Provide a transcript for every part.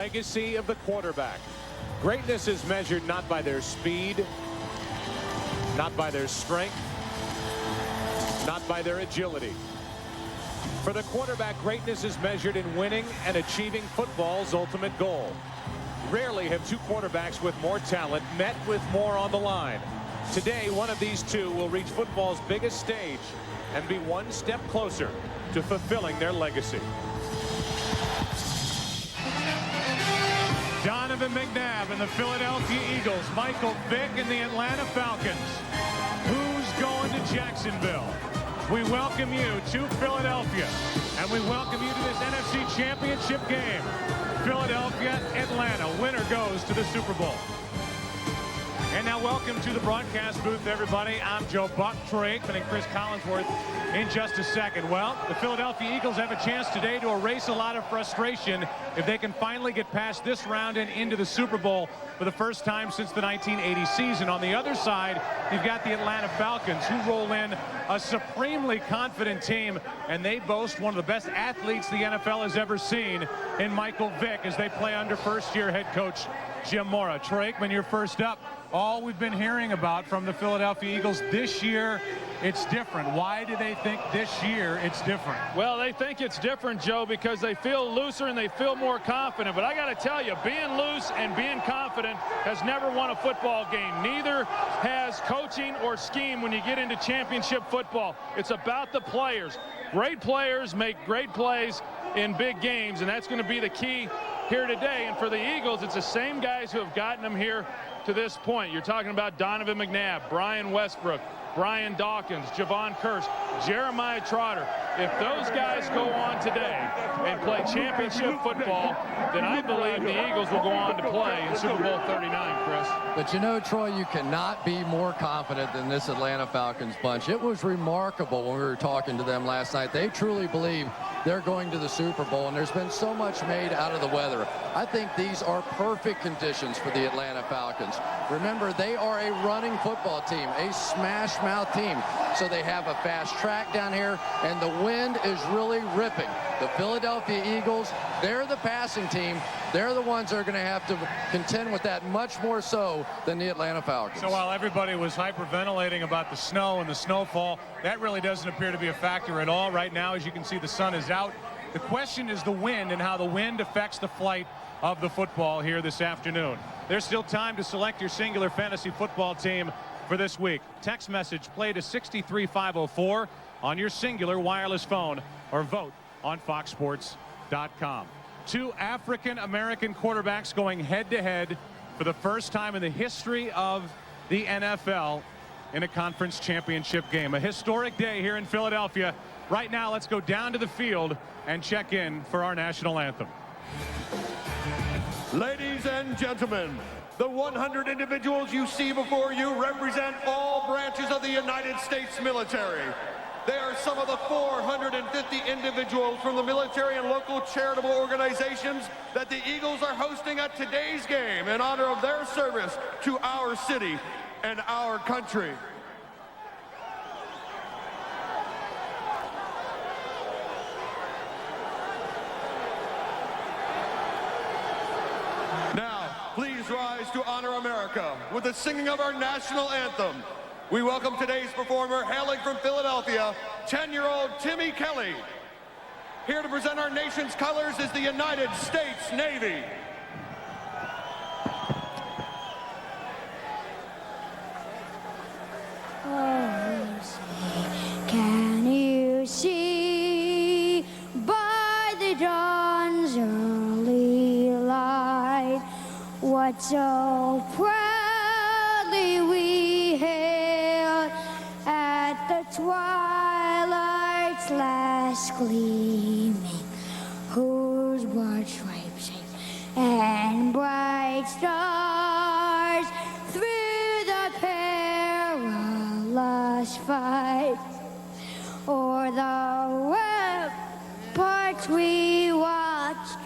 Legacy of the quarterback. Greatness is measured not by their speed, not by their strength, not by their agility. For the quarterback, greatness is measured in winning and achieving football's ultimate goal. Rarely have two quarterbacks with more talent met with more on the line. Today, one of these two will reach football's biggest stage and be one step closer to fulfilling their legacy. Donovan McNabb and the Philadelphia Eagles. Michael Vick and the Atlanta Falcons. Who's going to Jacksonville? We welcome you to Philadelphia, and we welcome you to this NFC Championship game. Philadelphia, Atlanta. Winner goes to the Super Bowl. And now welcome to the broadcast booth, everybody. I'm Joe Buck, Troy Aikman, and Cris Collinsworth in just a second. Well, the Philadelphia Eagles have a chance today to erase a lot of frustration if they can finally get past this round and into the Super Bowl for the first time since the 1980 season. On the other side, you've got the Atlanta Falcons, who roll in a supremely confident team, and they boast one of the best athletes the NFL has ever seen in Michael Vick as they play under first-year head coach Jim Mora. Troy Aikman, you're first up. All we've been hearing about from the Philadelphia Eagles this year, it's different. Why do they think this year it's different? Well, they think it's different, Joe, because they feel looser and they feel more confident. But I got to tell you, being loose and being confident has never won a football game. Neither has coaching or scheme when you get into championship football. It's about the players. Great players make great plays in big games, and that's going to be the key here today. And for the Eagles, it's the same guys who have gotten them here to this point. You're talking about Donovan McNabb, Brian Westbrook, Brian Dawkins, Javon Curse, Jeremiah Trotter. If those guys go on today and play championship football, then I believe the Eagles will go on to play in Super Bowl 39, Chris. But you know, Troy, you cannot be more confident than this Atlanta Falcons bunch. It was remarkable when we were talking to them last night. They truly believe they're going to the Super Bowl, and there's been so much made out of the weather. I think these are perfect conditions for the Atlanta Falcons. Remember, they are a running football team, a smash-mouth team. So they have a fast track down here, and the wind is really ripping. The Philadelphia Eagles, they're the passing team. They're the ones that are going to have to contend with that much more so than the Atlanta Falcons. So while everybody was hyperventilating about the snow and the snowfall, that really doesn't appear to be a factor at all right now. As you can see, the sun is out. The question is the wind and how the wind affects the flight of the football here this afternoon. There's still time to select your singular fantasy football team for this week. Text message play to 63504 on your singular wireless phone, or vote on foxsports.com. Two African-American quarterbacks going head-to-head for the first time in the history of the NFL in a conference championship game. A historic day here in Philadelphia. Right now, let's go down to the field and check in for our national anthem. Ladies and gentlemen, the 100 individuals you see before you represent all branches of the United States military. They are some of the 450 individuals from the military and local charitable organizations that the Eagles are hosting at today's game in honor of their service to our city and our country. Now, please rise to honor America with the singing of our national anthem. We welcome today's performer, hailing from Philadelphia, 10-year-old Timmy Kelly. Here to present our nation's colors is the United States Navy. Can you see by the dawn's early light what so proudly we hailed at the twilight's last gleaming, whose broad stripes and bright stars through the perilous fight o'er the ramparts we watched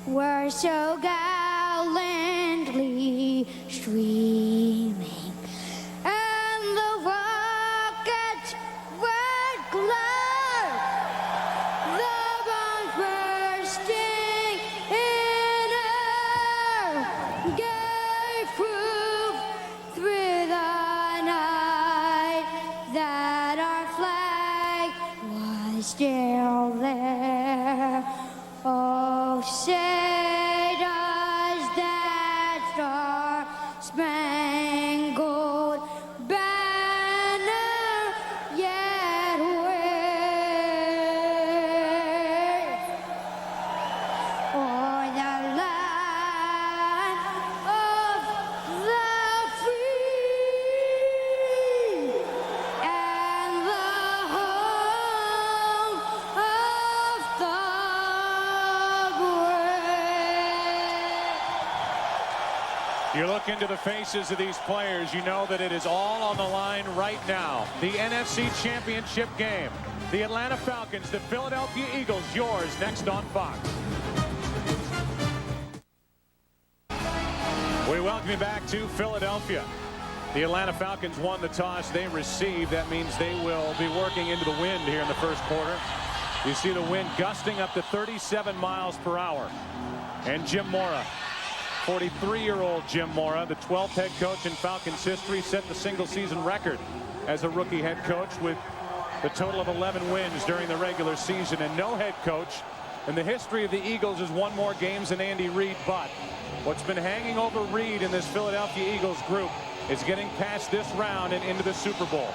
were so gallantly streaming, and the rocket's red glare, the bombs bursting in You look into the faces of these players, you know that it is all on the line right now. The NFC Championship game. The Atlanta Falcons, the Philadelphia Eagles, yours next on Fox. We welcome you back to Philadelphia. The Atlanta Falcons won the toss. They received. That means they will be working into the wind here in the first quarter. You see the wind gusting up to 37 miles per hour. And Jim Mora, 43-year-old Jim Mora, the 12th head coach in Falcons history, set the single-season record as a rookie head coach with the total of 11 wins during the regular season. And no head coach in the history of the Eagles has won more games than Andy Reid. But what's been hanging over Reid in this Philadelphia Eagles group is getting past this round and into the Super Bowl.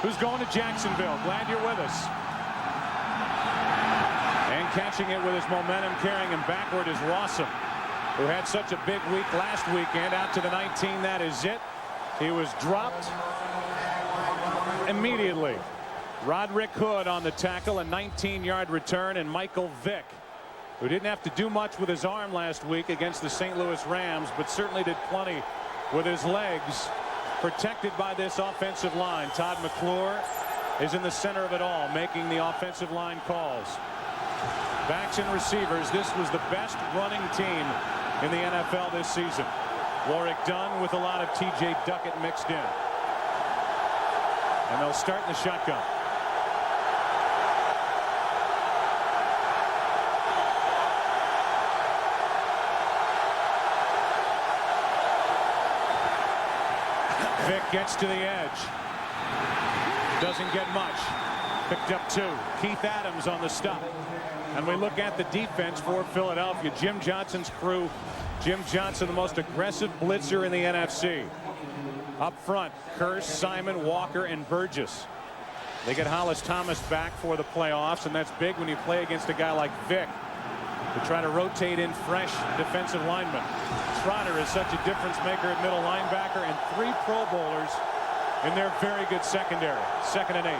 Who's going to Jacksonville? Glad you're with us. And catching it with his momentum, carrying him backward is Rossum, who had such a big week last weekend. Out to the 19, that is it. He was dropped immediately. Roderick Hood on the tackle, a 19-yard return, and Michael Vick, who didn't have to do much with his arm last week against the St. Louis Rams, but certainly did plenty with his legs, protected by this offensive line. Todd McClure is in the center of it all, making the offensive line calls. Backs and receivers, this was the best running team in the NFL this season. Warwick Dunn with a lot of T.J. Duckett mixed in. And they'll start in the shotgun. Vick gets to the edge. Doesn't get much. Picked up 2. Keith Adams on the stop. And we look at the defense for Philadelphia. Jim Johnson's crew. Jim Johnson, the most aggressive blitzer in the NFC. Up front, Cris, Simon, Walker, and Burgess. They get Hollis Thomas back for the playoffs, and that's big when you play against a guy like Vick to try to rotate in fresh defensive linemen. Trotter is such a difference maker at middle linebacker, and 3 Pro Bowlers in their very good secondary. 2nd and 8.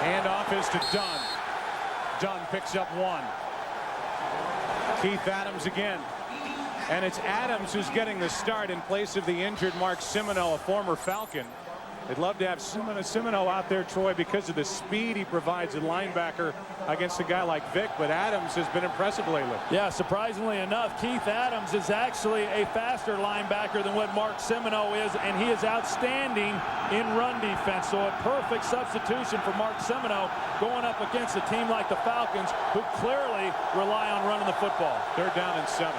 Handoff is to Dunn. Dunn picks up 1. Keith Adams again. And it's Adams who's getting the start in place of the injured Mark Semino, a former Falcon. They'd love to have Semino out there, Troy, because of the speed he provides at linebacker against a guy like Vick, but Adams has been impressive lately. Yeah, surprisingly enough, Keith Adams is actually a faster linebacker than what Mark Semino is, and he is outstanding in run defense. So a perfect substitution for Mark Semino going up against a team like the Falcons, who clearly rely on running the football. 3rd down and 7.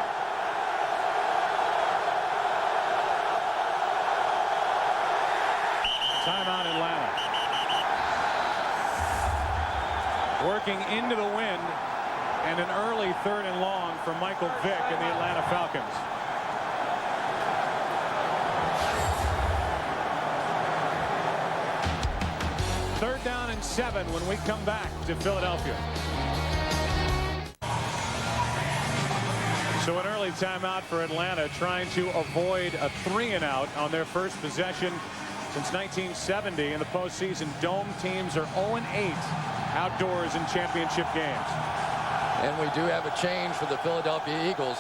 Timeout Atlanta. Working into the wind, and an early 3rd and long for Michael Vick and the Atlanta Falcons. Third down and 7 when we come back to Philadelphia. So an early timeout for Atlanta, trying to avoid a 3-and-out on their first possession since 1970 in the postseason. Dome teams are 0-8 outdoors in championship games. And we do have a change for the Philadelphia Eagles.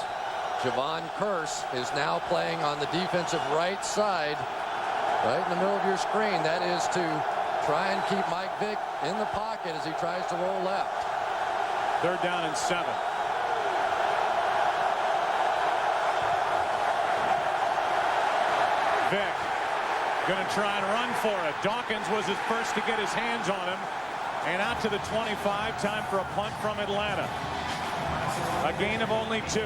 Javon Cris is now playing on the defensive right side, right in the middle of your screen. That is to try and keep Mike Vick in the pocket as he tries to roll left. 3rd down and 7. Vick going to try and run for it. Dawkins was his first to get his hands on him. And out to the 25. Time for a punt from Atlanta. A gain of only 2.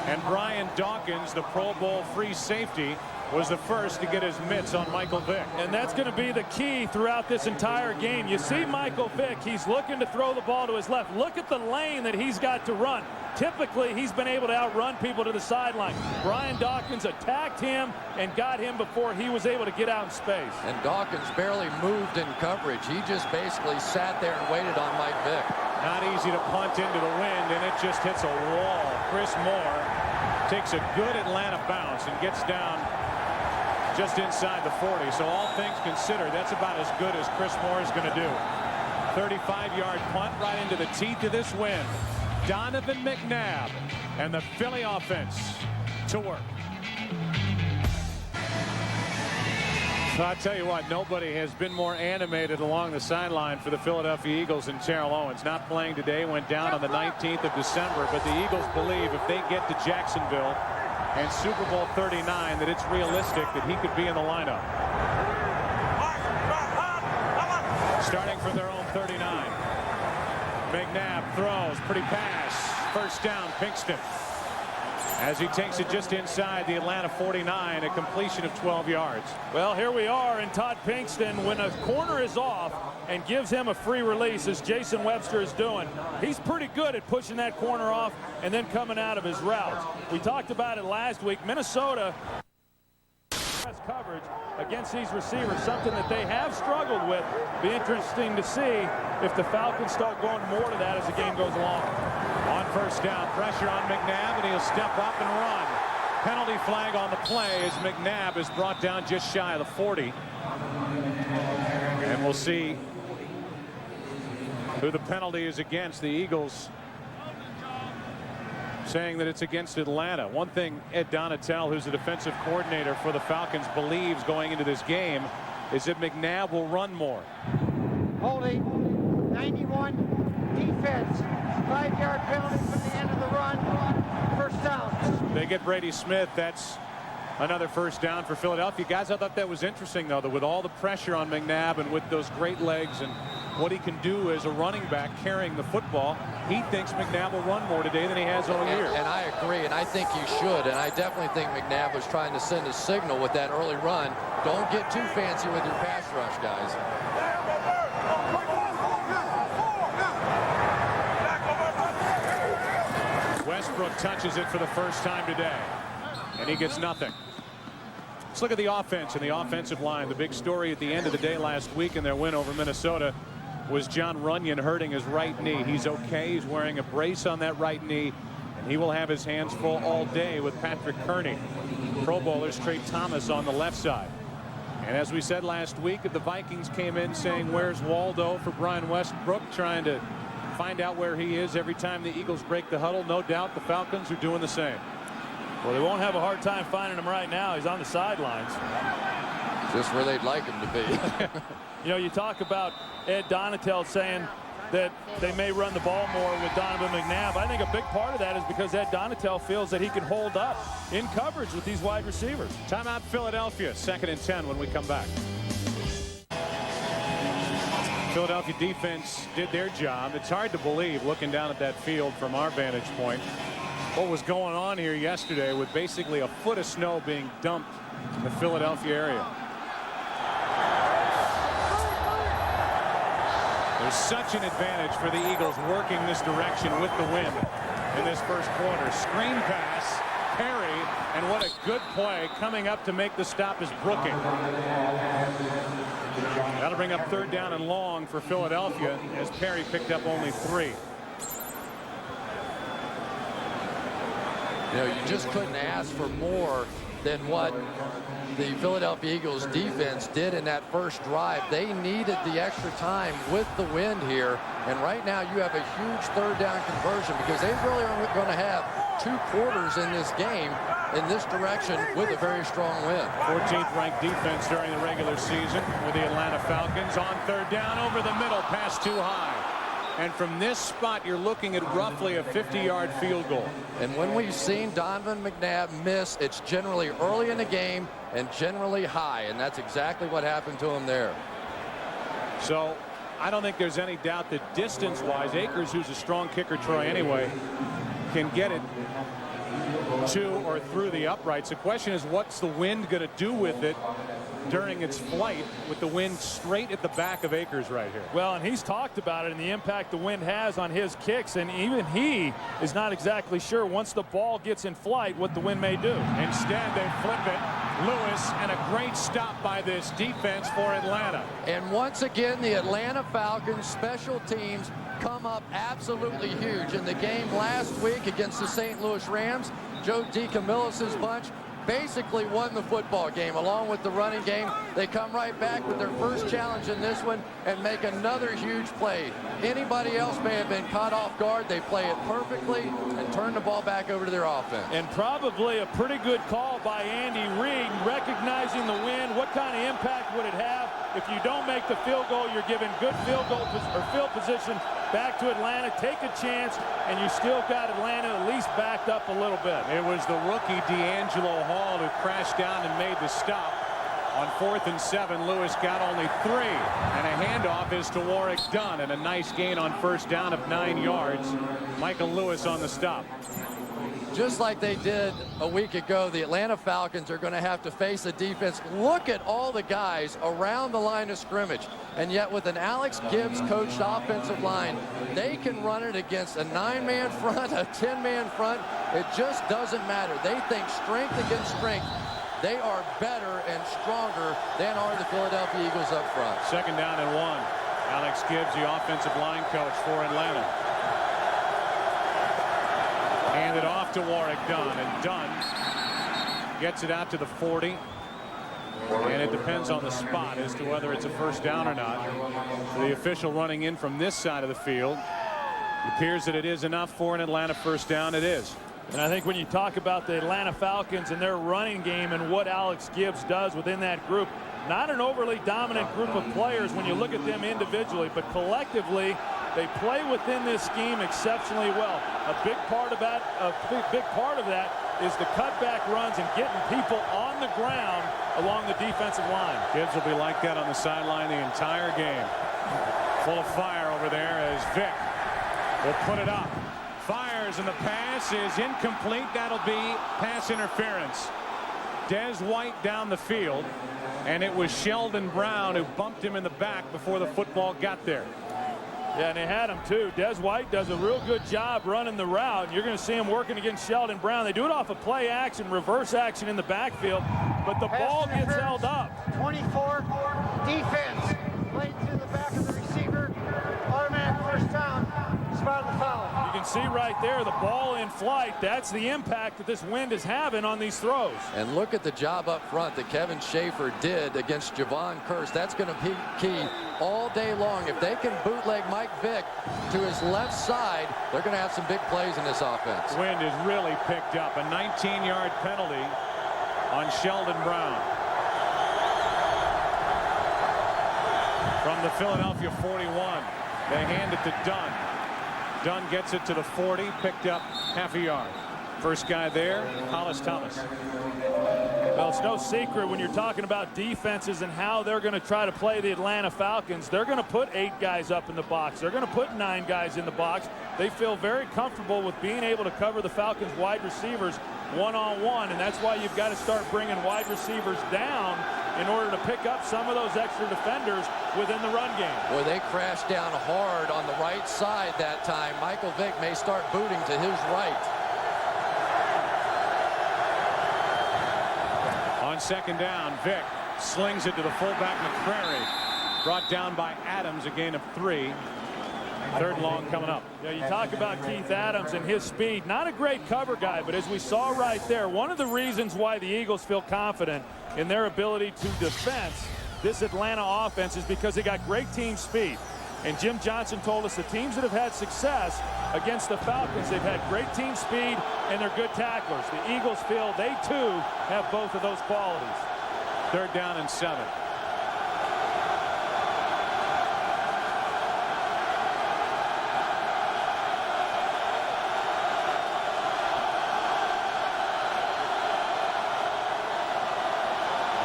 And Brian Dawkins, the Pro Bowl free safety, was the first to get his mitts on Michael Vick. And that's going to be the key throughout this entire game. You see Michael Vick, he's looking to throw the ball to his left. Look at the lane that he's got to run. Typically, he's been able to outrun people to the sideline. Brian Dawkins attacked him and got him before he was able to get out in space. And Dawkins barely moved in coverage. He just basically sat there and waited on Mike Vick. Not easy to punt into the wind, and it just hits a wall. Chris Moore takes a good Atlanta bounce and gets down just inside the 40. So all things considered, that's about as good as Chris Moore is going to do. 35-yard punt right into the teeth of this wind. Donovan McNabb and the Philly offense to work. So I'll tell you what, nobody has been more animated along the sideline for the Philadelphia Eagles than Terrell Owens. Not playing today, went down on the 19th of December, but the Eagles believe if they get to Jacksonville and Super Bowl 39 that it's realistic that he could be in the lineup. Starting from their own 39. McNabb throws, pretty pass, first down, Pinkston. As he takes it just inside the Atlanta 49, a completion of 12 yards. Well, here we are, and Todd Pinkston, when a corner is off and gives him a free release, as Jason Webster is doing, he's pretty good at pushing that corner off and then coming out of his routes. We talked about it last week. Minnesota coverage against these receivers, something that they have struggled with. Be interesting to see if the Falcons start going more to that as the game goes along. On first down, pressure on McNabb, and he'll step up and run. Penalty flag on the play as McNabb is brought down just shy of the 40. And we'll see who the penalty is against. The Eagles saying that it's against Atlanta. One thing Ed Donatel, who's the defensive coordinator for the Falcons, believes going into this game is that McNabb will run more. Holding, 91, defense, 5-yard penalty from the end of the run, first down. They get Brady Smith. That's another first down for Philadelphia. Guys, I thought that was interesting, though, that with all the pressure on McNabb and with those great legs and what he can do as a running back carrying the football, he thinks McNabb will run more today than he has all year. And I agree, and I think he should. And I definitely think McNabb was trying to send a signal with that early run. Don't get too fancy with your pass rush, guys. Westbrook touches it for the first time today, and he gets nothing. Let's look at the offense and the offensive line. The big story at the end of the day last week in their win over Minnesota was John Runyon hurting his right knee. He's okay. He's wearing a brace on that right knee, and he will have his hands full all day with Patrick Kearney. Pro Bowlers Trey Thomas on the left side. And as we said last week, the Vikings came in saying, where's Waldo, for Brian Westbrook, trying to find out where he is every time the Eagles break the huddle. No doubt the Falcons are doing the same. Well, they won't have a hard time finding him right now. He's on the sidelines. Just where they'd like him to be. You know, you talk about Ed Donatel saying that they may run the ball more with Donovan McNabb. I think a big part of that is because Ed Donatel feels that he can hold up in coverage with these wide receivers. Timeout Philadelphia, 2nd and 10 when we come back. Philadelphia defense did their job. It's hard to believe, looking down at that field from our vantage point, what was going on here yesterday with basically a foot of snow being dumped in the Philadelphia area. There's such an advantage for the Eagles working this direction with the wind in this first quarter. Screen pass, Perry, and what a good play coming up to make the stop is Brooking. That'll bring up 3rd down and long for Philadelphia as Perry picked up only 3. You know, you just couldn't ask for more than what the Philadelphia Eagles defense did in that first drive. They needed the extra time with the wind here, and right now you have a huge 3rd down conversion because they really are going to have 2 quarters in this game in this direction with a very strong wind. 14th ranked defense during the regular season with the Atlanta Falcons. On 3rd down, over the middle, pass too high. And from this spot, you're looking at roughly a 50-yard field goal. And when we've seen Donovan McNabb miss, it's generally early in the game and generally high, and that's exactly what happened to him there. So I don't think there's any doubt that distance-wise, Akers, who's a strong kicker, Troy, anyway, can get it to or through the uprights. The question is, what's the wind going to do with it during its flight, with the wind straight at the back of Akers right here? Well, and he's talked about it and the impact the wind has on his kicks, and even he is not exactly sure once the ball gets in flight what the wind may do. Instead, they flip it. Lewis, and a great stop by this defense for Atlanta. And once again, the Atlanta Falcons special teams come up absolutely huge. In the game last week against the St. Louis Rams, Joe DeCamillis' bunch basically won the football game along with the running game. They come right back with their first challenge in this one and make another huge play. Anybody else may have been caught off guard. They play it perfectly and turn the ball back over to their offense. And probably a pretty good call by Andy Reid, recognizing the win. What kind of impact would it have? If you don't make the field goal, you're giving good field position back to Atlanta. Take a chance, and you still got Atlanta at least backed up a little bit. It was the rookie D'Angelo Hall who crashed down and made the stop. On 4th and 7, Lewis got only 3, and a handoff is to Warrick Dunn, and a nice gain on first down of 9 yards. Michael Lewis on the stop. Just like they did a week ago, the Atlanta Falcons are going to have to face a defense. Look at all the guys around the line of scrimmage. And yet with an Alex Gibbs coached offensive line, they can run it against a 9-man front, a 10-man front. It just doesn't matter. They think strength against strength. They are better and stronger than are the Philadelphia Eagles up front. 2nd down and 1. Alex Gibbs, the offensive line coach for Atlanta. Handed off to Warrick Dunn, and Dunn gets it out to the 40. And it depends on the spot as to whether it's a first down or not. The official running in from this side of the field. It appears that it is enough for an Atlanta first down. It is. And I think when you talk about the Atlanta Falcons and their running game and what Alex Gibbs does within that group, not an overly dominant group of players when you look at them individually, but collectively they play within this scheme exceptionally well. A big part of that is the cutback runs and getting people on the ground along the defensive line. Gibbs will be like that on the sideline the entire game. Full of fire over there as Vick will put it up. Fires, and the pass is incomplete. That'll be pass interference. Des White down the field, and it was Sheldon Brown who bumped him in the back before the football got there. Yeah, and they had him too. Des White does a real good job running the route. You're going to see him working against Sheldon Brown. They do it off of play action, reverse action in the backfield, but the ball gets held up. 24, defense, played to the back of the receiver, automatic first down, spot of the foul. You can see right there the ball in flight. That's the impact that this wind is having on these throws. And look at the job up front that Kevin Schaefer did against Javon Curse. That's going to be key all day long. If they can bootleg Mike Vick to his left side, they're going to have some big plays in this offense. Wind is really picked up. A 19-yard penalty on Sheldon Brown. From the Philadelphia 41, they hand it to Dunn. Dunn gets it to the 40, picked up half a yard. First guy there, Hollis Thomas. Well, it's no secret when you're talking about defenses and how they're going to try to play the Atlanta Falcons. They're going to put 8 guys up in the box. They're going to put 9 guys in the box. They feel very comfortable with being able to cover the Falcons wide receivers one-on-one, and that's why you've got to start bringing wide receivers down in order to pick up some of those extra defenders within the run game. Boy, they crashed down hard on the right side that time. Michael Vick may start booting to his right. On 2nd down, Vick slings it to the fullback McCrary. Brought down by Adams, a gain of 3. 3rd long coming up. Yeah, you talk about Keith Adams and his speed. Not a great cover guy, but as we saw right there, one of the reasons why the Eagles feel confident in their ability to defense this Atlanta offense is because they got great team speed. And Jim Johnson told us the teams that have had success against the Falcons, they've had great team speed and they're good tacklers. The Eagles feel they too have both of those qualities. 3rd down and 7.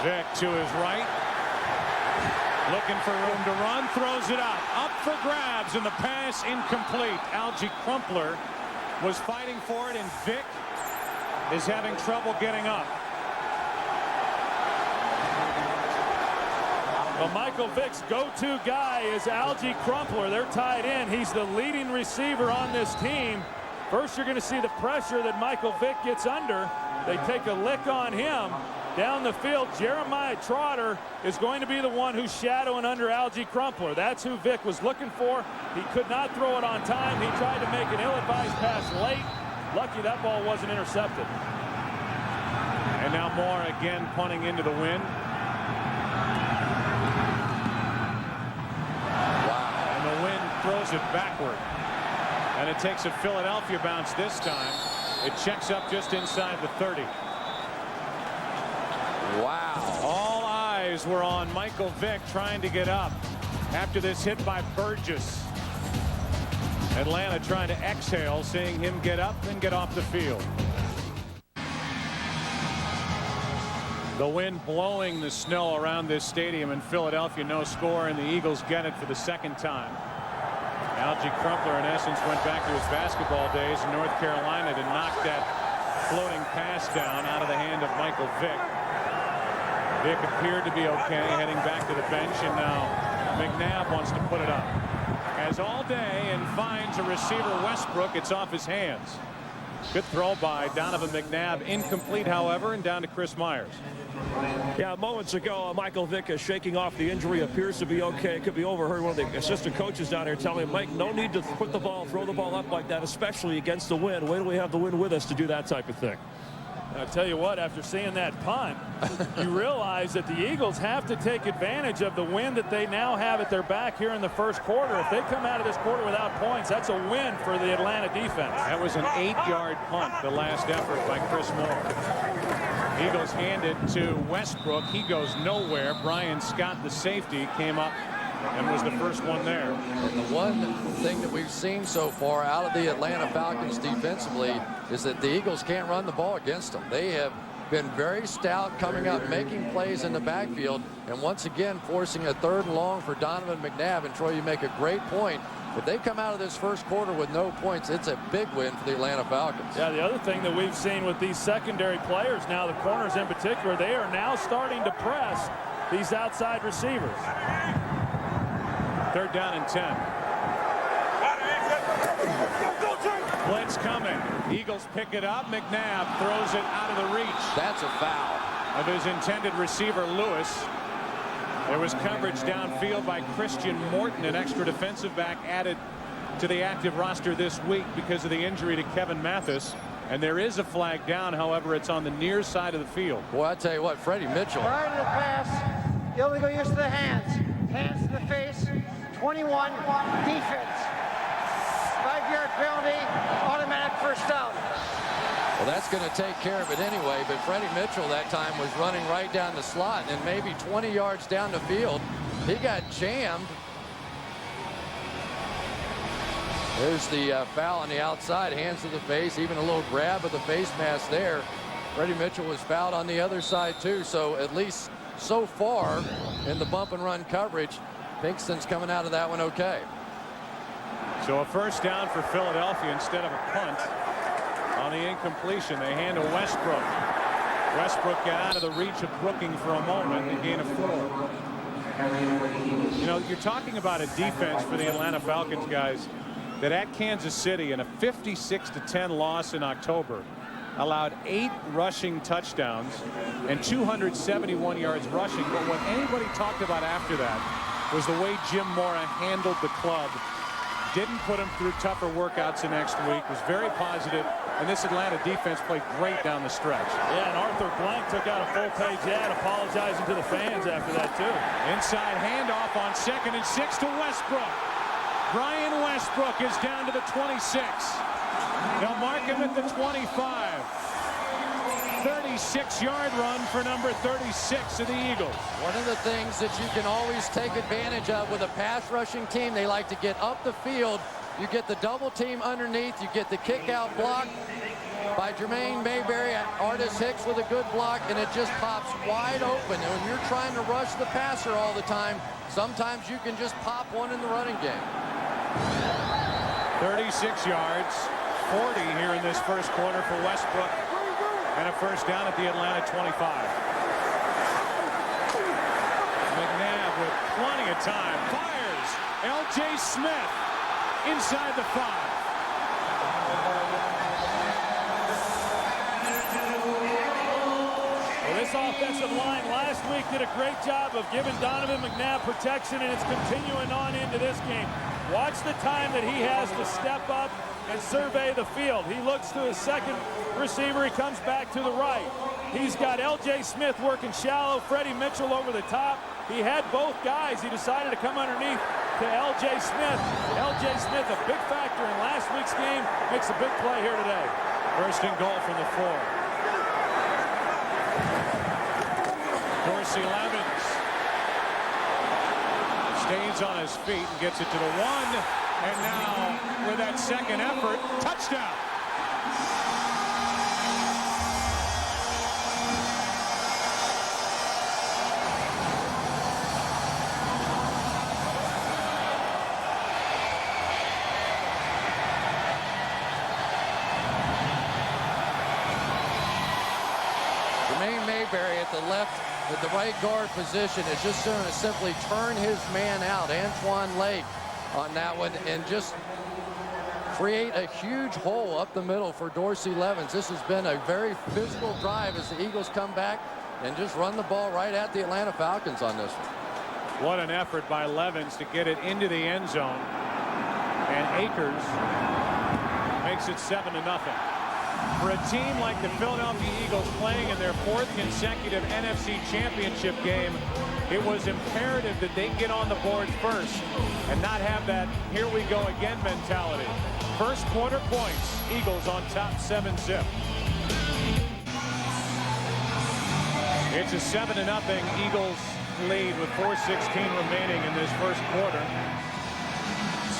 Vick to his right. Looking for room to run. Throws it up for grabs, and the pass incomplete. Algie Crumpler was fighting for it, and Vick is having trouble getting up. Well, Michael Vick's go-to guy is Algie Crumpler. They're tied in. He's the leading receiver on this team. First, you're going to see the pressure that Michael Vick gets under. They take a lick on him. Down the field, Jeremiah Trotter is going to be the one who's shadowing under Algie Crumpler. That's who Vick was looking for. He could not throw it on time. He tried to make an ill-advised pass late. Lucky that ball wasn't intercepted. And now Moore again punting into the wind. Wow. And the wind throws it backward. And it takes a Philadelphia bounce this time. It checks up just inside the 30. Wow. All eyes were on Michael Vick trying to get up after this hit by Burgess. Atlanta trying to exhale, seeing him get up and get off the field. The wind blowing the snow around this stadium in Philadelphia. No score, and the Eagles get it for the second time. Algie Crumpler, in essence, went back to his basketball days in North Carolina to knock that floating pass down out of the hand of Michael Vick. Vick appeared to be okay, heading back to the bench, and now McNabb wants to put it up. As all day, and finds a receiver, Westbrook. It's off his hands. Good throw by Donovan McNabb. Incomplete, however, and down to Chris Myers. Yeah, moments ago, Michael Vick is shaking off the injury, appears to be okay. Could be overheard. One of the assistant coaches down here telling him, Mike, no need to put the ball, throw the ball up like that, especially against the wind. Wait till we have the wind with us to do that type of thing. I'll tell you what, after seeing that punt, you realize that the Eagles have to take advantage of the wind that they now have at their back here in the first quarter. If they come out of this quarter without points, that's a win for the Atlanta defense. That was an 8-yard punt, the last effort by Chris Moore. Eagles hand it to Westbrook. He goes nowhere. Brian Scott, the safety, came up and was the first one there. And the one thing that we've seen so far out of the Atlanta Falcons defensively is that the Eagles can't run the ball against them. They have been very stout coming up, making plays in the backfield, and once again forcing a 3rd and long for Donovan McNabb. And Troy, you make a great point. If they come out of this first quarter with no points, it's a big win for the Atlanta Falcons. Yeah, the other thing that we've seen with these secondary players now, the corners in particular, they are now starting to press these outside receivers. 3rd down and 10. Blitz coming. Eagles pick it up. McNabb throws it out of the reach. That's a foul Of his intended receiver, Lewis. There was coverage downfield by Christian Morton, an extra defensive back added to the active roster this week because of the injury to Kevin Mathis. And there is a flag down, however, it's on the near side of the field. Boy, I tell you what, Freddie Mitchell. Prior to the pass, illegal use of the hands. Hands to the face, 21, defense. 5-yard penalty, automatic first down. Well, that's going to take care of it anyway, but Freddie Mitchell that time was running right down the slot, and maybe 20 yards down the field, he got jammed. There's the foul on the outside, hands to the face, even a little grab of the face mask there. Freddie Mitchell was fouled on the other side too, so at least so far in the bump and run coverage, Pinkston's coming out of that one okay. So a first down for Philadelphia instead of a punt. On the incompletion, they hand to Westbrook. Westbrook got out of the reach of Brooking for a moment and gain of 4. You know, you're talking about a defense for the Atlanta Falcons, guys, that at Kansas City in a 56-10 loss in October allowed 8 rushing touchdowns and 271 yards rushing. But what anybody talked about after that was the way Jim Mora handled the club. Didn't put him through tougher workouts the next week. Was very positive, and this Atlanta defense played great down the stretch. Yeah, and Arthur Blank took out a full-page ad apologizing to the fans after that, too. Inside handoff on 2nd and 6 to Westbrook. Brian Westbrook is down to the 26. They'll mark him at the 25. 36-yard run for number 36 of the Eagles. One of the things that you can always take advantage of with a pass rushing team, they like to get up the field. You get the double team underneath, you get the kick out block by Jermaine Mayberry, Artis Hicks with a good block, and it just pops wide open. And when you're trying to rush the passer all the time, sometimes you can just pop one in the running game. 36 yards, 40 here in this first quarter for Westbrook. And a first down at the Atlanta 25. McNabb with plenty of time. Fires. L.J. Smith inside the 5. Well, this offensive line last week did a great job of giving Donovan McNabb protection, and it's continuing on into this game. Watch the time that he has to step up and survey the field. He looks to his second receiver. He comes back to the right. He's got L.J. Smith working shallow, Freddie Mitchell over the top. He had both guys. He decided to come underneath to L.J. Smith. L.J. Smith, a big factor in last week's game, makes a big play here today. First and goal from the 4. Dorsey Levens stays on his feet and gets it to the 1. And now, with that second effort, touchdown. At the left, at the right guard position is just going to simply turn his man out, Antoine Lake, on that one, and just create a huge hole up the middle for Dorsey Levens. This has been a very physical drive as the Eagles come back and just run the ball right at the Atlanta Falcons on this one. What an effort by Levens to get it into the end zone. And Akers makes it 7-0. For a team like the Philadelphia Eagles playing in their 4th consecutive NFC Championship game, it was imperative that they get on the board first and not have that here we go again mentality. First quarter points, Eagles on top 7-zip. It's a 7-0 Eagles lead with 4:16 remaining in this first quarter.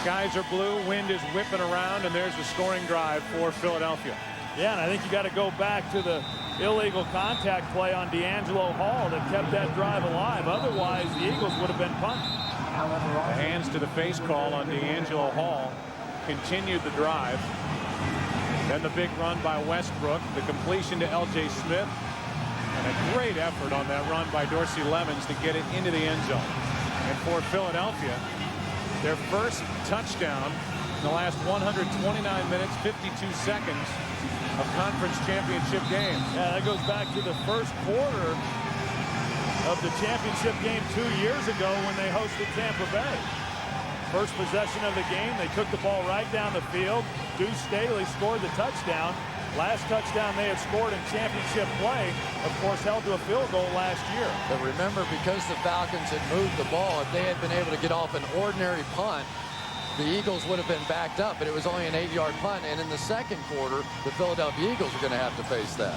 Skies are blue, wind is whipping around, and there's the scoring drive for Philadelphia. Yeah, and I think you got to go back to the illegal contact play on D'Angelo Hall that kept that drive alive. Otherwise, the Eagles would have been punted. The hands to the face call on D'Angelo Hall continued the drive. Then the big run by Westbrook, the completion to L.J. Smith, and a great effort on that run by Dorsey Levens to get it into the end zone. And for Philadelphia, their first touchdown in the last 129 minutes, 52 seconds of conference championship games. Yeah, that goes back to the first quarter of the championship game 2 years ago when they hosted Tampa Bay. First possession of the game, they took the ball right down the field. Deuce Staley scored the touchdown. Last touchdown they had scored in championship play, of course, held to a field goal last year. But remember, because the Falcons had moved the ball, if they had been able to get off an ordinary punt, the Eagles would have been backed up, but it was only an 8-yard punt. And in the second quarter, the Philadelphia Eagles are going to have to face that.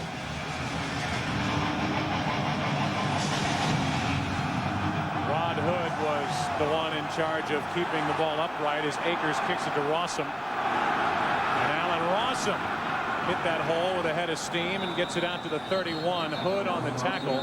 Rod Hood was the one in charge of keeping the ball upright as Akers kicks it to Rossum. And Allen Rossum hit that hole with a head of steam and gets it out to the 31. Hood on the tackle.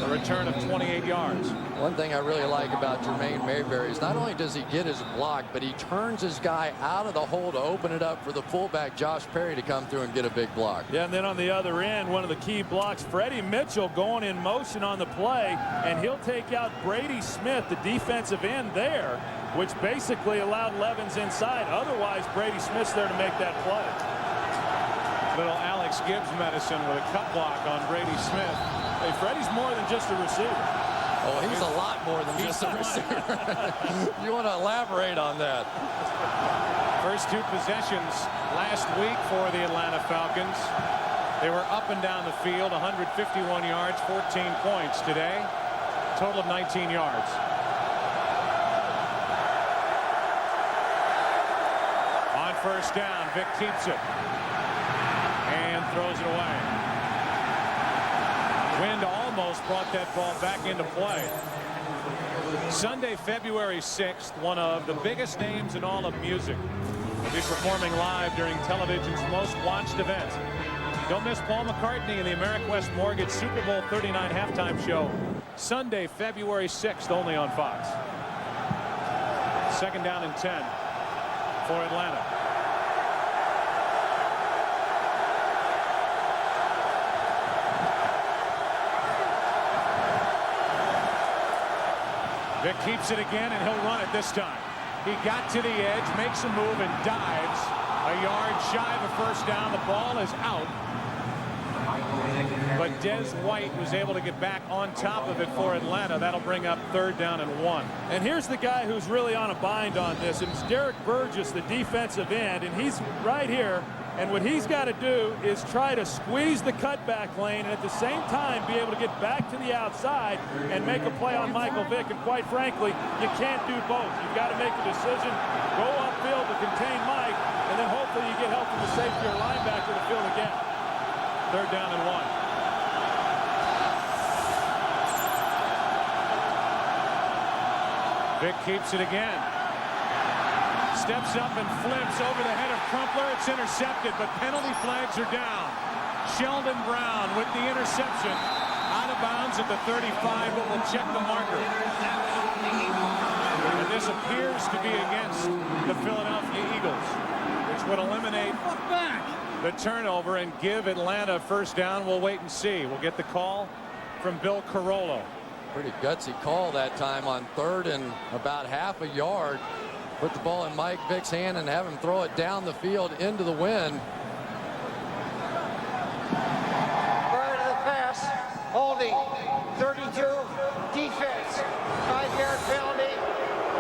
A return of 28 yards. One thing I really like about Jermaine Mayberry is not only does he get his block, but he turns his guy out of the hole to open it up for the fullback Josh Perry to come through and get a big block. Yeah, and then on the other end, one of the key blocks, Freddie Mitchell going in motion on the play, and he'll take out Brady Smith, the defensive end there, which basically allowed Levens inside. Otherwise, Brady Smith's there to make that play. Little Alex Gibbs medicine with a cut block on Brady Smith. Hey, Freddie's more than just a receiver. Oh, he's a lot more than just a receiver. You want to elaborate on that? First 2 possessions last week for the Atlanta Falcons. They were up and down the field, 151 yards, 14 points today. Total of 19 yards. On first down, Vic keeps it. And throws it away. Wind almost brought that ball back into play. Sunday, February 6th, one of the biggest names in all of music will be performing live during television's most watched event. Don't miss Paul McCartney in the AmeriQuest Mortgage Super Bowl 39 halftime show. Sunday, February 6th, only on Fox. Second down and 10 for Atlanta. Vic keeps it again, and he'll run it this time. He got to the edge, makes a move, and dives. A yard shy of a first down. The ball is out. But Des White was able to get back on top of it for Atlanta. That'll bring up 3rd down and 1. And here's the guy who's really on a bind on this. It's Derek Burgess, the defensive end, and he's right here And what he's got to do is try to squeeze the cutback lane and at the same time be able to get back to the outside and make a play on Michael Vick. And quite frankly, you can't do both. You've got to make a decision, go upfield to contain Mike, and then hopefully you get help from the safety or linebacker to fill the gap. 3rd down and 1. Vick keeps it again. Steps up and flips over the head of Crumpler. It's intercepted, but penalty flags are down. Sheldon Brown with the interception. Out of bounds at the 35, but we'll check the marker. And this appears to be against the Philadelphia Eagles, which would eliminate the turnover and give Atlanta 1st down. We'll wait and see. We'll get the call from Bill Carollo. Pretty gutsy call that time on 3rd and about half a yard. Put the ball in Mike Vick's hand and have him throw it down the field into the wind. Prior to the pass, holding, 32, defense, 5-yard penalty,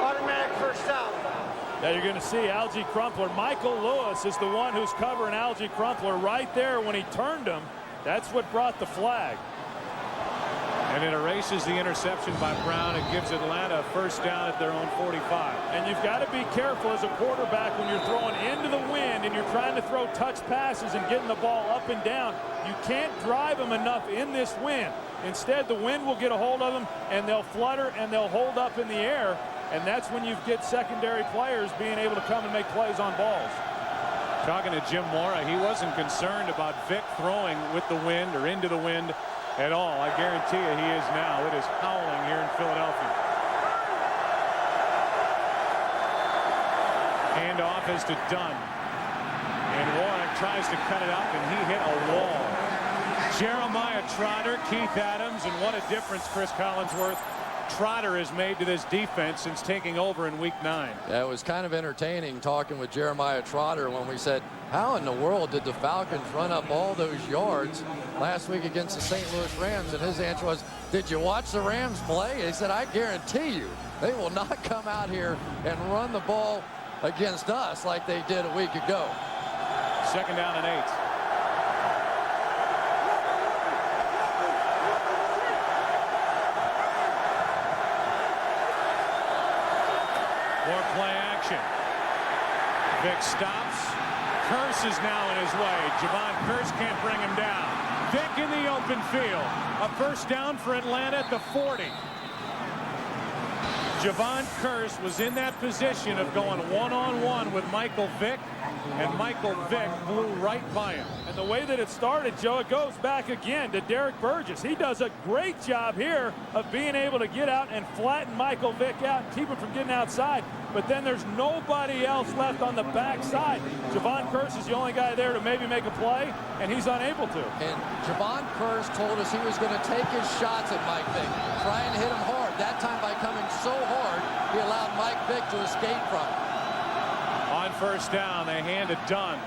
automatic 1st down. Now you're going to see Algie Crumpler. Michael Lewis is the one who's covering Algie Crumpler right there when he turned him. That's what brought the flag. And it erases the interception by Brown. It gives Atlanta a 1st down at their own 45. And you've got to be careful as a quarterback when you're throwing into the wind and you're trying to throw touch passes and getting the ball up and down. You can't drive them enough in this wind. Instead, the wind will get a hold of them and they'll flutter and they'll hold up in the air. And that's when you get secondary players being able to come and make plays on balls. Talking to Jim Mora, he wasn't concerned about Vick throwing with the wind or into the wind at all. I guarantee you he is now. It is howling here in Philadelphia. Handoff is to Dunn. And Warwick tries to cut it up, and he hit a wall. Jeremiah Trotter, Keith Adams, and what a difference Chris Collinsworth Trotter has made to this defense since taking over in week 9. Yeah, it was kind of entertaining talking with Jeremiah Trotter when we said, how in the world did the Falcons run up all those yards last week against the St. Louis Rams? And his answer was, did you watch the Rams play? He said, I guarantee you they will not come out here and run the ball against us like they did a week ago. 2nd down and 8. More play action. Vick stops. Cris is now in his way. Javon Cris can't bring him down. Vick in the open field. A 1st down for Atlanta at the 40. Javon Cris was in that position of going one-on-one with Michael Vick, and Michael Vick blew right by him. And the way that it started, Joe, it goes back again to Derek Burgess. He does a great job here of being able to get out and flatten Michael Vick out and keep him from getting outside. But then there's nobody else left on the backside. Javon Cris is the only guy there to maybe make a play, and he's unable to. And Javon Cris told us he was going to take his shots at Mike Vick, try and hit him hard. That time by coming so hard, he allowed Mike Vick to escape from him. On 1st down, they hand it Dunn.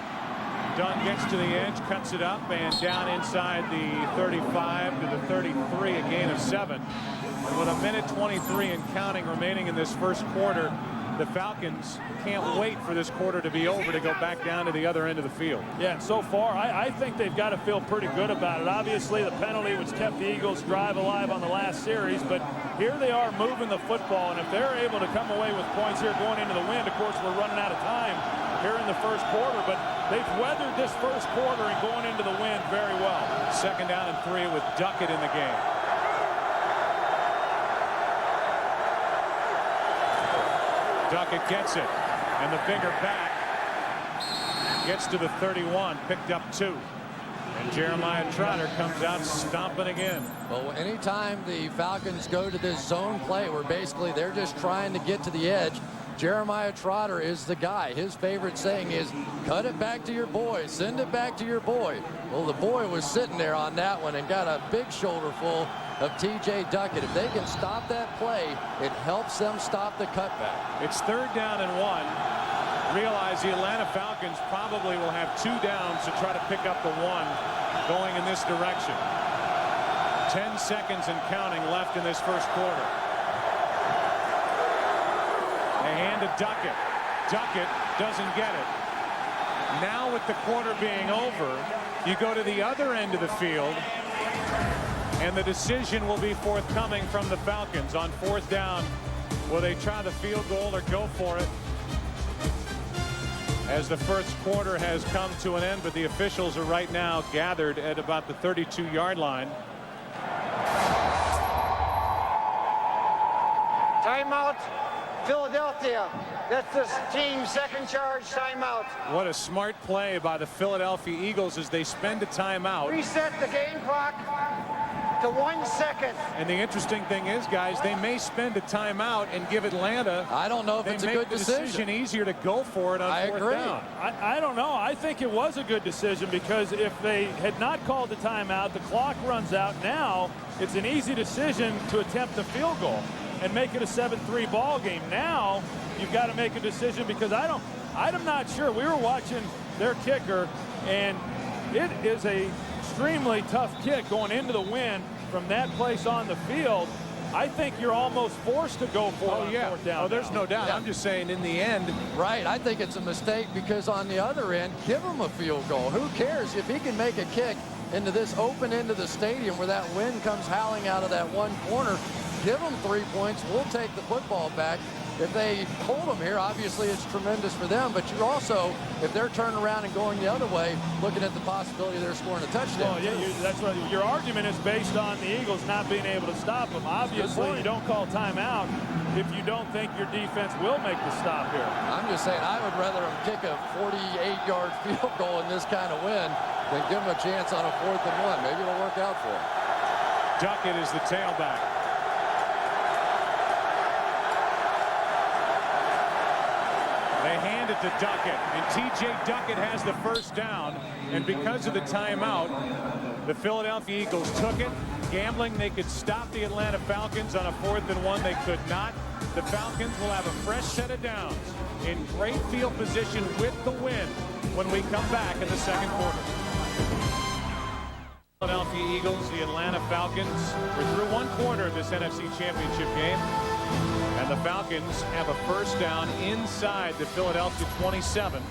Dunn gets to the edge, cuts it up, and down inside the 35 to the 33, a gain of 7. And with 1:23 and counting remaining in this 1st quarter, the Falcons can't wait for this quarter to be over to go back down to the other end of the field. Yeah, so far, I think they've got to feel pretty good about it. Obviously, the penalty which kept the Eagles' drive alive on the last series, but here they are moving the football, and if they're able to come away with points here going into the wind, of course, we're running out of time here in the 1st quarter, but they've weathered this 1st quarter and going into the wind very well. 2nd down and 3 with Duckett in the game. Duckett gets it, and the bigger back gets to the 31, picked up 2. And Jeremiah Trotter comes out stomping again. Well, anytime the Falcons go to this zone play where basically they're just trying to get to the edge, Jeremiah Trotter is the guy. His favorite saying is, cut it back to your boy, send it back to your boy. Well, the boy was sitting there on that one and got a big shoulder full of T.J. Duckett. If they can stop that play, it helps them stop the cutback. It's 3rd down and 1. Realize the Atlanta Falcons probably will have 2 downs to try to pick up the 1 going in this direction. 10 seconds and counting left in this 1st quarter. They hand to Duckett. Duckett doesn't get it. Now with the quarter being over, you go to the other end of the field, and the decision will be forthcoming from the Falcons on 4th down. Will they try the field goal or go for it? As the first quarter has come to an end, but the officials are right now gathered at about the 32-yard line. Timeout, Philadelphia. That's this team's second charge timeout. What a smart play by the Philadelphia Eagles as they spend a timeout. Reset the game clock to 1 second. And the interesting thing is, guys, they may spend a timeout and give Atlanta. I don't know if it's a good decision. Easier to go for it on 4th down. I don't know. I think it was a good decision because if they had not called the timeout, the clock runs out. Now it's an easy decision to attempt a field goal and make it a 7-3 ball game. Now you've got to make a decision because I'm not sure. We were watching their kicker, and it is a extremely tough kick going into the wind from that place on the field. I think you're almost forced to go for it on 4th down. Oh, there's no doubt. Yeah. I'm just saying in the end. Right. I think it's a mistake because on the other end, give him a field goal. Who cares if he can make a kick into this open end of the stadium where that wind comes howling out of that one corner. Give them 3 points. We'll take the football back. If they hold them here, obviously it's tremendous for them, but you're also, if they're turning around and going the other way, looking at the possibility they're scoring a touchdown. Well, yeah, that's right. Your argument is based on the Eagles not being able to stop them. Obviously, you don't call timeout if you don't think your defense will make the stop here. I'm just saying I would rather them kick a 48-yard field goal in this kind of wind than give them a chance on a 4th and 1. Maybe it'll work out for them. Duckett is the tailback. They hand it to Duckett, and T.J. Duckett has the first down, and because of the timeout, the Philadelphia Eagles took it, gambling they could stop the Atlanta Falcons on a 4th and 1. They could not. The Falcons will have a fresh set of downs in great field position with the win when we come back in the second quarter. Philadelphia Eagles, the Atlanta Falcons. We're through one quarter of this NFC Championship game. And the Falcons have a first down inside the Philadelphia 27,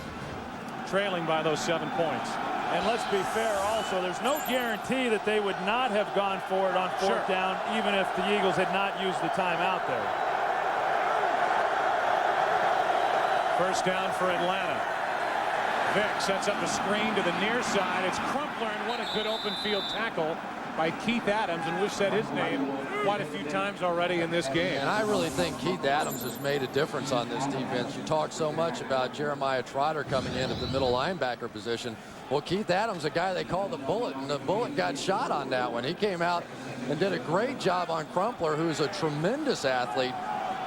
trailing by those 7 points. And let's be fair also, there's no guarantee that they would not have gone for it on 4th down, even if the Eagles had not used the timeout there. First down for Atlanta. Vick sets up a screen to the near side. It's Crumpler, and what a good open field tackle by Keith Adams, and we've said his name quite a few times already in this game. And I really think Keith Adams has made a difference on this defense. You talk so much about Jeremiah Trotter coming in at the middle linebacker position. Well, Keith Adams, a guy they call the Bullet, and the Bullet got shot on that one. He came out and did a great job on Crumpler, who's a tremendous athlete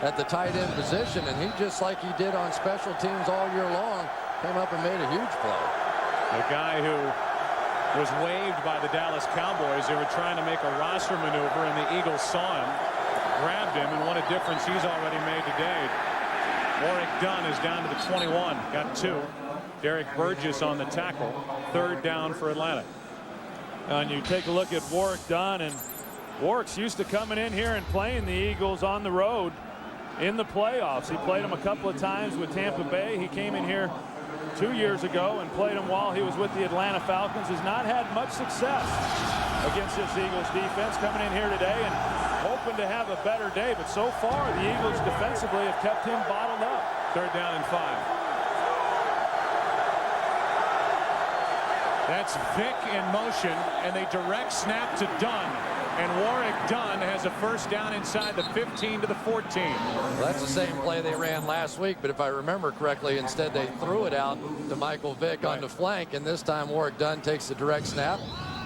at the tight end position, and he, just like he did on special teams all year long, came up and made a huge play. The guy who was waived by the Dallas Cowboys. They were trying to make a roster maneuver, and the Eagles saw him, grabbed him, and what a difference he's already made today. Warrick Dunn is down to the 21, got 2. Derek Burgess on the tackle. 3rd down for Atlanta. And you take a look at Warrick Dunn, and Warrick's used to coming in here and playing the Eagles on the road in the playoffs. He played them a couple of times with Tampa Bay. He came in here 2 years ago and played him while he was with the Atlanta Falcons. Has not had much success against this Eagles defense. Coming in here today and hoping to have a better day, but so far the Eagles defensively have kept him bottled up. 3rd down and 5. That's Vick in motion, and they direct snap to Dunn. And Warrick Dunn has a first down inside the 15 to the 14. Well, that's the same play they ran last week, but if I remember correctly, instead they threw it out to Michael Vick on the flank, and this time Warrick Dunn takes the direct snap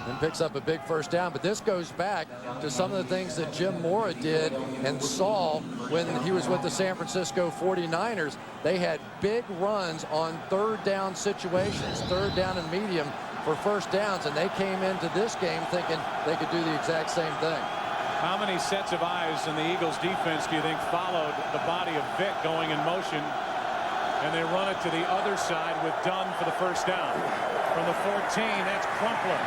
and picks up a big first down. But this goes back to some of the things that Jim Mora did and saw when he was with the San Francisco 49ers. They had big runs on 3rd down situations, 3rd down and medium for first downs, and they came into this game thinking they could do the exact same thing. How many sets of eyes in the Eagles defense do you think followed the body of Vick going in motion, and they run it to the other side with Dunn for the first down? From the 14, that's Crumpler.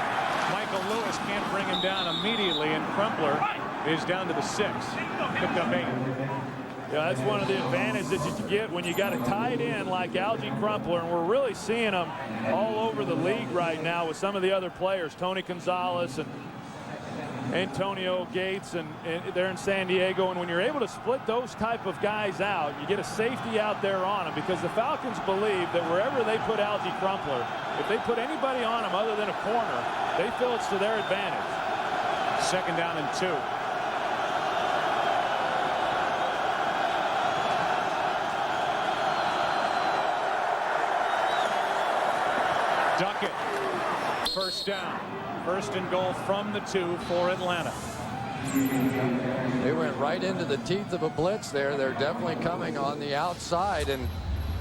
Michael Lewis can't bring him down immediately, and Crumpler is down to the 6. Picked up 8. Yeah, that's one of the advantages that you get when you got a tight end like Algie Crumpler, and we're really seeing them all over the league right now with some of the other players, Tony Gonzalez and Antonio Gates, and they're in San Diego. And when you're able to split those type of guys out, you get a safety out there on them, because the Falcons believe that wherever they put Algie Crumpler, if they put anybody on him other than a corner, they feel it's to their advantage. 2nd down and 2. Duckett, 1st down. 1st and goal from the 2 for Atlanta. They went right into the teeth of a blitz there. They're definitely coming on the outside, and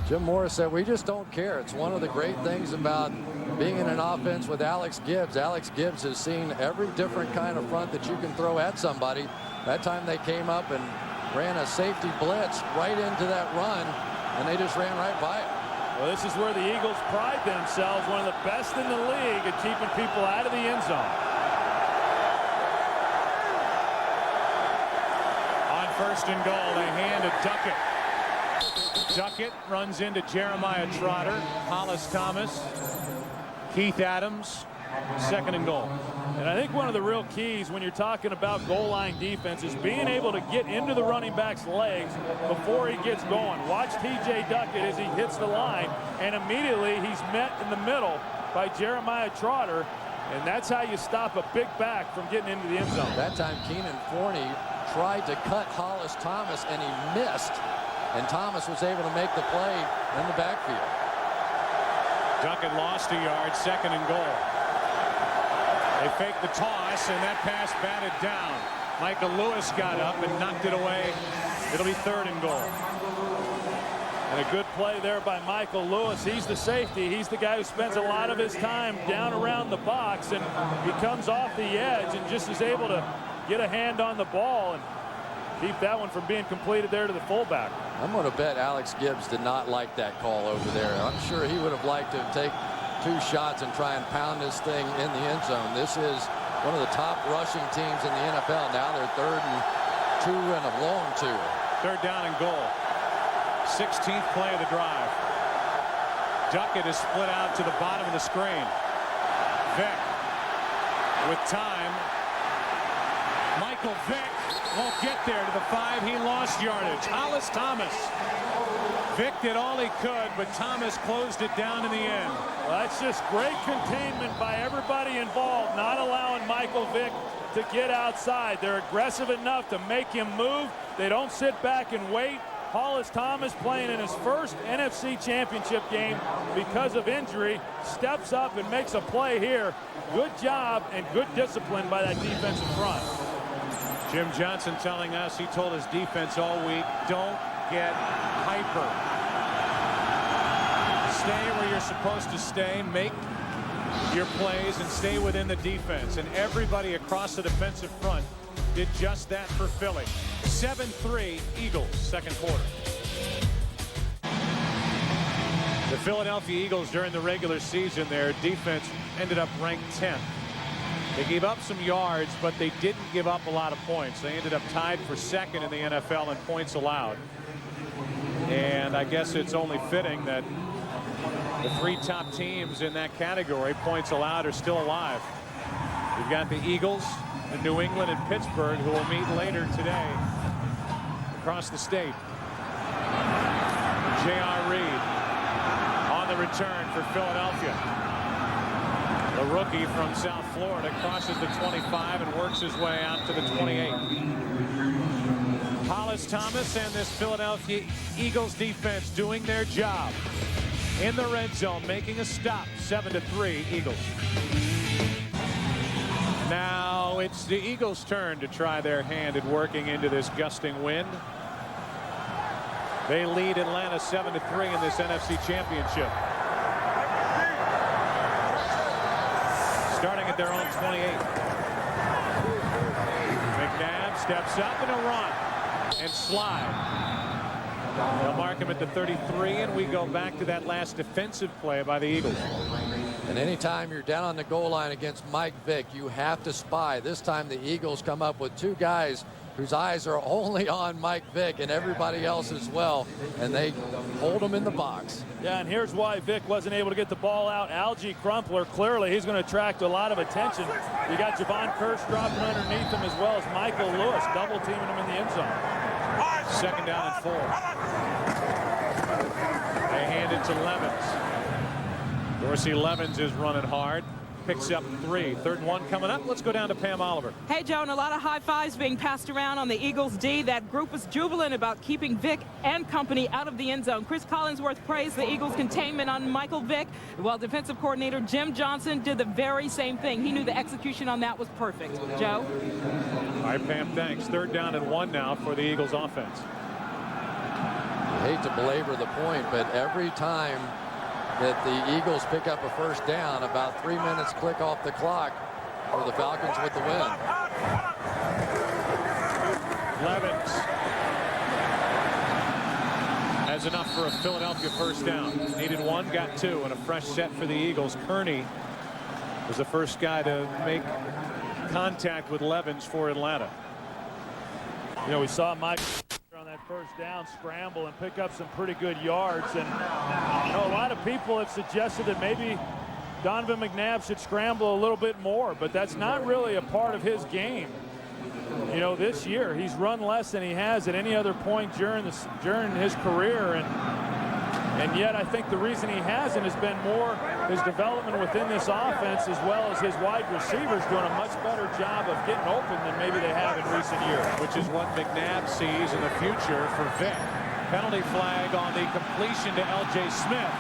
Jim Morris said, we just don't care. It's one of the great things about being in an offense with Alex Gibbs. Alex Gibbs has seen every different kind of front that you can throw at somebody. That time they came up and ran a safety blitz right into that run, and they just ran right by it. Well, this is where the Eagles pride themselves, one of the best in the league at keeping people out of the end zone. On 1st and goal, they hand to Duckett. Duckett runs into Jeremiah Trotter, Hollis Thomas, Keith Adams. 2nd and goal. And I think one of the real keys when you're talking about goal line defense is being able to get into the running back's legs before he gets going. Watch T.J. Duckett as he hits the line, and immediately he's met in the middle by Jeremiah Trotter, and that's how you stop a big back from getting into the end zone. That time Keenan Forney tried to cut Hollis Thomas, and he missed, and Thomas was able to make the play in the backfield. Duckett lost a yard. 2nd and goal. They faked the toss, and that pass batted down. Michael Lewis got up and knocked it away. It'll be 3rd and goal. And a good play there by Michael Lewis. He's the safety. He's the guy who spends a lot of his time down around the box, and he comes off the edge and just is able to get a hand on the ball and keep that one from being completed there to the fullback. I'm going to bet Alex Gibbs did not like that call over there. I'm sure he would have liked to take 2 shots and try and pound this thing in the end zone. This is one of the top rushing teams in the NFL. Now they're 3rd and 2 and a long 2. 3rd down and goal. 16th play of the drive. Duckett is split out to the bottom of the screen. Vick with time. Michael Vick won't get there to the 5. He lost yardage. Hollis Thomas. Vick did all he could, but Thomas closed it down in the end. Well, that's just great containment by everybody involved, not allowing Michael Vick to get outside. They're aggressive enough to make him move. They don't sit back and wait. Hollis Thomas, playing in his first NFC championship game because of injury, steps up and makes a play here. Good job and good discipline by that defensive front. Jim Johnson telling us, he told his defense all week, don't get hyper. Stay where you're supposed to stay, make your plays, and stay within the defense. And everybody across the defensive front did just that for Philly. 7-3 Eagles, 2nd quarter. The Philadelphia Eagles during the regular season, their defense ended up ranked 10th. They gave up some yards, but they didn't give up a lot of points. They ended up tied for 2nd in the NFL in points allowed. And I guess it's only fitting that the 3 top teams in that category, points allowed, are still alive. We've got the Eagles, the New England, and Pittsburgh, who will meet later today across the state. J.R. Reed on the return for Philadelphia. The rookie from South Florida crosses the 25 and works his way out to the 28. Hollis Thomas and this Philadelphia Eagles defense doing their job in the red zone, making a stop. 7-3 Eagles. Now it's the Eagles' turn to try their hand at working into this gusting wind. They lead Atlanta 7-3 in this NFC Championship. Starting at their own 28. McNabb steps up in a run and slide. They'll mark him at the 33, and we go back to that last defensive play by the Eagles. And anytime you're down on the goal line against Mike Vick, you have to spy. This time the Eagles come up with 2 guys whose eyes are only on Mike Vick and everybody else as well, and they hold him in the box. Yeah, and here's why Vick wasn't able to get the ball out. Algie Crumpler, clearly he's going to attract a lot of attention. You got Javon Kirsch dropping underneath him, as well as Michael Lewis double teaming him in the end zone. 2nd down and 4. They hand it to Levens. Dorsey Levens is running hard. Picks up 3. 3rd and 1 coming up. Let's go down to Pam Oliver. Hey, Joe, and a lot of high fives being passed around on the Eagles D. That group was jubilant about keeping Vick and company out of the end zone. Cris Collinsworth praised the Eagles' containment on Michael Vick, while defensive coordinator Jim Johnson did the very same thing. He knew the execution on that was perfect. Joe? All right, Pam, thanks. 3rd down and 1 now for the Eagles offense. I hate to belabor the point, but every time that the Eagles pick up a 1st down, about 3 minutes click off the clock for the Falcons with the win. Levens has enough for a Philadelphia 1st down. Needed 1, got 2, and a fresh set for the Eagles. Kearney was the first guy to make contact with Levens for Atlanta. You know, we saw Mike on that 1st down scramble and pick up some pretty good yards, and you know, a lot of people have suggested that maybe Donovan McNabb should scramble a little bit more, but that's not really a part of his game. You know, this year he's run less than he has at any other point during his career, and yet I think the reason he hasn't has been more his development within this offense, as well as his wide receivers doing a much better job of getting open than maybe they have in recent years. Which is what McNabb sees in the future for Vick. Penalty flag on the completion to L.J. Smith.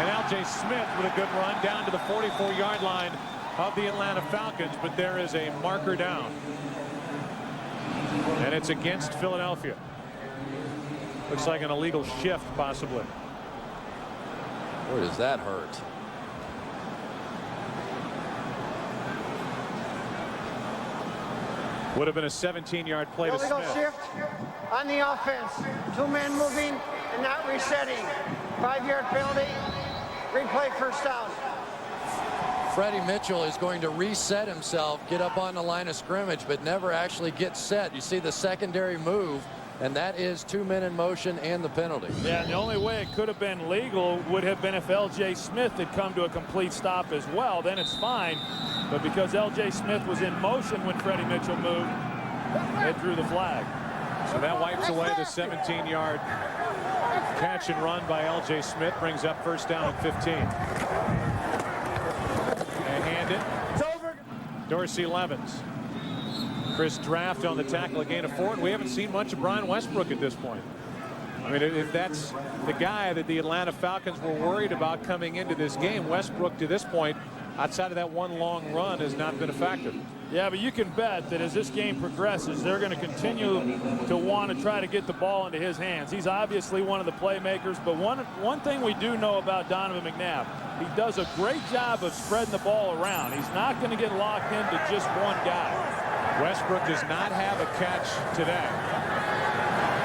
And L.J. Smith with a good run down to the 44-yard line of the Atlanta Falcons, but there is a marker down. And it's against Philadelphia. Looks like an illegal shift, possibly. Boy, does that hurt. Would have been a 17-yard play to Illegal Smith. shift on the offense. 2 men moving and not resetting. 5-yard penalty. Replay 1st down. Freddie Mitchell is going to reset himself, get up on the line of scrimmage, but never actually get set. You see the secondary move, and that is 2 men in motion and the penalty. Yeah, and the only way it could have been legal would have been if L.J. Smith had come to a complete stop as well. Then it's fine. But because L.J. Smith was in motion when Freddie Mitchell moved, they drew the flag. So that wipes away the 17-yard catch and run by L.J. Smith. Brings up 1st down and 15. They hand it. It's over. Dorsey Levens. Chris Draft on the tackle, a gain of 4. We haven't seen much of Brian Westbrook at this point. I mean, if that's the guy that the Atlanta Falcons were worried about coming into this game, Westbrook to this point, outside of that one long run, has not been effective. Yeah, but you can bet that as this game progresses, they're going to continue to want to try to get the ball into his hands. He's obviously one of the playmakers, but one thing we do know about Donovan McNabb, he does a great job of spreading the ball around. He's not going to get locked into just one guy. Westbrook does not have a catch today.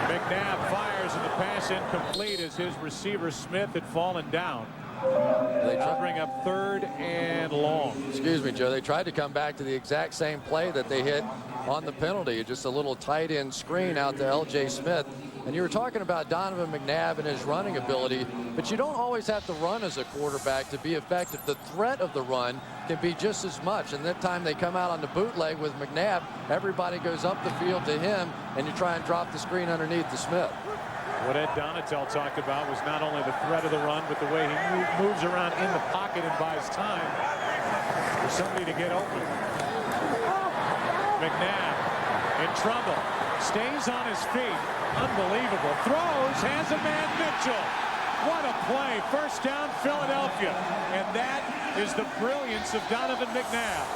McNabb fires and the pass incomplete as his receiver Smith had fallen down. They bring up 3rd and long. Excuse me, Joe. They tried to come back to the exact same play that they hit on the penalty. Just a little tight end screen out to L.J. Smith. And you were talking about Donovan McNabb and his running ability, but you don't always have to run as a quarterback to be effective. The threat of the run can be just as much. And that time they come out on the bootleg with McNabb, everybody goes up the field to him, and you try and drop the screen underneath to Smith. What Ed Donatel talked about was not only the threat of the run, but the way he moves around in the pocket and buys time for somebody to get open. McNabb in trouble. Stays on his feet. Unbelievable. Throws. Has a man. Mitchell. What a play. 1st down Philadelphia. And that is the brilliance of Donovan McNabb.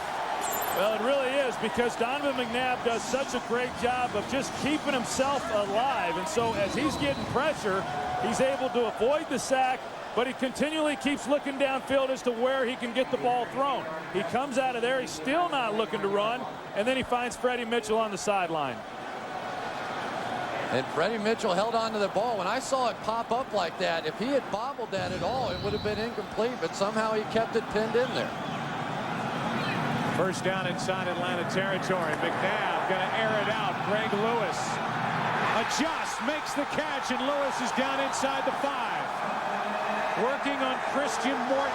Well, it really is, because Donovan McNabb does such a great job of just keeping himself alive. And so as he's getting pressure, he's able to avoid the sack, but he continually keeps looking downfield as to where he can get the ball thrown. He comes out of there, he's still not looking to run, and then he finds Freddie Mitchell on the sideline. And Freddie Mitchell held on to the ball. When I saw it pop up like that, if he had bobbled that at all, it would have been incomplete, but somehow he kept it pinned in there. First down inside Atlanta territory. McNabb going to air it out. Greg Lewis adjusts, makes the catch, and Lewis is down inside the 5. Working on Christian Morton.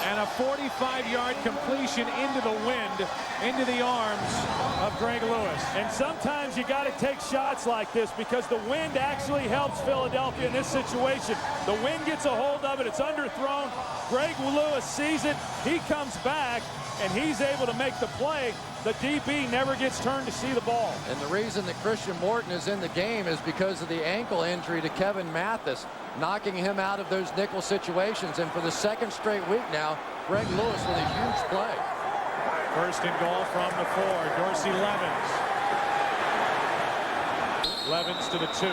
And a 45-yard completion into the wind, into the arms of Greg Lewis. And sometimes you got to take shots like this because the wind actually helps Philadelphia in this situation. The wind gets a hold of it. It's underthrown. Greg Lewis sees it. He comes back, and he's able to make the play. The DB never gets turned to see the ball. And the reason that Christian Morton is in the game is because of the ankle injury to Kevin Mathis, knocking him out of those nickel situations. And for the second straight week now, Greg Lewis with a huge play. First and goal from the 4. Dorsey Levens. Levens to the 2.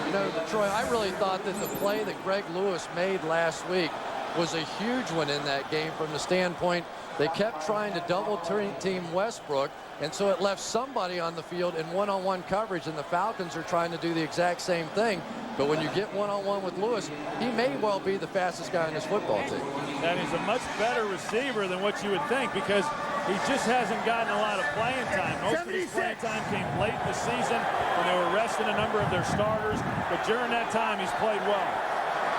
You know, Troy, I really thought that the play that Greg Lewis made last week was a huge one in that game from the standpoint they kept trying to double team Westbrook, and so it left somebody on the field in one-on-one coverage, and the Falcons are trying to do the exact same thing. But when you get one-on-one with Lewis, he may well be the fastest guy on this football team. That is a much better receiver than what you would think because he just hasn't gotten a lot of playing time. Most of his playing time came late in the season when they were resting a number of their starters, but during that time he's played well.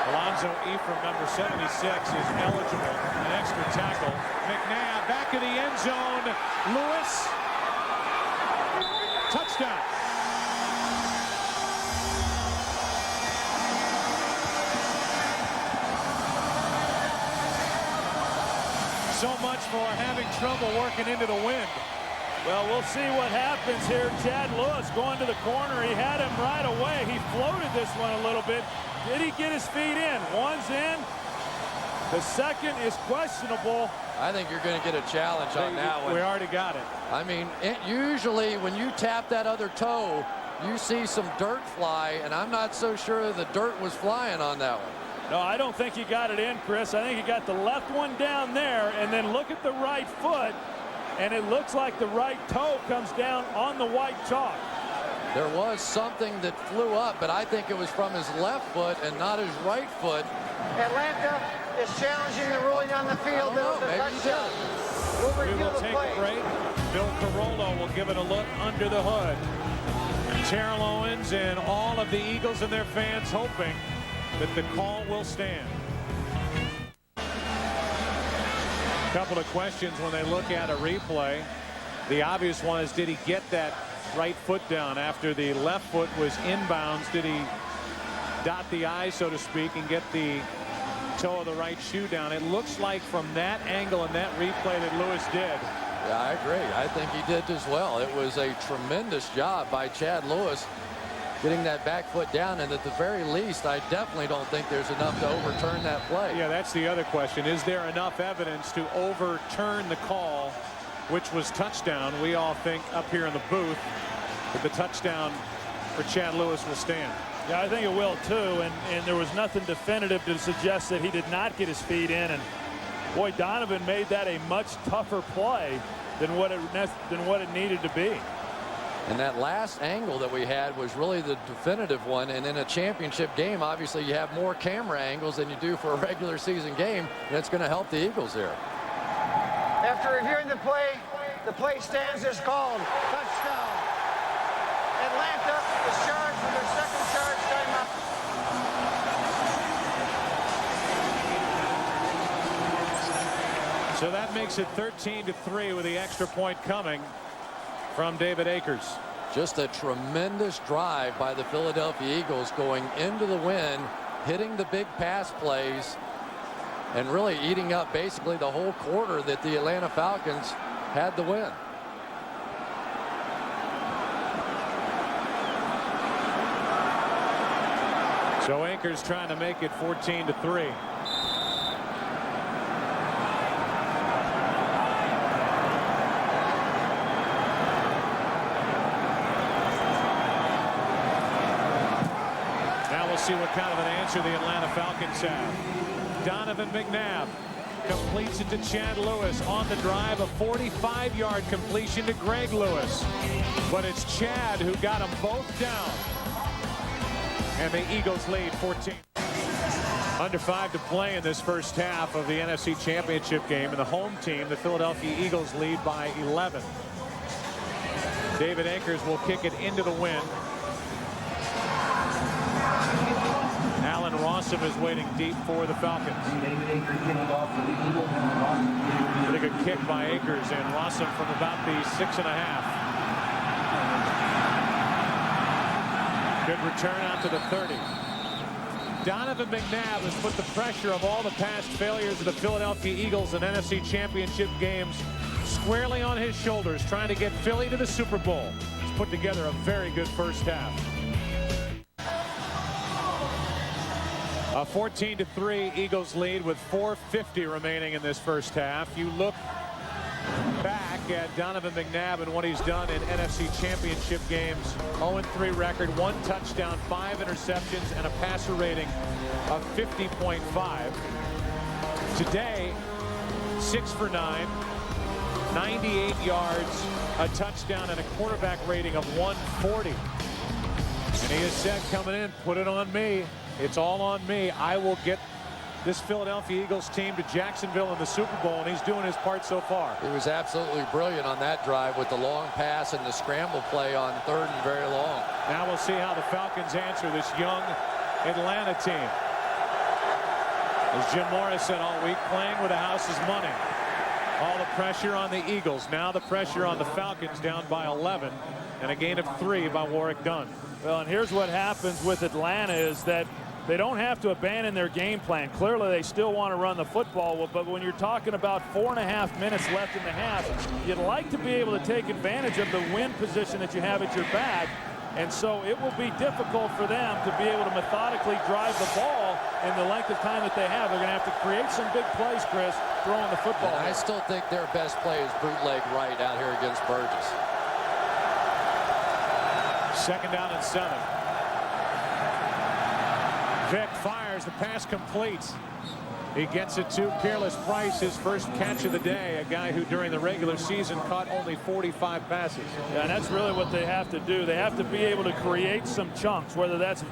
Alonzo Ephraim, number 76, is eligible. An extra tackle. McNabb back in the end zone. Lewis. Touchdown. So much for having trouble working into the wind. Well, we'll see what happens here. Chad Lewis going to the corner. He had him right away. He floated this one a little bit. Did he get his feet in? One's in. The second is questionable. I think you're going to get a challenge on that one. We already got it. I mean, usually when you tap that other toe, you see some dirt fly, and I'm not so sure the dirt was flying on that one. No, I don't think he got it in, Chris. I think he got the left one down there, and then look at the right foot, and it looks like the right toe comes down on the white chalk. There was something that flew up, but I think it was from his left foot and not his right foot. Atlanta is challenging the ruling on the field. Maybe he did. We will take a break. Bill Carollo will give it a look under the hood. Terrell Owens and all of the Eagles and their fans hoping that the call will stand. A couple of questions when they look at a replay. The obvious one is, did he get that right foot down after the left foot was inbounds? Did he dot the I, so to speak, and get the toe of the right shoe down? It looks like from that angle and that replay that Lewis did. Yeah, I agree. I think he did as well. It was a tremendous job by Chad Lewis getting that back foot down, and at the very least, I definitely don't think there's enough to overturn that play. Yeah, that's the other question. Is there enough evidence to overturn the call, which was touchdown? We all think up here in the booth that the touchdown for Chad Lewis will stand. Yeah, I think it will too, and there was nothing definitive to suggest that he did not get his feet in, and boy, Donovan made that a much tougher play than what it needed to be. And that last angle that we had was really the definitive one, and in a championship game, obviously you have more camera angles than you do for a regular season game, and it's going to help the Eagles here. After reviewing the play stands as called. Touchdown. Atlanta is charged with their second charge timeout. So that makes it 13-3 with the extra point coming from David Akers. Just a tremendous drive by the Philadelphia Eagles going into the wind, hitting the big pass plays, and really eating up basically the whole quarter that the Atlanta Falcons had the win. So Akers trying to make it 14-3. See what kind of an answer the Atlanta Falcons have. Donovan McNabb completes it to Chad Lewis on the drive. A 45-yard completion to Greg Lewis. But it's Chad who got them both down. And the Eagles lead 14. Under 5 to play in this first half of the NFC Championship game, and the home team, the Philadelphia Eagles, lead by 11. David Akers will kick it into the wind. Alan Rossum is waiting deep for the Falcons. Pretty good kick by Akers, and Rossum from about the 6.5. Good return out to the 30. Donovan McNabb has put the pressure of all the past failures of the Philadelphia Eagles in NFC Championship games squarely on his shoulders, trying to get Philly to the Super Bowl. He's put together a very good first half. A 14-3 Eagles lead with 4:50 remaining in this first half. You look back at Donovan McNabb and what he's done in NFC Championship games. 0-3 record, 1 touchdown, 5 interceptions, and a passer rating of 50.5. Today, 6 for 9, 98 yards, a touchdown, and a quarterback rating of 140. And he has said coming in, put it on me. It's all on me. I will get this Philadelphia Eagles team to Jacksonville in the Super Bowl, and he's doing his part so far. He was absolutely brilliant on that drive with the long pass and the scramble play on 3rd and very long. Now we'll see how the Falcons answer this young Atlanta team. As Jim Morris said all week, playing with the house's money. All the pressure on the Eagles. Now the pressure on the Falcons, down by 11, and a gain of 3 by Warrick Dunn. Well, and here's what happens with Atlanta is that they don't have to abandon their game plan. Clearly, they still want to run the football, but when you're talking about 4.5 minutes left in the half, you'd like to be able to take advantage of the win position that you have at your back. And so it will be difficult for them to be able to methodically drive the ball in the length of time that they have. They're going to have to create some big plays, Chris, throwing the football. And I still think their best play is bootleg right out here against Burgess. 2nd down and 7. Vick fires, the pass completes. He gets it to Peerless Price, his first catch of the day, a guy who during the regular season caught only 45 passes. Yeah, and that's really what they have to do. They have to be able to create some chunks, whether that's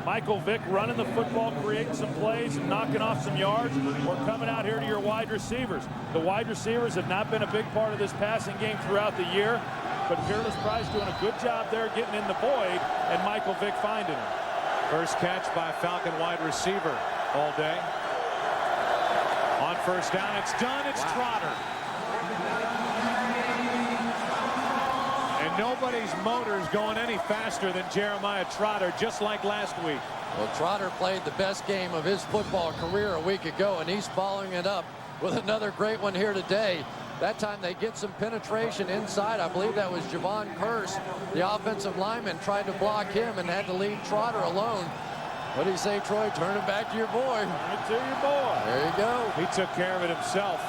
Michael Vick running the football, creating some plays and knocking off some yards, or coming out here to your wide receivers. The wide receivers have not been a big part of this passing game throughout the year, but Peerless Price doing a good job there getting in the void, and Michael Vick finding him. First catch by Falcon wide receiver all day. On 1st down, it's done. It's Trotter. And nobody's motor's going any faster than Jeremiah Trotter, just like last week. Well, Trotter played the best game of his football career a week ago, and he's following it up with another great one here today. That time they get some penetration inside. I believe that was Javon Curse. The offensive lineman tried to block him and had to leave Trotter alone. What do you say, Troy? Turn it back to your boy. Turn it to your boy. There you go. He took care of it himself.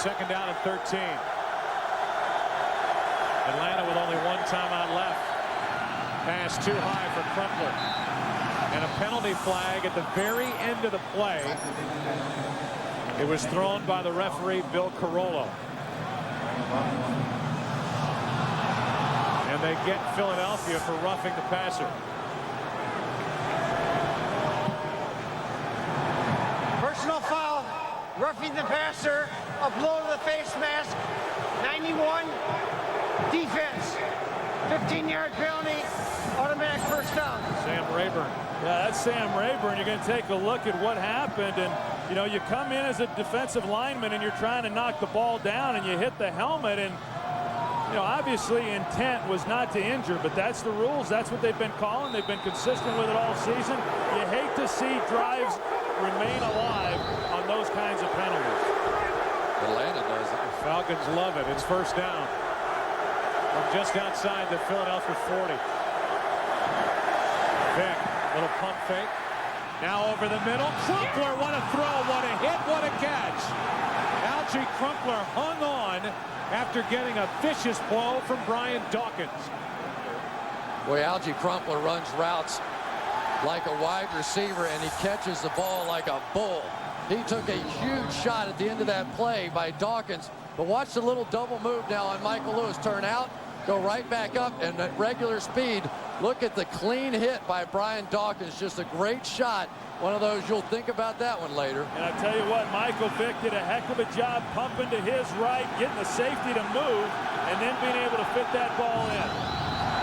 2nd down and 13. Atlanta with only 1 timeout left. Pass too high for Crumpler. And a penalty flag at the very end of the play. It was thrown by the referee, Bill Carollo. And they get Philadelphia for roughing the passer. Personal foul, roughing the passer, a blow to the face mask, 91, defense, 15-yard penalty, automatic 1st down. Sam Rayburn. Yeah, that's Sam Rayburn. You're going to take a look at what happened, and you know, you come in as a defensive lineman and you're trying to knock the ball down and you hit the helmet, and you know, obviously intent was not to injure, but that's the rules. That's what they've been calling. They've been consistent with it all season. You hate to see drives remain alive on those kinds of penalties. Atlanta does it. The Falcons love it. It's 1st down from just outside the Philadelphia 40. Vick, little pump fake. Now over the middle. Crumpler, what a throw, what a hit, what a catch. Algie Crumpler hung on after getting a vicious blow from Brian Dawkins. Boy, Algie Crumpler runs routes like a wide receiver, and he catches the ball like a bull. He took a huge shot at the end of that play by Dawkins. But watch the little double move now on Michael Lewis. Turn out, go right back up, and at regular speed, look at the clean hit by Brian Dawkins. Just a great shot. One of those, you'll think about that one later. And I tell you what, Michael Vick did a heck of a job pumping to his right, getting the safety to move, and then being able to fit that ball in.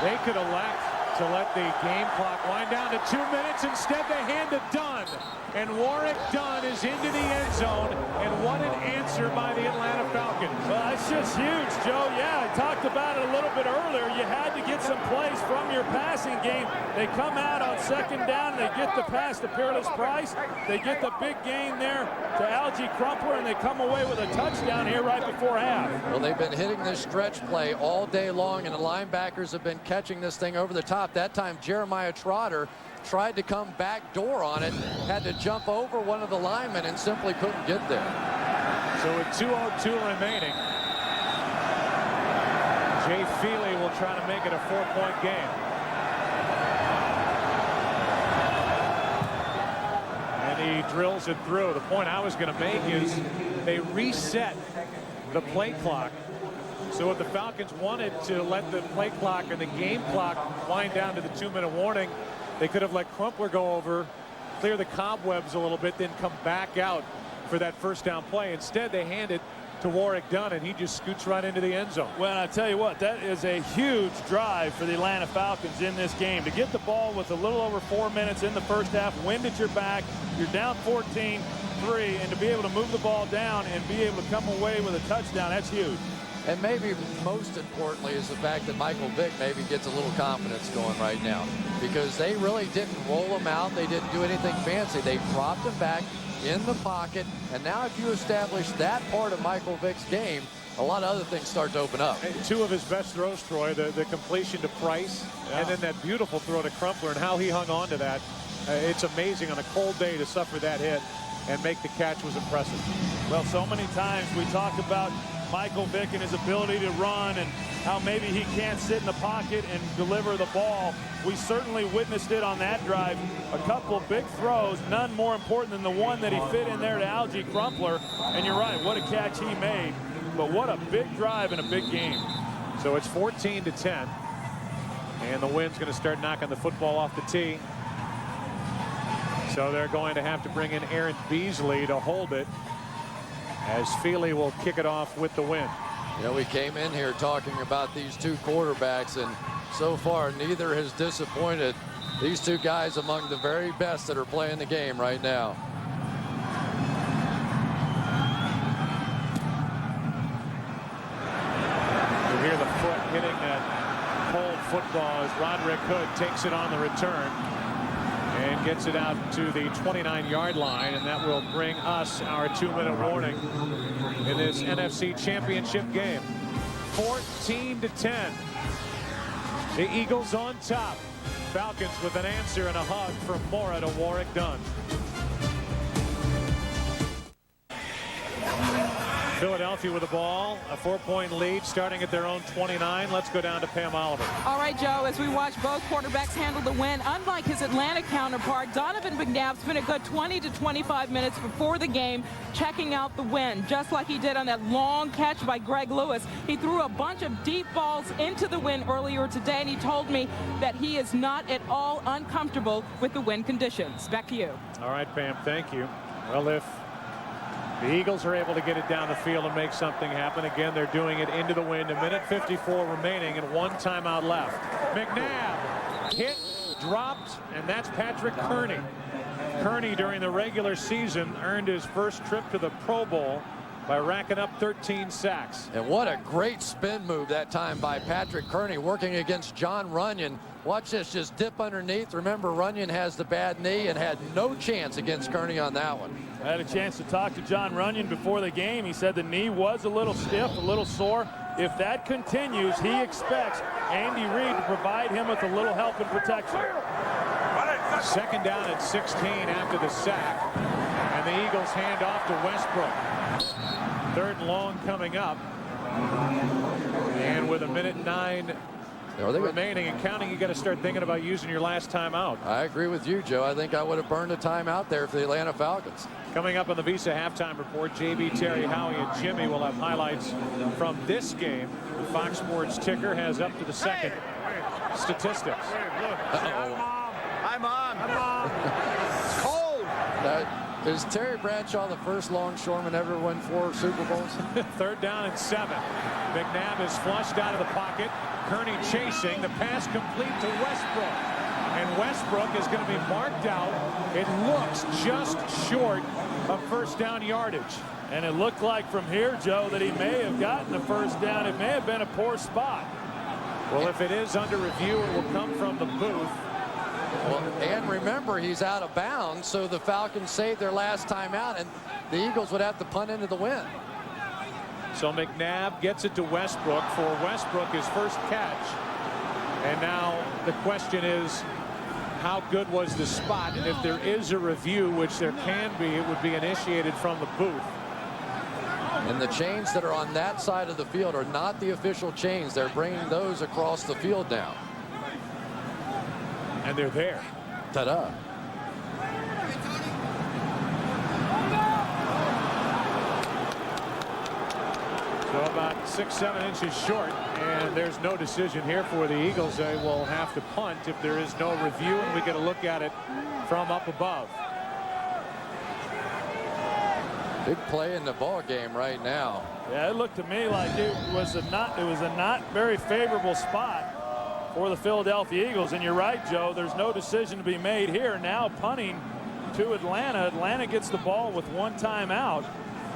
They could elect to let the game clock wind down to 2 minutes. Instead, they hand to Dunn. And Warrick Dunn is into the end zone. And what an answer by the Atlanta Falcons. Well, that's just huge, Joe. Yeah, I talked about it a little bit earlier. You had to get some plays from your passing game. They come out on second down. They get the pass to Peerless Price. They get the big gain there to Algie Crumpler, and they come away with a touchdown here right before half. Well, they've been hitting this stretch play all day long, and the linebackers have been catching this thing over the top. That time, Jeremiah Trotter tried to come back door on it, had to jump over one of the linemen and simply couldn't get there. So with 2:02 remaining, Jay Feely will try to make it a 4-point game. And he drills it through. The point I was going to make is they reset the play clock. So if the Falcons wanted to let the play clock and the game clock wind down to the 2-minute warning, they could have let Crumpler go over, clear the cobwebs a little bit, then come back out for that first down play. Instead, they hand it to Warrick Dunn, and he just scoots right into the end zone. Well, I tell you what, that is a huge drive for the Atlanta Falcons in this game. To get the ball with a little over 4 minutes in the first half, wind at your back, you're down 14-3, and to be able to move the ball down and be able to come away with a touchdown, that's huge. And maybe most importantly is the fact that Michael Vick maybe gets a little confidence going right now, because they really didn't roll him out. They didn't do anything fancy. They propped him back in the pocket. And now if you establish that part of Michael Vick's game, a lot of other things start to open up. And two of his best throws, Troy, the completion to Price, and then that beautiful throw to Crumpler, and how he hung on to that. It's amazing on a cold day to suffer that hit and make the catch was impressive. Well, so many times we talk about Michael Vick and his ability to run and how maybe he can't sit in the pocket and deliver the ball. We certainly witnessed it on that drive. A couple of big throws, none more important than the one that he fit in there to Algie Crumpler. And you're right, what a catch he made. But what a big drive and a big game. So it's 14-10. And the wind's going to start knocking the football off the tee. So they're going to have to bring in Aaron Beasley to hold it, as Feely will kick it off with the win. You know, we came in here talking about these two quarterbacks, and so far neither has disappointed. These two guys among the very best that are playing the game right now. You hear the foot hitting that cold football as Roderick Hood takes it on the return and gets it out to the 29-yard line, and that will bring us our 2-minute warning in this NFC Championship game. 14-10. The Eagles on top. Falcons with an answer and a hug from Mora to Warrick Dunn. Philadelphia with the ball, a 4-point lead starting at their own 29. Let's go down to Pam Oliver. All right, Joe, as we watch both quarterbacks handle the win, unlike his Atlanta counterpart, Donovan McNabb spent a good 20 to 25 minutes before the game checking out the win, just like he did on that long catch by Greg Lewis. He threw a bunch of deep balls into the wind earlier today, and he told me that he is not at all uncomfortable with the wind conditions. Back to you. All right, Pam, thank you. Well, if the Eagles are able to get it down the field and make something happen. Again, they're doing it into the wind. 1:54 remaining and 1 timeout left. McNabb hit, dropped, and that's Patrick Kearney. Kearney during the regular season earned his first trip to the Pro Bowl by racking up 13 sacks. And what a great spin move that time by Patrick Kearney working against John Runyon. Watch this, just dip underneath. Remember, Runyon has the bad knee and had no chance against Kearney on that one. I had a chance to talk to John Runyon before the game. He said the knee was a little stiff, a little sore. If that continues, he expects Andy Reid to provide him with a little help and protection. Second down at 16 after the sack, and the Eagles hand off to Westbrook. 3rd and long coming up, and with 1:09 remaining and counting. You got to start thinking about using your last timeout. I agree with you, Joe. I think I would have burned a timeout there for the Atlanta Falcons. Coming up on the Visa halftime report, JB, Terry, Howie, and Jimmy will have highlights from this game. The Fox Sports ticker has up to the second statistics. Hi, Mom. It's cold. Is Terry Bradshaw the first longshoreman ever win 4 Super Bowls? 3rd down and 7. McNabb is flushed out of the pocket. Kearney chasing. The pass complete to Westbrook. And Westbrook is going to be marked out. It looks just short of first down yardage. And it looked like from here, Joe, that he may have gotten the first down. It may have been a poor spot. Well, if it is under review, it will come from the booth. Well, and remember, he's out of bounds, so the Falcons saved their last time out, and the Eagles would have to punt into the wind. So McNabb gets it to Westbrook for Westbrook, his first catch. And now the question is, how good was the spot? And if there is a review, which there can be, it would be initiated from the booth. And the chains that are on that side of the field are not the official chains. They're bringing those across the field now. And they're there. Ta-da. So about 6-7 inches short, and there's no decision here for the Eagles. They will have to punt if there is no review, and we get a look at it from up above. Big play in the ball game right now. Yeah, it looked to me like it was a not very favorable spot for the Philadelphia Eagles. And you're right, Joe, there's no decision to be made here. Now punting to Atlanta. Atlanta gets the ball with 1 timeout.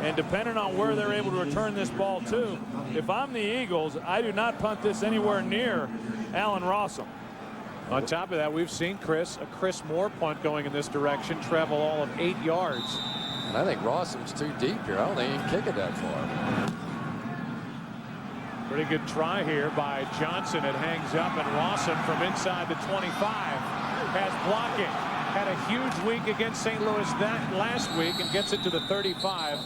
And depending on where they're able to return this ball to, if I'm the Eagles, I do not punt this anywhere near Allen Rossum. On top of that, we've seen Cris Moore punt going in this direction, travel all of 8 yards. And I think Rossum's too deep here. I don't think he can kick it that far. Pretty good try here by Johnson. It hangs up, and Rossum from inside the 25 has blocking. Had a huge week against St. Louis that last week and gets it to the 35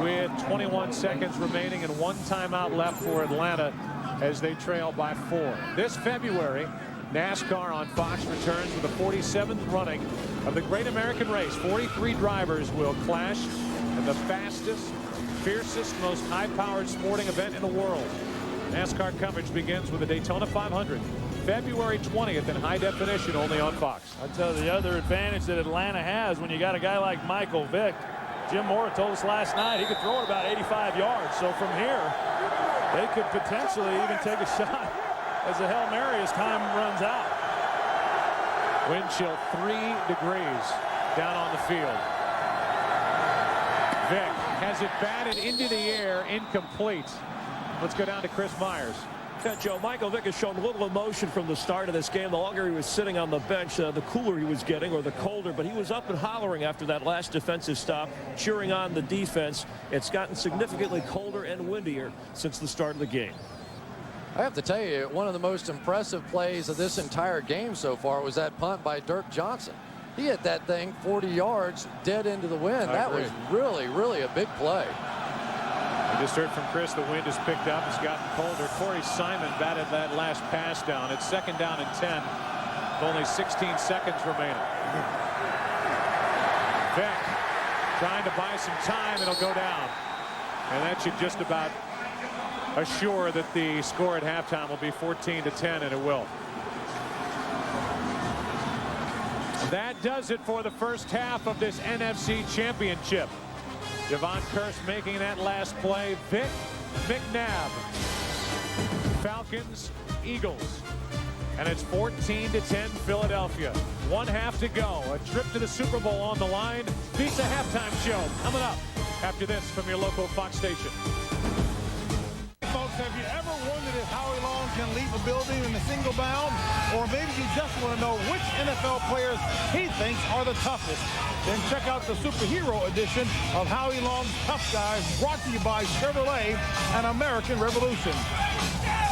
with 21 seconds remaining and 1 timeout left for Atlanta as they trail by 4. This February, NASCAR on Fox returns with the 47th running of the Great American Race. 43 drivers will clash in the fastest, fiercest, most high-powered sporting event in the world. NASCAR coverage begins with the Daytona 500. February 20th in high definition, only on Fox. I tell you, the other advantage that Atlanta has when you got a guy like Michael Vick, Jim Mora told us last night he could throw it about 85 yards. So from here, they could potentially even take a shot as a Hail Mary as time runs out. Wind chill 3 degrees down on the field. Vick has it batted into the air, incomplete. Let's go down to Chris Myers. Yeah, Joe, Michael Vick has shown a little emotion from the start of this game. The longer he was sitting on the bench, the cooler he was getting, or the colder. But he was up and hollering after that last defensive stop, cheering on the defense. It's gotten significantly colder and windier since the start of the game. I have to tell you, one of the most impressive plays of this entire game so far was that punt by Dirk Johnson. He hit that thing 40 yards dead into the wind. That was really, really a big play. I just heard from Chris the wind has picked up. It's gotten colder. Corey Simon batted that last pass down. It's 2nd down and 10 with only 16 seconds remaining. Vick trying to buy some time. It'll go down. And that should just about assure that the score at halftime will be 14-10, and it will. That does it for the first half of this NFC Championship. Javon Curse making that last play. Vick, McNabb, Falcons, Eagles. And it's 14-10 Philadelphia. 1 half to go. A trip to the Super Bowl on the line. Visa halftime show coming up after this from your local Fox station. Folks, have you ever wondered if Howie Long can leap a building in a single bound? Or maybe you just want to know which NFL players he thinks are the toughest? Then check out the superhero edition of Howie Long's Tough Guys, brought to you by Chevrolet and American Revolution.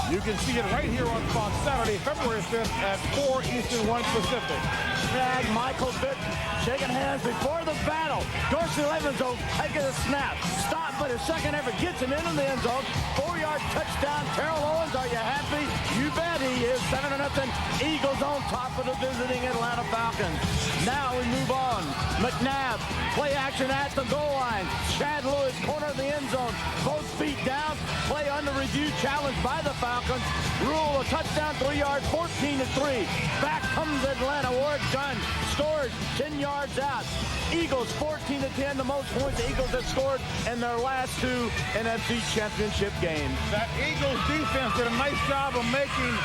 You can see it right here on Fox Saturday, February 5th at 4 Eastern, 1 Pacific. And Michael Vick shaking hands before the battle. Dorsey Levinson taking a snap. Stop, but his second effort gets him into the end zone. 4-yard touchdown. Terrell Owens, are you happy? You bet he is. 7-0. Eagles on top of the visiting Atlanta Falcons. Now we move on. McNabb, play action at the goal line. Chad Lewis, corner of the end zone. Both feet down. Play under review, challenged by the Falcons. Rule a touchdown, 3 yards, 14-3. Back comes Atlanta. Warwick Dunn scores 10 yards out. Eagles 14-10, the most points the Eagles have scored in their last 2 NFC Championship games. That Eagles defense did a nice job of making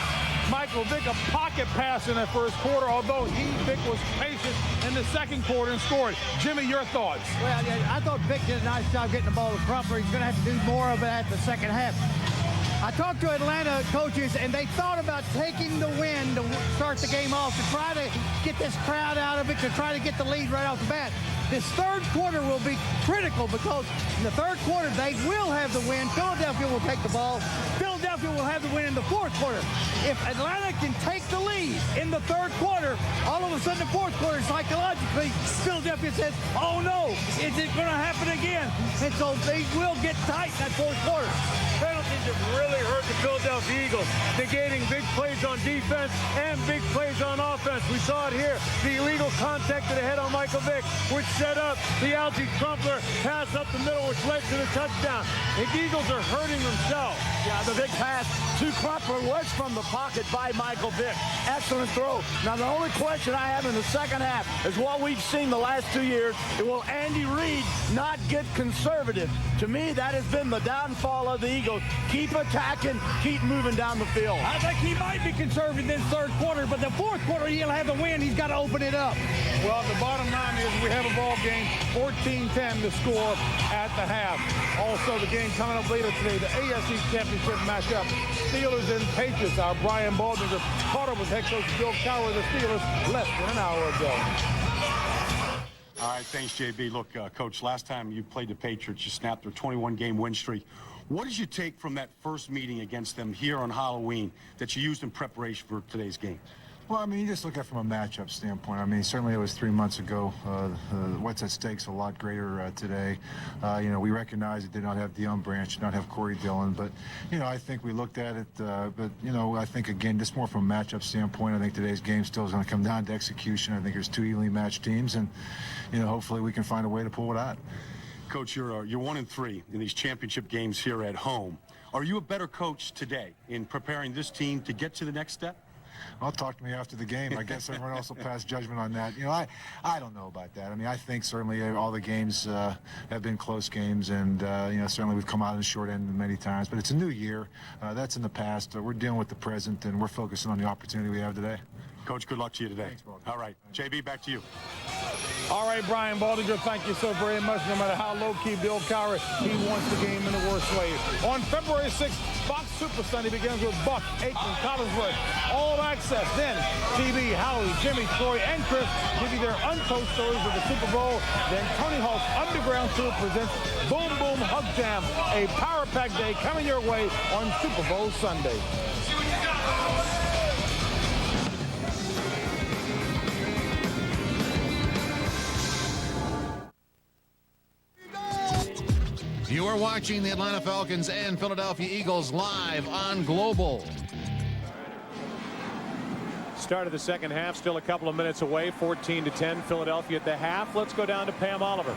Michael Vick a pocket pass in that first quarter, although Vick was patient in the second quarter and scored. Jimmy, your thoughts? Well, yeah, I thought Vick did a nice job getting the ball to Crumpler. He's going to have to do more of it at the second half. I talked to Atlanta coaches, and they thought about taking the win to start the game off, to try to get this crowd out of it, to try to get the lead right off the bat. This third quarter will be critical because in the third quarter, they will have the win. Philadelphia will take the ball. Philadelphia will have the win in the fourth quarter. If Atlanta can take the lead in the third quarter, all of a sudden the fourth quarter, psychologically, Philadelphia says, oh no, is it going to happen again? And so they will get tight in that fourth quarter. Penalties have really hurt the Philadelphia Eagles, negating big plays on defense and big plays on offense. We saw it here. The illegal contact to the head on Michael Vick, which set up the Algie Crumpler pass up the middle, which led to the touchdown. The Eagles are hurting themselves. Yeah, the big pass to Crumpler was from the pocket by Michael Vick. Excellent throw. Now, the only question I have in the second half is what we've seen the last 2 years. Will Andy Reid not get conservative? To me, that has been the downfall of the Eagles. Keep attacking, keep moving down the field. I think he might be conservative this third quarter, but the fourth quarter, he'll have the win. He's got to open it up. Well, the bottom line is we have a ball game, 14-10 to score at the half. Also, the game coming up later today, the AFC Championship matchup, Steelers and Patriots. Our Brian Baldinger caught up with head coach Bill Cowher of the Steelers less than an hour ago. All right, thanks, JB. Look, Coach, last time you played the Patriots, you snapped their 21-game win streak. What did you take from that first meeting against them here on Halloween that you used in preparation for today's game? Well, I mean, you just look at it from a matchup standpoint. I mean, certainly it was 3 months ago. What's at stake's a lot greater today. You know, we recognize it did not have Deion Branch, did not have Corey Dillon, but, you know, I think we looked at it, but, you know, I think, again, just more from a matchup standpoint, I think today's game still is going to come down to execution. I think there's 2 evenly matched teams, and, you know, hopefully we can find a way to pull it out. Coach, you're 1-3 in these championship games here at home. Are you a better coach today in preparing this team to get to the next step? Well, talk to me after the game. I guess everyone else will pass judgment on that. You know, I don't know about that. I mean, I think certainly all the games have been close games, and, you know, certainly we've come out on the short end many times. But it's a new year. That's in the past. We're dealing with the present, and we're focusing on the opportunity we have today. Coach, good luck to you today. Thanks, Baldinger. All right. JB, back to you. All right, Brian Baldinger, thank you so very much. No matter how low-key Bill Cowher, he wants the game in the worst way. On February 6th, Fox Super Sunday begins with Buck, Aikman, Collinsworth, all access. Then TV, Howie, Jimmy, Troy, and Cris give you their untold stories of the Super Bowl. Then Tony Hawk's Underground Tour presents Boom Boom Hug Jam, a Power Pack Day coming your way on Super Bowl Sunday. You are watching the Atlanta Falcons and Philadelphia Eagles live on Global. Start of the second half, still a couple of minutes away, 14-10, Philadelphia at the half. Let's go down to Pam Oliver.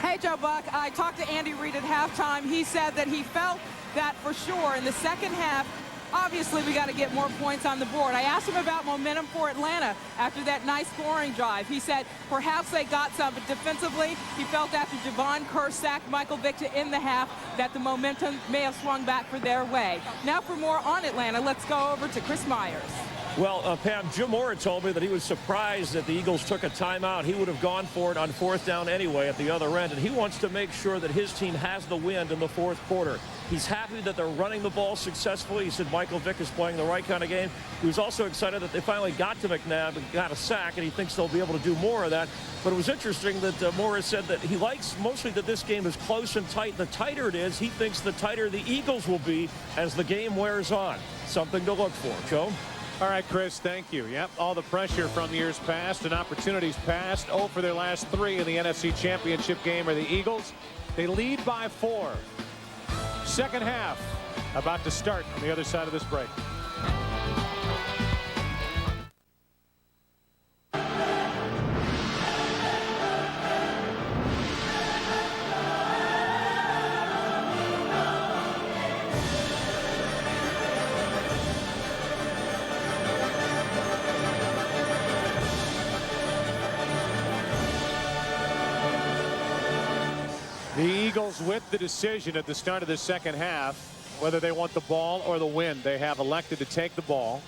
Hey, Joe Buck, I talked to Andy Reid at halftime. He said that he felt that for sure in the second half, obviously we got to get more points on the board. I asked him about momentum for Atlanta after that nice scoring drive. He said perhaps they got some, but defensively, he felt after Javon Kerr sacked Michael Vick to end the half that the momentum may have swung back for their way. Now for more on Atlanta, let's go over to Chris Myers. Well, Pam, Jim Mora told me that he was surprised that the Eagles took a timeout. He would have gone for it on 4th down anyway at the other end, and he wants to make sure that his team has the wind in the 4th quarter. He's happy that they're running the ball successfully. He said Michael Vick is playing the right kind of game. He was also excited that they finally got to McNabb and got a sack, and he thinks they'll be able to do more of that. But it was interesting that Morris said that he likes mostly that this game is close and tight. The tighter it is, he thinks the tighter the Eagles will be as the game wears on. Something to look for. Joe? All right, Chris, thank you. Yep, all the pressure from years past and opportunities past. 0 for their last 3 in the NFC Championship game are the Eagles. They lead by 4. Second half about to start on the other side of this break. The Eagles with the decision at the start of the second half whether they want the ball or the win. They have elected to take the ball.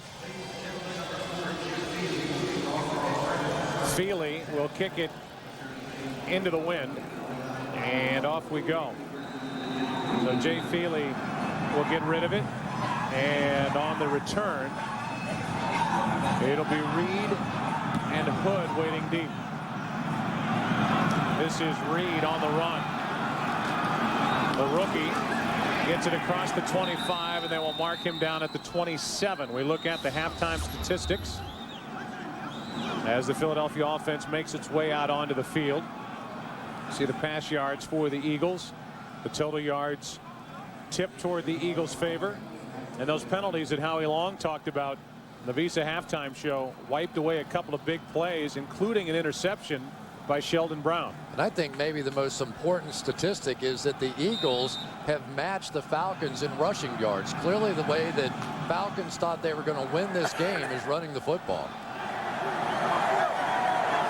Feely will kick it into the wind, and off we go. So Jay Feely will get rid of it, and on the return it'll be Reed and Hood waiting deep. This is Reed on the run. The rookie gets it across the 25, and they will mark him down at the 27. We look at the halftime statistics as the Philadelphia offense makes its way out onto the field. See the pass yards for the Eagles. The total yards tipped toward the Eagles' favor. And those penalties that Howie Long talked about in the Visa halftime show wiped away a couple of big plays, including an interception by Sheldon Brown. And I think maybe the most important statistic is that the Eagles have matched the Falcons in rushing yards. Clearly the way that Falcons thought they were going to win this game is running the football.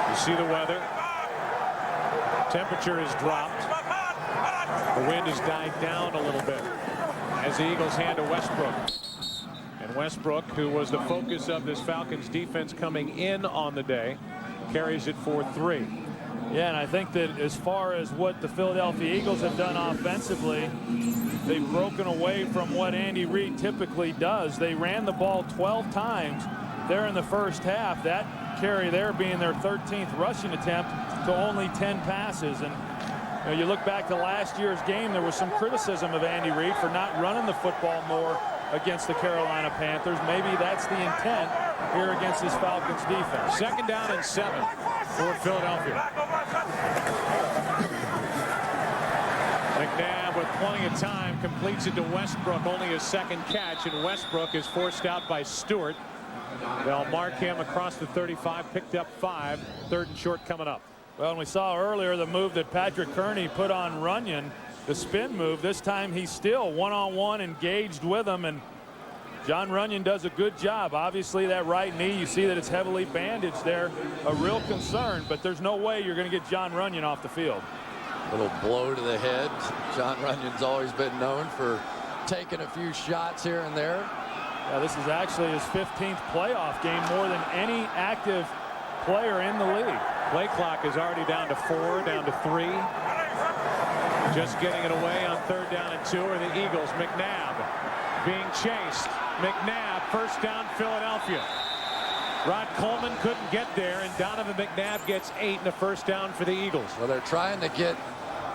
You see the weather. Temperature has dropped. The wind has died down a little bit as the Eagles hand to Westbrook. And Westbrook, who was the focus of this Falcons defense coming in on the day, carries it for 3. Yeah, and I think that as far as what the Philadelphia Eagles have done offensively, they've broken away from what Andy Reid typically does. They ran the ball 12 times there in the first half. That carry there being their 13th rushing attempt to only 10 passes. And you know, you look back to last year's game, there was some criticism of Andy Reid for not running the football more against the Carolina Panthers. Maybe that's the intent here against this Falcons defense. 2nd down and 7 for Philadelphia. McNabb with plenty of time completes it to Westbrook, only his 2nd catch, and Westbrook is forced out by Stewart. They'll mark him across the 35, picked up 5, 3rd and short coming up. Well, and we saw earlier the move that Patrick Kearney put on Runyon, the spin move. This time he's still one-on-one engaged with him, and John Runyon does a good job. Obviously that right knee, you see that it's heavily bandaged there, a real concern, but there's no way you're going to get John Runyon off the field. Little blow to the head. John Runyon's always been known for taking a few shots here and there. Yeah, this is actually his 15th playoff game, more than any active player in the league. Play clock is already down to 4, down to 3. Just getting it away on 3rd down and 2 are the Eagles. McNabb being chased. McNabb, 1st down, Philadelphia. Rod Coleman couldn't get there, and Donovan McNabb gets 8 and a 1st down for the Eagles. Well, they're trying to get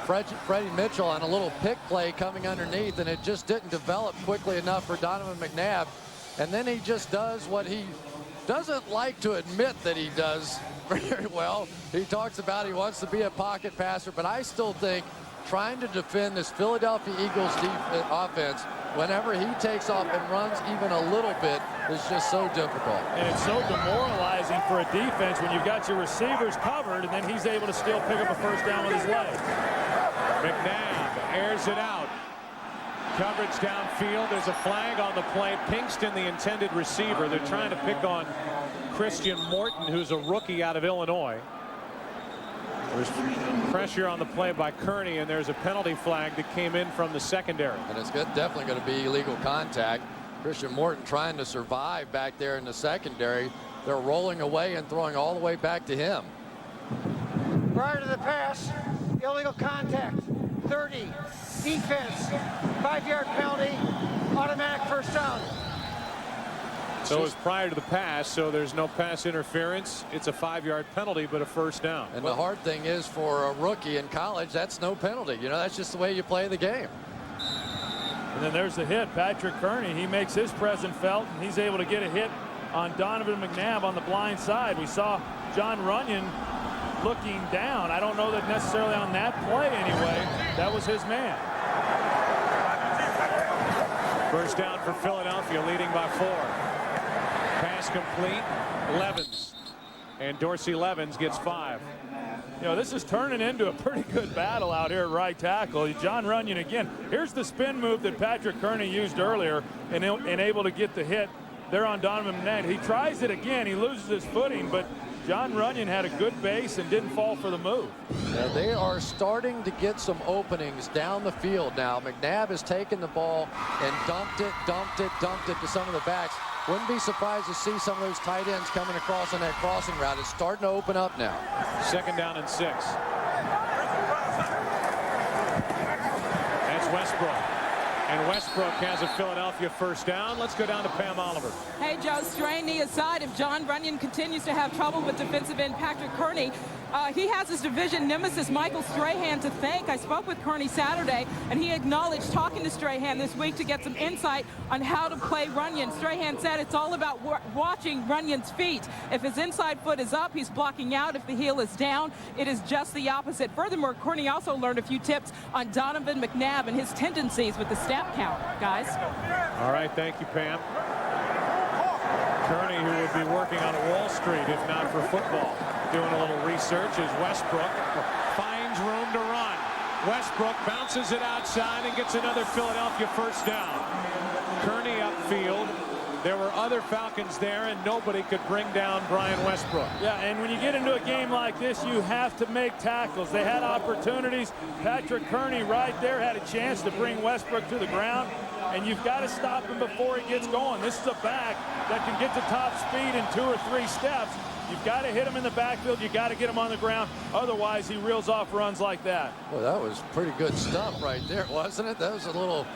Freddie Mitchell on a little pick play coming underneath, and it just didn't develop quickly enough for Donovan McNabb. And then he just does what he doesn't like to admit that he does very well. He talks about he wants to be a pocket passer, but I still think trying to defend this Philadelphia Eagles offense whenever he takes off and runs even a little bit is just so difficult. And it's so demoralizing for a defense when you've got your receivers covered and then he's able to still pick up a 1st down with his leg. McNabb airs it out. Coverage downfield. There's a flag on the play. Pinkston, the intended receiver. They're trying to pick on Christian Morton, who's a rookie out of Illinois. There's pressure on the play by Kearney, and there's a penalty flag that came in from the secondary. And it's definitely going to be illegal contact. Christian Morton trying to survive back there in the secondary. They're rolling away and throwing all the way back to him. Prior to the pass, illegal contact, 30, defense, 5-yard penalty, automatic first down. So it's prior to the pass, so there's no pass interference. It's a 5-yard penalty, but a first down. And the hard thing is, for a rookie in college, that's no penalty. You know, that's just the way you play the game. And then there's the hit. Patrick Kearney, he makes his presence felt, and he's able to get a hit on Donovan McNabb on the blind side. We saw John Runyon looking down. I don't know that necessarily on that play anyway. That was his man. First down for Philadelphia, leading by 4. Pass complete, Levens. And Dorsey Levens gets 5. You know, this is turning into a pretty good battle out here at right tackle. John Runyon again. Here's the spin move that Patrick Kearney used earlier and able to get the hit there on Donovan McNabb. He tries it again. He loses his footing, but John Runyon had a good base and didn't fall for the move. Now they are starting to get some openings down the field now. McNabb has taken the ball and dumped it to some of the backs. Wouldn't be surprised to see some of those tight ends coming across on that crossing route. It's starting to open up now. Second down and 6. That's Westbrook. And Westbrook has a Philadelphia first down. Let's go down to Pam Oliver. Hey, Joe, strain knee aside, if John Runyon continues to have trouble with defensive end Patrick Kearney, he has his division nemesis Michael Strahan to thank. I spoke with Kearney Saturday, and he acknowledged talking to Strahan this week to get some insight on how to play Runyon. Strahan said it's all about watching Runyon's feet. If his inside foot is up, he's blocking out. If the heel is down, it is just the opposite. Furthermore, Kearney also learned a few tips on Donovan McNabb and his tendencies with the snap count, guys. All right, thank you, Pam. Kearney, who would be working on Wall Street if not for football, doing a little research as Westbrook finds room to run. Westbrook bounces it outside and gets another Philadelphia first down. Kearney upfield. There were other Falcons there, and nobody could bring down Brian Westbrook. Yeah, and when you get into a game like this, you have to make tackles. They had opportunities. Patrick Kearney right there had a chance to bring Westbrook to the ground, and you've got to stop him before he gets going. This is a back that can get to top speed in 2 or 3 steps. You've got to hit him in the backfield. You got to get him on the ground. Otherwise, he reels off runs like that. Well, that was pretty good stuff right there, wasn't it? That was a little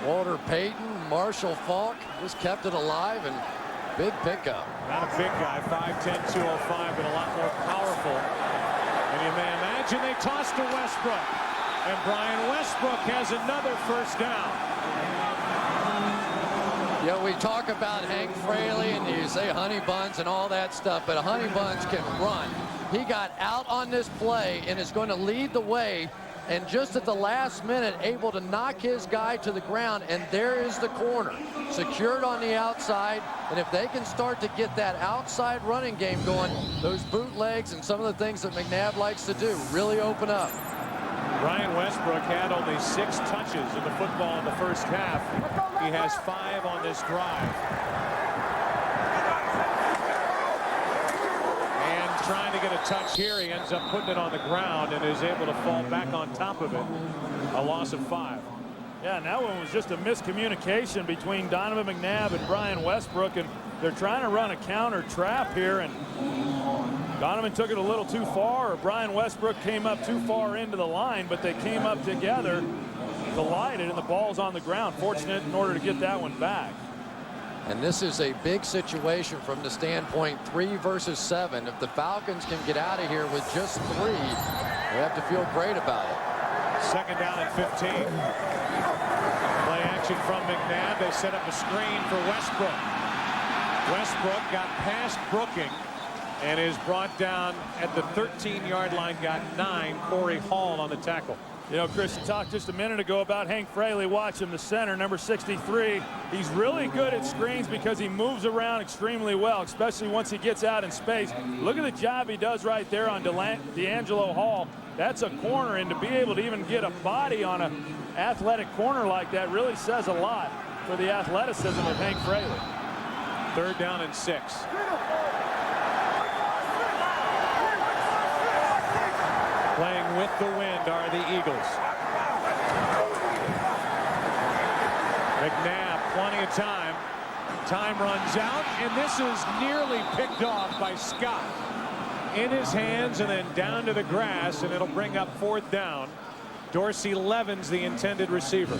Walter Payton, Marshall Faulk, just kept it alive, and big pickup. Not a big guy, 5'10", 205, but a lot more powerful. And you may imagine they toss to Westbrook. And Brian Westbrook has another first down. Yeah, we talk about Hank Fraley and you say honey buns and all that stuff, but honey buns can run. He got out on this play and is going to lead the way, and just at the last minute able to knock his guy to the ground, and there is the corner secured on the outside. And if they can start to get that outside running game going, those bootlegs and some of the things that McNabb likes to do really open up. Brian Westbrook had only 6 touches in the football in the first half. He has 5 on this drive. And trying to get a touch here, he ends up putting it on the ground and is able to fall back on top of it. A loss of 5. Yeah, and that one was just a miscommunication between Donovan McNabb and Brian Westbrook, and they're trying to run a counter trap here, and Donovan took it a little too far, or Brian Westbrook came up too far into the line, but they came up together, collided, and the ball's on the ground. Fortunate in order to get that one back. And this is a big situation from the standpoint 3 versus 7. If the Falcons can get out of here with just 3, they have to feel great about it. Second down and 15. Play action from McNabb. They set up a screen for Westbrook. Westbrook got past Brooking and is brought down at the 13-yard line, got 9. Corey Hall on the tackle. You know, Chris, you talked just a minute ago about Hank Fraley. Watch him, the center, number 63. He's really good at screens because he moves around extremely well, especially once he gets out in space. Look at the job he does right there on D'Angelo Hall. That's a corner, and to be able to even get a body on an athletic corner like that really says a lot for the athleticism of Hank Fraley. Third down and 6. Playing with the wind are the Eagles. McNabb Plenty of time. Time runs out, and this is nearly picked off by Scott. In his hands and then down to the grass, and it'll bring up 4th down. Dorsey Levens, the intended receiver.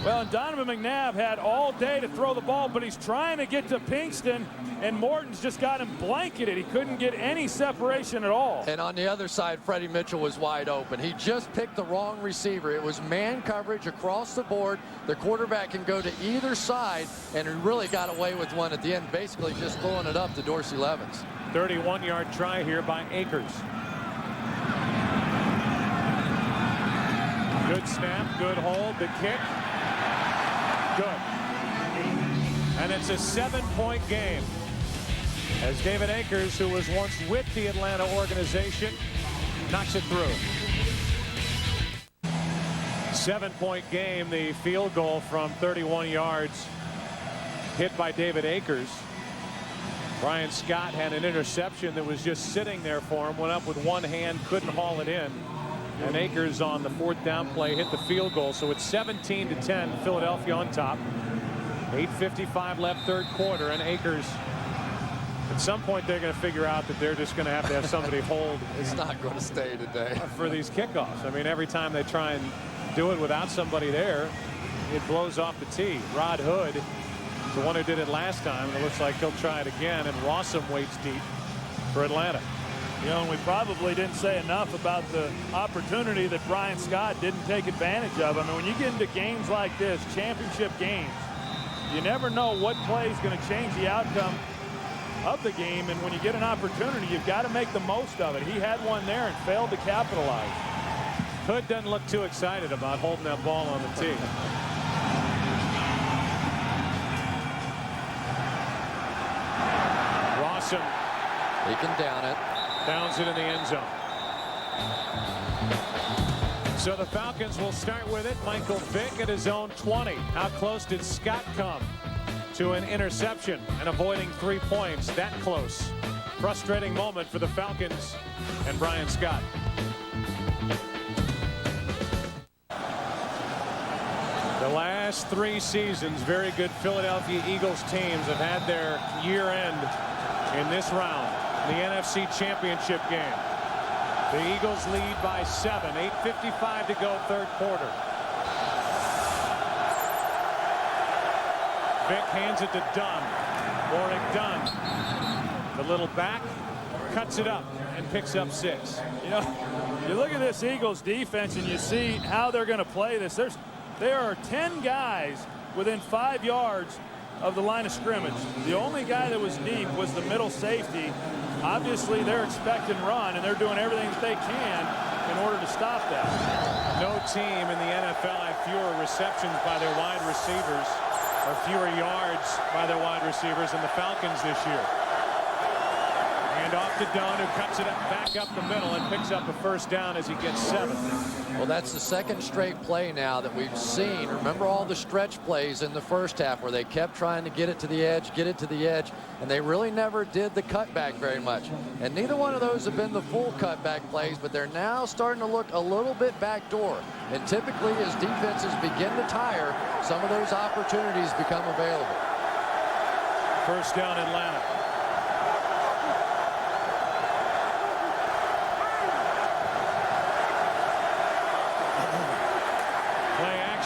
Well, and Donovan McNabb had all day to throw the ball, but he's trying to get to Pinkston, and Morton's just got him blanketed. He couldn't get any separation at all. And on the other side, Freddie Mitchell was wide open. He just picked the wrong receiver. It was man coverage across the board. The quarterback can go to either side, and he really got away with one at the end, basically just throwing it up to Dorsey Levens. 31-yard try here by Akers. Good snap, good hold, the kick. Good. And it's a 7-point game as David Akers, who was once with the Atlanta organization, knocks it through. 7-point game, the field goal from 31 yards hit by David Akers. Brian Scott had an interception that was just sitting there for him, went up with one hand, couldn't haul it in. And Akers on the 4th down play hit the field goal. So it's 17-10, Philadelphia on top. 8:55 left, 3rd quarter, and Akers, at some point they're going to figure out that they're just going to have somebody hold. It's not going to stay today. For these kickoffs. I mean, every time they try and do it without somebody there, it blows off the tee. Rod Hood, the one who did it last time, and it looks like he'll try it again, and Rossum waits deep for Atlanta. You know, and we probably didn't say enough about the opportunity that Brian Scott didn't take advantage of. I mean, when you get into games like this, championship games, you never know what play is going to change the outcome of the game. And when you get an opportunity, you've got to make the most of it. He had one there and failed to capitalize. Hood doesn't look too excited about holding that ball on the tee. Rossum. He can down it. Downs it in the end zone. So the Falcons will start with it. Michael Vick at his own 20. How close did Scott come to an interception and avoiding 3 points? That close. Frustrating moment for the Falcons and Brian Scott. The last 3 seasons, very good Philadelphia Eagles teams have had their year end in this round. The NFC Championship game. The Eagles lead by 7. 8:55 to go, 3rd quarter. Vick hands it to Dunn. Warwick Dunn. The little back cuts it up and picks up 6. You know, you look at this Eagles defense and you see how they're going to play this. There are 10 guys within 5 yards of the line of scrimmage. The only guy that was deep was the middle safety. Obviously, they're expecting run, and they're doing everything that they can in order to stop that. No team in the NFL had fewer receptions by their wide receivers or fewer yards by their wide receivers than the Falcons this year. And off to Dunn, who cuts it up, back up the middle and picks up a 1st down as he gets 7. Well, that's the 2nd straight play now that we've seen. Remember all the stretch plays in the 1st half where they kept trying to get it to the edge, and they really never did the cutback very much. And neither one of those have been the full cutback plays, but they're now starting to look a little bit backdoor. And typically, as defenses begin to tire, some of those opportunities become available. 1st down, Atlanta.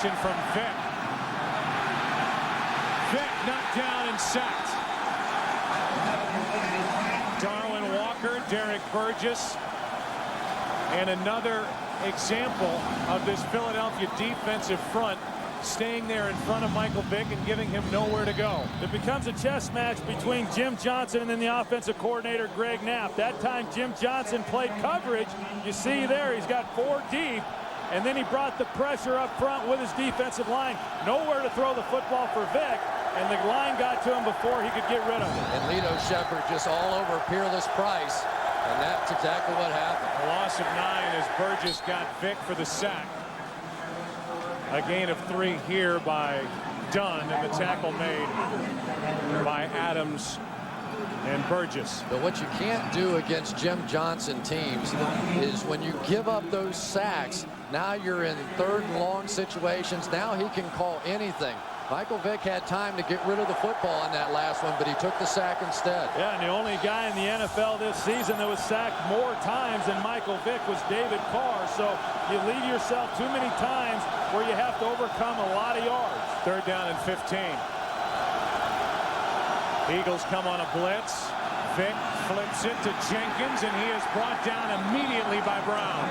From Vick. Vick knocked down and sacked. Darwin Walker, Derek Burgess, and another example of this Philadelphia defensive front staying there in front of Michael Vick and giving him nowhere to go. It becomes a chess match between Jim Johnson and then the offensive coordinator, Greg Knapp. That time, Jim Johnson played coverage. You see there, he's got 4 deep. And then he brought the pressure up front with his defensive line. Nowhere to throw the football for Vick, and the line got to him before he could get rid of it. And Lito Shepherd just all over Peerless Price, and that's exactly what happened. A loss of 9 as Burgess got Vick for the sack. A gain of 3 here by Dunn, and the tackle made by Adams and Burgess. But what you can't do against Jim Johnson teams is when you give up those sacks, now you're in 3rd and long situations. Now he can call anything. Michael Vick had time to get rid of the football on that last one, but he took the sack instead. Yeah, and the only guy in the NFL this season that was sacked more times than Michael Vick was David Carr. So you leave yourself too many times where you have to overcome a lot of yards. 3rd down and 15. Eagles come on a blitz. Vick flips it to Jenkins, and he is brought down immediately by Brown.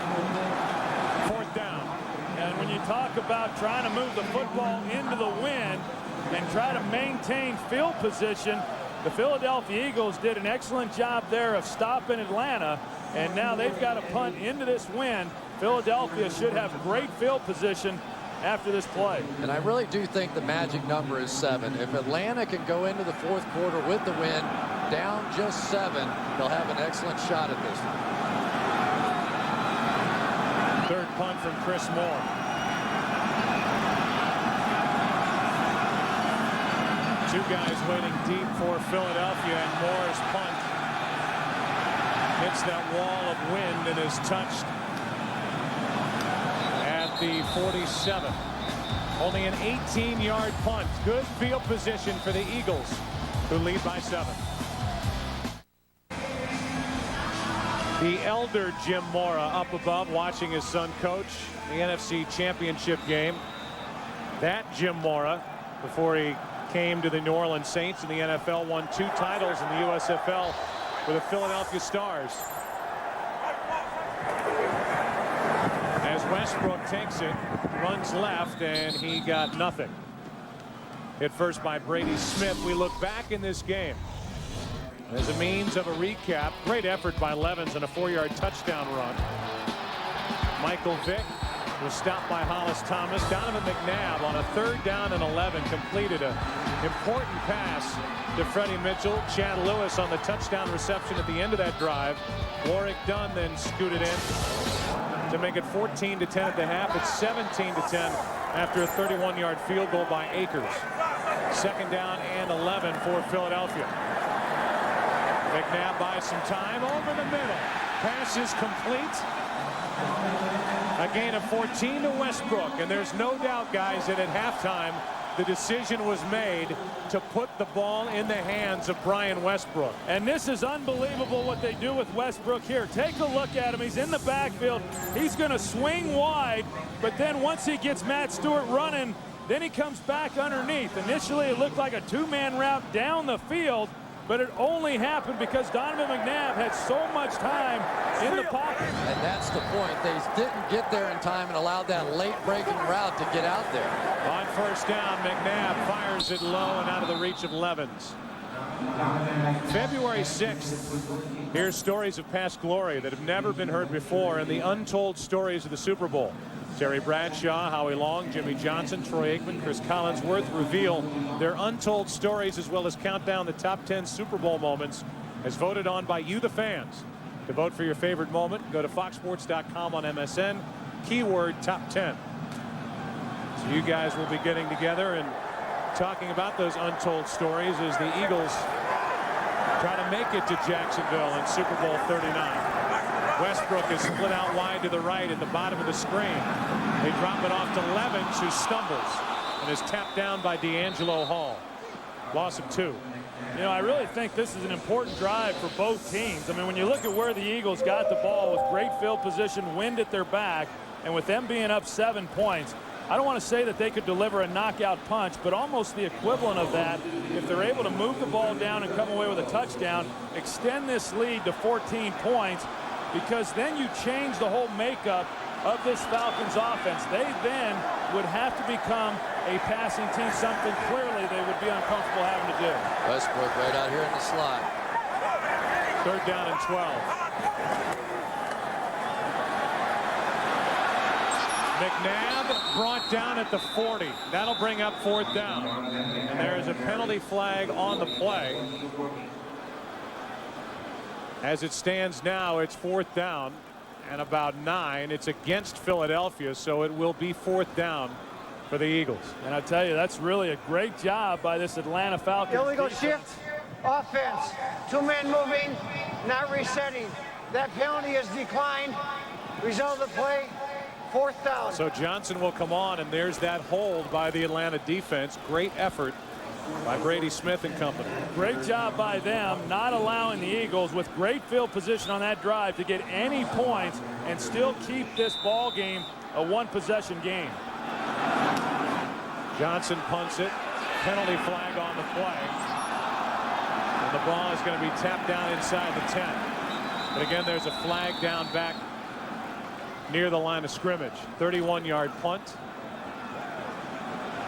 4th down. And when you talk about trying to move the football into the wind and try to maintain field position, the Philadelphia Eagles did an excellent job there of stopping Atlanta, and now they've got to punt into this wind. Philadelphia should have great field position after this play. And I really do think the magic number is 7. If Atlanta can go into the 4th quarter with the win, down just 7, they'll have an excellent shot at this one. 3rd punt from Chris Moore. Two guys waiting deep for Philadelphia, and Moore's punt hits that wall of wind and is touched at the 47. Only an 18-yard punt. Good field position for the Eagles, who lead by 7. The elder Jim Mora up above watching his son coach the NFC Championship game. That Jim Mora, before he came to the New Orleans Saints in the NFL, won 2 titles in the USFL for the Philadelphia Stars. As Westbrook takes it, runs left, and he got nothing. Hit first by Brady Smith. We look back in this game as a means of a recap. Great effort by Levens and a 4-yard touchdown run. Michael Vick was stopped by Hollis Thomas. Donovan McNabb on a 3rd down and 11 completed an important pass to Freddie Mitchell. Chad Lewis on the touchdown reception at the end of that drive. Warwick Dunn then scooted in to make it 14-10 at the half. It's 17-10 after a 31-yard field goal by Akers. 2nd down and 11 for Philadelphia. McNabb buys some time over the middle. Pass is complete. A gain of 14 to Westbrook, and there's no doubt, guys, that at halftime the decision was made to put the ball in the hands of Brian Westbrook. And this is unbelievable what they do with Westbrook here. Take a look at him. He's in the backfield. He's going to swing wide, but then once he gets Matt Stewart running, then he comes back underneath. Initially, it looked like a 2-man route down the field, but it only happened because Donovan McNabb had so much time in the pocket. And that's the point. They didn't get there in time and allowed that late breaking route to get out there. On 1st down, McNabb fires it low and out of the reach of Levens. February 6th, here's stories of past glory that have never been heard before and the untold stories of the Super Bowl. Terry Bradshaw, Howie Long, Jimmy Johnson, Troy Aikman, Cris Collinsworth reveal their untold stories as well as count down the top 10 Super Bowl moments as voted on by you, the fans. To vote for your favorite moment, go to foxsports.com on MSN, keyword top 10. So you guys will be getting together and talking about those untold stories as the Eagles try to make it to Jacksonville in Super Bowl 39. Westbrook is split out wide to the right at the bottom of the screen. They drop it off to Levens, who stumbles and is tapped down by D'Angelo Hall. Loss of 2. You know, I really think this is an important drive for both teams. I mean, when you look at where the Eagles got the ball with great field position, wind at their back, and with them being up 7 points, I don't want to say that they could deliver a knockout punch, but almost the equivalent of that if they're able to move the ball down and come away with a touchdown, extend this lead to 14 points, because then you change the whole makeup of this Falcons offense. They then would have to become a passing team, something clearly they would be uncomfortable having to do. Westbrook right out here in the slot. 3rd down and 12. McNabb brought down at the 40. That'll bring up 4th down. And there is a penalty flag on the play. As it stands now, it's 4th down and about 9. It's against Philadelphia, so it will be 4th down for the Eagles. And I tell you, that's really a great job by this Atlanta Falcons. Illegal defense. shift, offense, 2-man moving, not resetting. That penalty is declined. Result of the play, 4th down. So Johnson will come on, and there's that hold by the Atlanta defense. Great effort by Brady Smith and company. Great job by them not allowing the Eagles with great field position on that drive to get any points and still keep this ball game a one-possession game. Johnson punts it. Penalty flag on the play. And the ball is going to be tapped down inside the 10. But again, there's a flag down back near the line of scrimmage. 31-yard punt.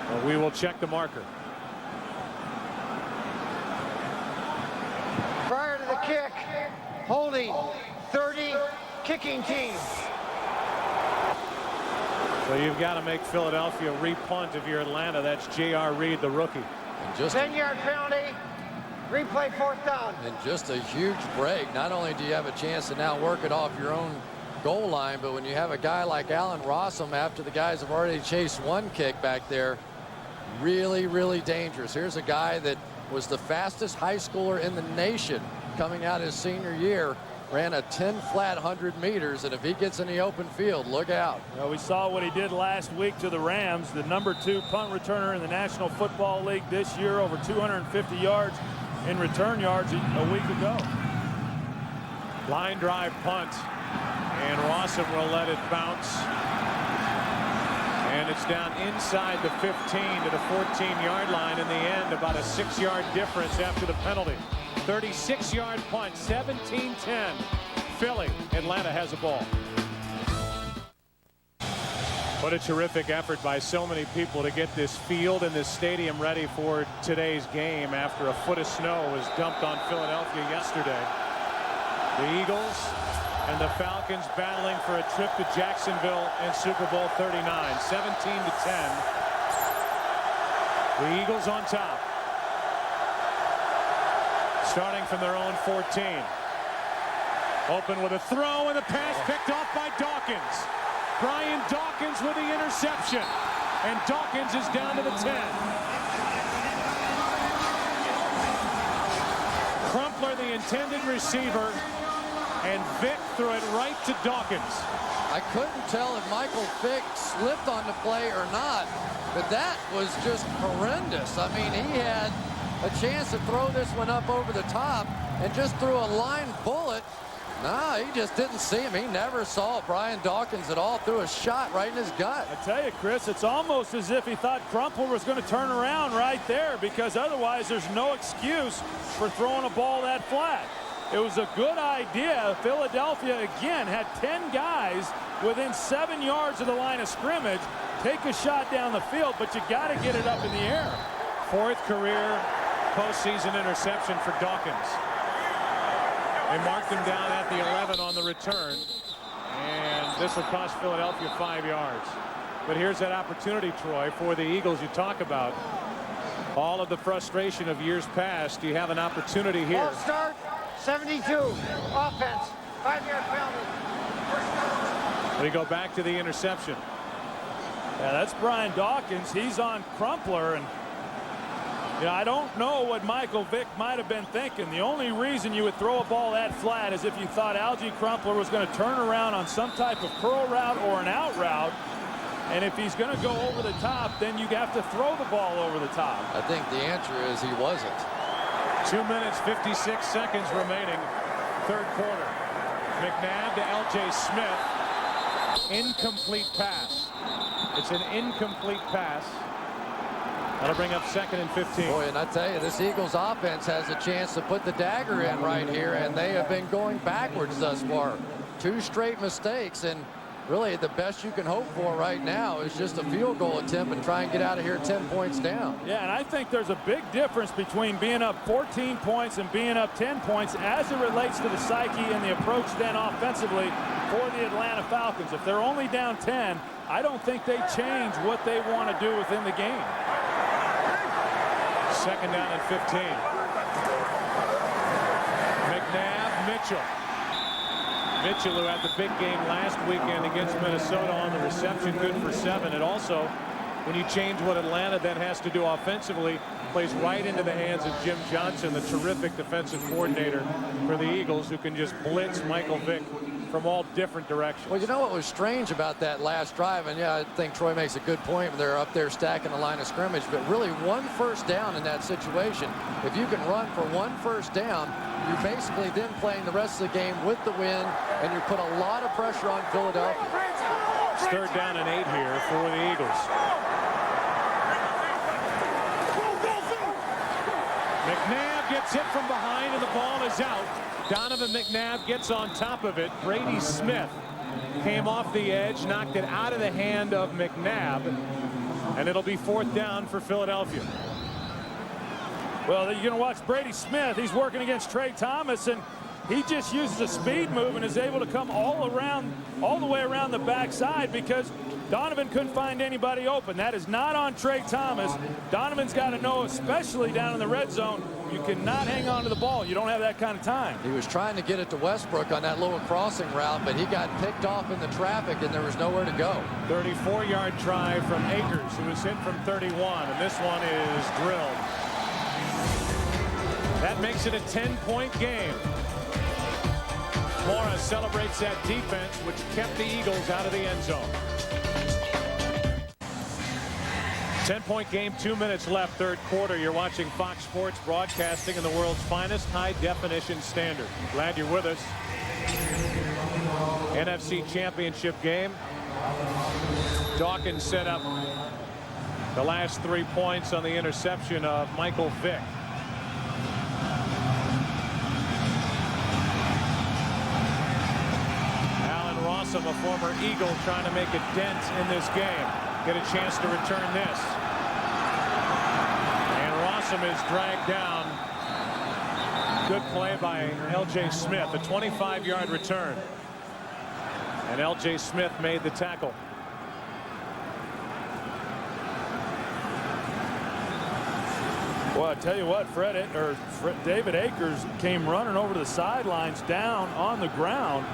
Well, we will check the marker. Prior to the kick, holding 30, kicking team. So you've got to make Philadelphia re-punt if you're Atlanta. That's J.R. Reed, the rookie. And just 10-yard penalty, replay 4th down. And just a huge break. Not only do you have a chance to now work it off your own goal line, but when you have a guy like Allen Rossum after the guys have already chased one kick back there, really, really dangerous. Here's a guy that was the fastest high schooler in the nation coming out his senior year. Ran a 10 flat 100 meters, and if he gets in the open field, look out. Well, we saw what he did last week to the Rams, the #2 punt returner in the National Football League this year, over 250 yards in return yards a week ago. Line drive punt, and Rossum will let it bounce. And it's down inside the 15 to the 14-yard line. In the end, about a 6-yard difference after the penalty. 36-yard punt, 17-10. Philly. Atlanta has a ball. What a terrific effort by so many people to get this field and this stadium ready for today's game after a foot of snow was dumped on Philadelphia yesterday. The Eagles and the Falcons battling for a trip to Jacksonville in Super Bowl 39. 17-10. The Eagles on top. Starting from their own 14. Open with a throw, and the pass picked off by Dawkins. Brian Dawkins with the interception. And Dawkins is down to the 10. Crumpler, the intended receiver, and Vick threw it right to Dawkins. I couldn't tell if Michael Vick slipped on the play or not, but that was just horrendous. I mean, he had a chance to throw this one up over the top and just threw a line bullet. No, he just didn't see him. He never saw Brian Dawkins at all. Threw a shot right in his gut. I tell you, Chris, it's almost as if he thought Crumpler was going to turn around right there, because otherwise there's no excuse for throwing a ball that flat. It was a good idea. Philadelphia, again, had 10 guys within 7 yards of the line of scrimmage. Take a shot down the field, but you got to get it up in the air. 4th career postseason interception for Dawkins. They marked him down at the 11 on the return, and this will cost Philadelphia 5 yards. But here's that opportunity, Troy, for the Eagles you talk about. All of the frustration of years past, you have an opportunity here. Ball start, 72, offense, 5-yard penalty. We go back to the interception. Yeah, that's Brian Dawkins. He's on Crumpler, and I don't know what Michael Vick might have been thinking. The only reason you would throw a ball that flat is if you thought Algie Crumpler was going to turn around on some type of curl route or an out route. And if he's going to go over the top, then you have to throw the ball over the top. I think the answer is he wasn't. 2 minutes, 56 seconds remaining. 3rd quarter. McNabb to L.J. Smith. Incomplete pass. It's an incomplete pass. That'll bring up 2nd and 15. Boy, and I tell you, this Eagles offense has a chance to put the dagger in right here, and they have been going backwards thus far. 2 straight mistakes, and really the best you can hope for right now is just a field goal attempt and try and get out of here 10 points down. Yeah, and I think there's a big difference between being up 14 points and being up 10 points as it relates to the psyche and the approach then offensively for the Atlanta Falcons. If they're only down 10, I don't think they change what they want to do within the game. 2nd down and 15. McNabb, Mitchell. Mitchell, who had the big game last weekend against Minnesota on the reception, good for 7. It also when you change what Atlanta then has to do offensively, plays right into the hands of Jim Johnson, the terrific defensive coordinator for the Eagles, who can just blitz Michael Vick from all different directions. Well, you know what was strange about that last drive, and yeah, I think Troy makes a good point when they're up there stacking the line of scrimmage, but really one first down in that situation, if you can run for one first down, you're basically then playing the rest of the game with the wind, and you put a lot of pressure on Philadelphia. It's 3rd down and 8 here for the Eagles. McNabb gets hit from behind, and the ball is out. Donovan McNabb gets on top of it. Brady Smith came off the edge, knocked it out of the hand of McNabb, and it'll be 4th down for Philadelphia. Well, you're going to watch Brady Smith. He's working against Trey Thomas, and he just uses a speed move and is able to come all the way around the backside because Donovan couldn't find anybody open. That is not on Trey Thomas. Donovan's got to know, especially down in the red zone, you cannot hang on to the ball. You don't have that kind of time. He was trying to get it to Westbrook on that little crossing route, but he got picked off in the traffic, and there was nowhere to go. 34-yard try from Akers, who was hit from 31, and this one is drilled. That makes it a 10-point game. Mora celebrates that defense, which kept the Eagles out of the end zone. 10-point game, 2 minutes left, 3rd quarter. You're watching Fox Sports broadcasting in the world's finest high-definition standard. Glad you're with us. NFC Championship game. Dawkins set up the last 3 points on the interception of Michael Vick. Rossum, a former Eagle, trying to make a dent in this game. Get a chance to return this. And Rossum is dragged down. Good play by L.J. Smith, a 25-yard return. And L.J. Smith made the tackle. Well, I tell you what, David Akers came running over to the sidelines down on the ground.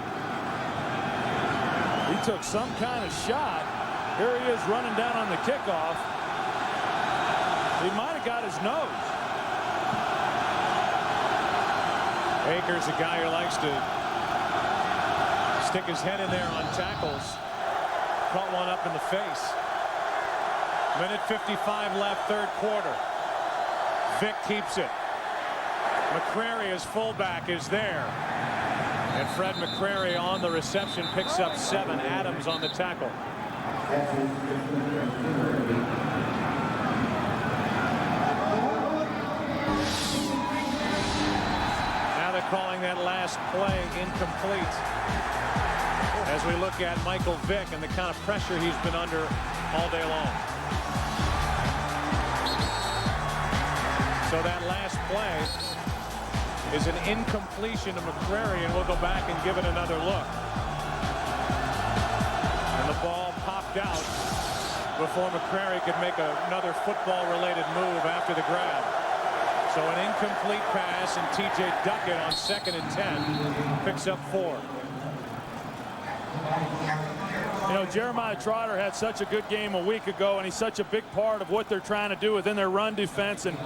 He took some kind of shot. Here he is running down on the kickoff. He might have got his nose. Akers, a guy who likes to stick his head in there on tackles. Caught one up in the face. Minute 55 left, 3rd quarter. Vick keeps it. McCrary, his fullback, is there. And Fred McCrary on the reception picks up 7. Adams on the tackle. Now they're calling that last play incomplete. As we look at Michael Vick and the kind of pressure he's been under all day long. So that last play is an incompletion to McCrary, and we'll go back and give it another look. And the ball popped out before McCrary could make another football-related move after the grab. So an incomplete pass, and T.J. Duckett on 2nd and 10 picks up 4. You know, Jeremiah Trotter had such a good game a week ago, and he's such a big part of what they're trying to do within their run defense. And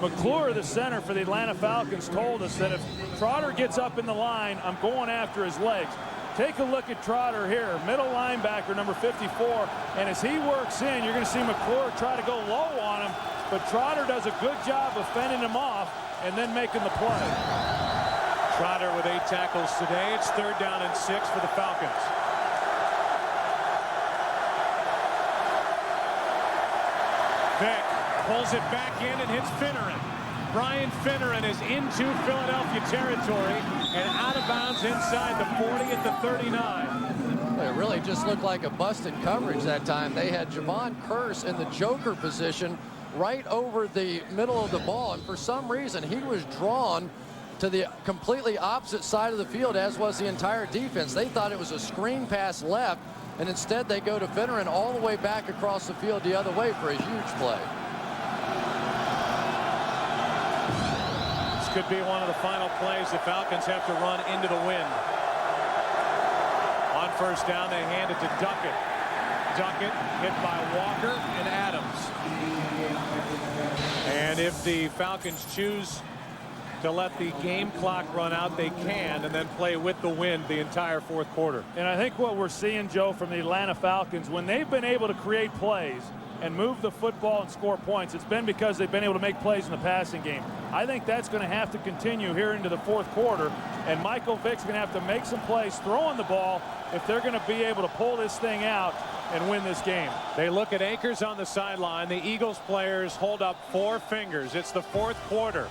McClure, the center for the Atlanta Falcons, told us that if Trotter gets up in the line, I'm going after his legs. Take a look at Trotter here, middle linebacker, number 54. And as he works in, you're going to see McClure try to go low on him. But Trotter does a good job of fending him off and then making the play. Trotter with 8 tackles today. It's 3rd down and 6 for the Falcons. Vick pulls it back in and hits Finneran. Brian Finneran is into Philadelphia territory and out of bounds inside the 40 at the 39. It really just looked like a busted coverage that time. They had Javon Curse in the joker position right over the middle of the ball, and for some reason he was drawn to the completely opposite side of the field, as was the entire defense. They thought it was a screen pass left, and instead they go to Finneran all the way back across the field the other way for a huge play. This could be one of the final plays the Falcons have to run into the wind. On 1st down, they hand it to Duckett. Duckett hit by Walker and Adams. And if the Falcons choose to let the game clock run out, they can, and then play with the wind the entire fourth quarter. And I think what we're seeing, Joe, from the Atlanta Falcons, when they've been able to create plays and move the football and score points, it's been because they've been able to make plays in the passing game. I think that's going to have to continue here into the fourth quarter, and Michael Vick's going to have to make some plays throwing the ball if they're going to be able to pull this thing out and win this game. They look at Akers on the sideline. The Eagles players hold up 4 fingers. It's the fourth quarter.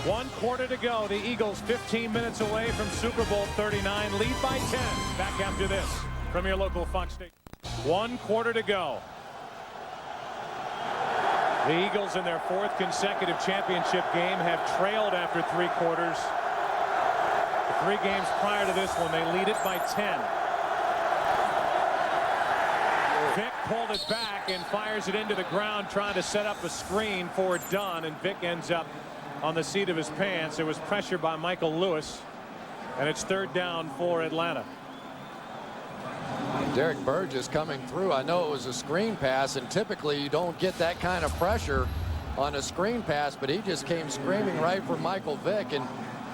1 quarter to go. The Eagles 15 minutes away from Super Bowl 39. Lead by 10. Back after this from your local Fox station. 1 quarter to go. The Eagles in their 4th consecutive championship game have trailed after 3 quarters. The 3 games prior to this one, they lead it by 10. Vick pulled it back and fires it into the ground, trying to set up a screen for Dunn, and Vick ends up on the seat of his pants. There was pressure by Michael Lewis, and it's 3rd down for Atlanta. Derek Burgess coming through. I know it was a screen pass, and typically you don't get that kind of pressure on a screen pass, but he just came screaming right for Michael Vick, and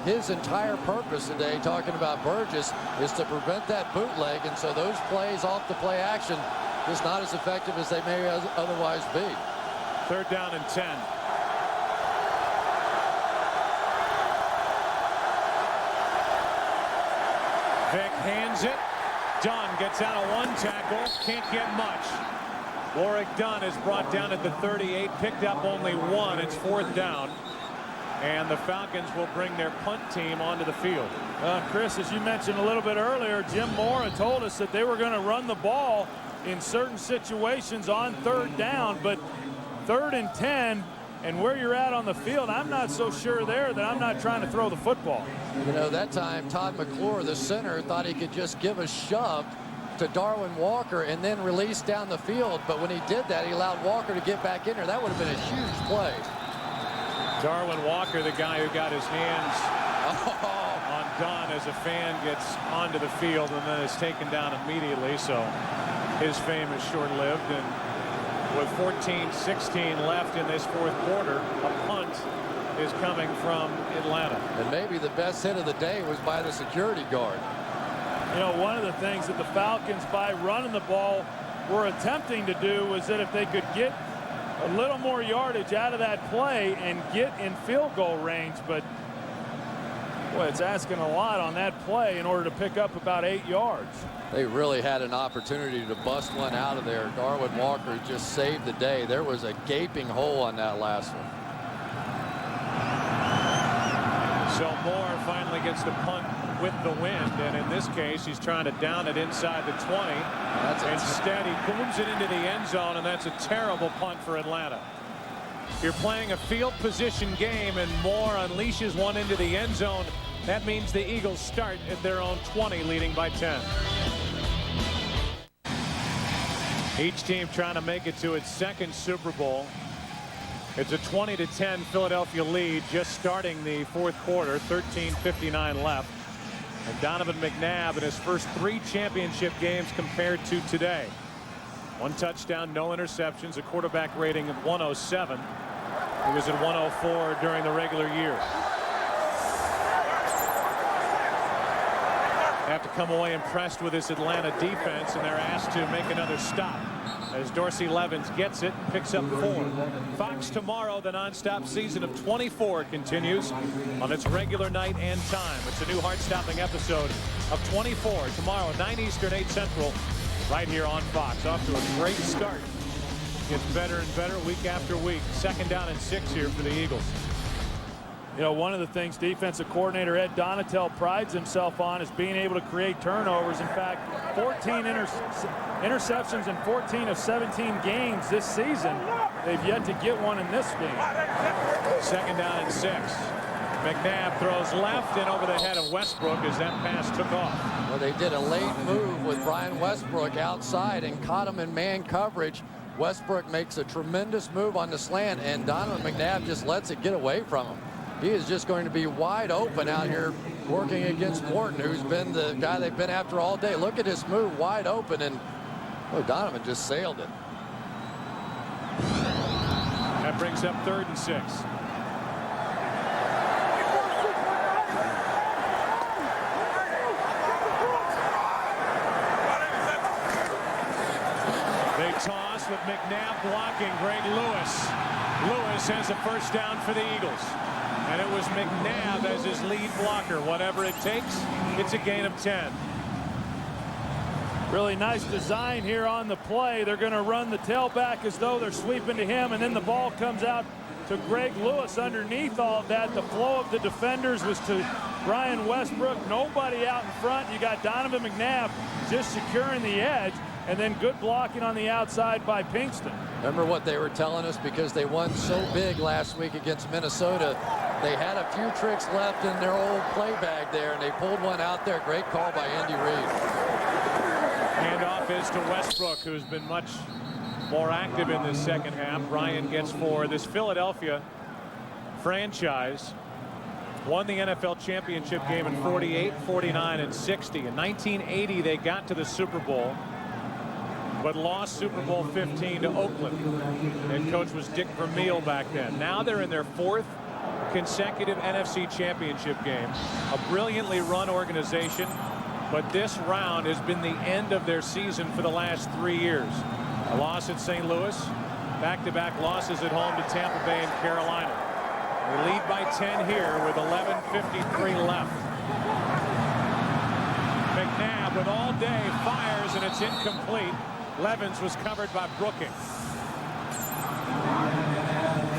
his entire purpose today, talking about Burgess, is to prevent that bootleg, and so those plays off the play action just not as effective as they may otherwise be. 3rd down and 10. Vick hands it. Dunn gets out of 1 tackle. Can't get much. Warrick Dunn is brought down at the 38. Picked up only 1. It's 4th down. And the Falcons will bring their punt team onto the field. Chris, as you mentioned a little bit earlier, Jim Mora told us that they were going to run the ball in certain situations on 3rd down, but 3rd and 10, and where you're at on the field, I'm not so sure there that I'm not trying to throw the football. You know, that time Todd McClure, the center, thought he could just give a shove to Darwin Walker and then release down the field, but when he did that, he allowed Walker to get back in there. That would have been a huge play. Darwin Walker, the guy who got his hands on Dunn as a fan, gets onto the field and then is taken down immediately, so his fame is short-lived. And with 14-16 left in this fourth quarter, a punt is coming from Atlanta. And maybe the best hit of the day was by the security guard. You know, one of the things that the Falcons, by running the ball, were attempting to do was that if they could get a little more yardage out of that play and get in field goal range, but boy, it's asking a lot on that play in order to pick up about 8 yards. They really had an opportunity to bust one out of there. Darwin Walker just saved the day. There was a gaping hole on that last one. So Moore finally gets the punt with the wind, and in this case he's trying to down it inside the 20. Instead he booms it into the end zone, and that's a terrible punt for Atlanta. You're playing a field position game and Moore unleashes one into the end zone. That means the Eagles start at their own 20, leading by 10. Each team trying to make it to its second Super Bowl. It's a 20-10 Philadelphia lead just starting the fourth quarter, 13:59 left. And Donovan McNabb in his first 3 championship games compared to today. 1 touchdown, no interceptions, a quarterback rating of 107. He was at 104 during the regular year. They have to come away impressed with this Atlanta defense, and they're asked to make another stop as Dorsey Levens gets it and picks up 4. Fox tomorrow, the nonstop season of 24 continues on its regular night and time. It's a new heart-stopping episode of 24 tomorrow, 9 Eastern, 8 Central, right here on Fox. Off to a great start. Gets better and better week after week. 2nd down and 6 here for the Eagles. You know, one of the things defensive coordinator Ed Donatel prides himself on is being able to create turnovers. In fact, 14 interceptions in 14 of 17 games this season. They've yet to get one in this game. 2nd down and 6. McNabb throws left and over the head of Westbrook as that pass took off. Well, they did a late move with Brian Westbrook outside and caught him in man coverage. Westbrook makes a tremendous move on the slant, and Donovan McNabb just lets it get away from him. He is just going to be wide open out here working against Morton, who's been the guy they've been after all day. Look at this move, wide open, and Oh, Donovan just sailed it. That brings up 3rd and 6. They toss with McNabb blocking Greg Lewis. Lewis has a first down for the Eagles. And it was McNabb as his lead blocker. Whatever it takes, it's a gain of 10. Really nice design here on the play. They're going to run the tailback as though they're sweeping to him, and then the ball comes out to Greg Lewis. Underneath all of that, the flow of the defenders was to Brian Westbrook. Nobody out in front. You got Donovan McNabb just securing the edge, and then good blocking on the outside by Pinkston. Remember what they were telling us, because they won so big last week against Minnesota. They had a few tricks left in their old play bag there, and they pulled one out there. Great call by Andy Reid. Handoff is to Westbrook, who's been much more active in this second half. Brian gets 4. This Philadelphia franchise won the NFL championship game in 48, 49, and 60. In 1980, they got to the Super Bowl, but lost Super Bowl 15 to Oakland. Head coach was Dick Vermeil back then. Now they're in their 4th consecutive NFC championship game. A brilliantly run organization. But this round has been the end of their season for the last 3 years. A loss at St. Louis, back-to-back losses at home to Tampa Bay and Carolina. They lead by 10 here with 11:53 left. McNabb with all day fires, and it's incomplete. Levens was covered by Brooking.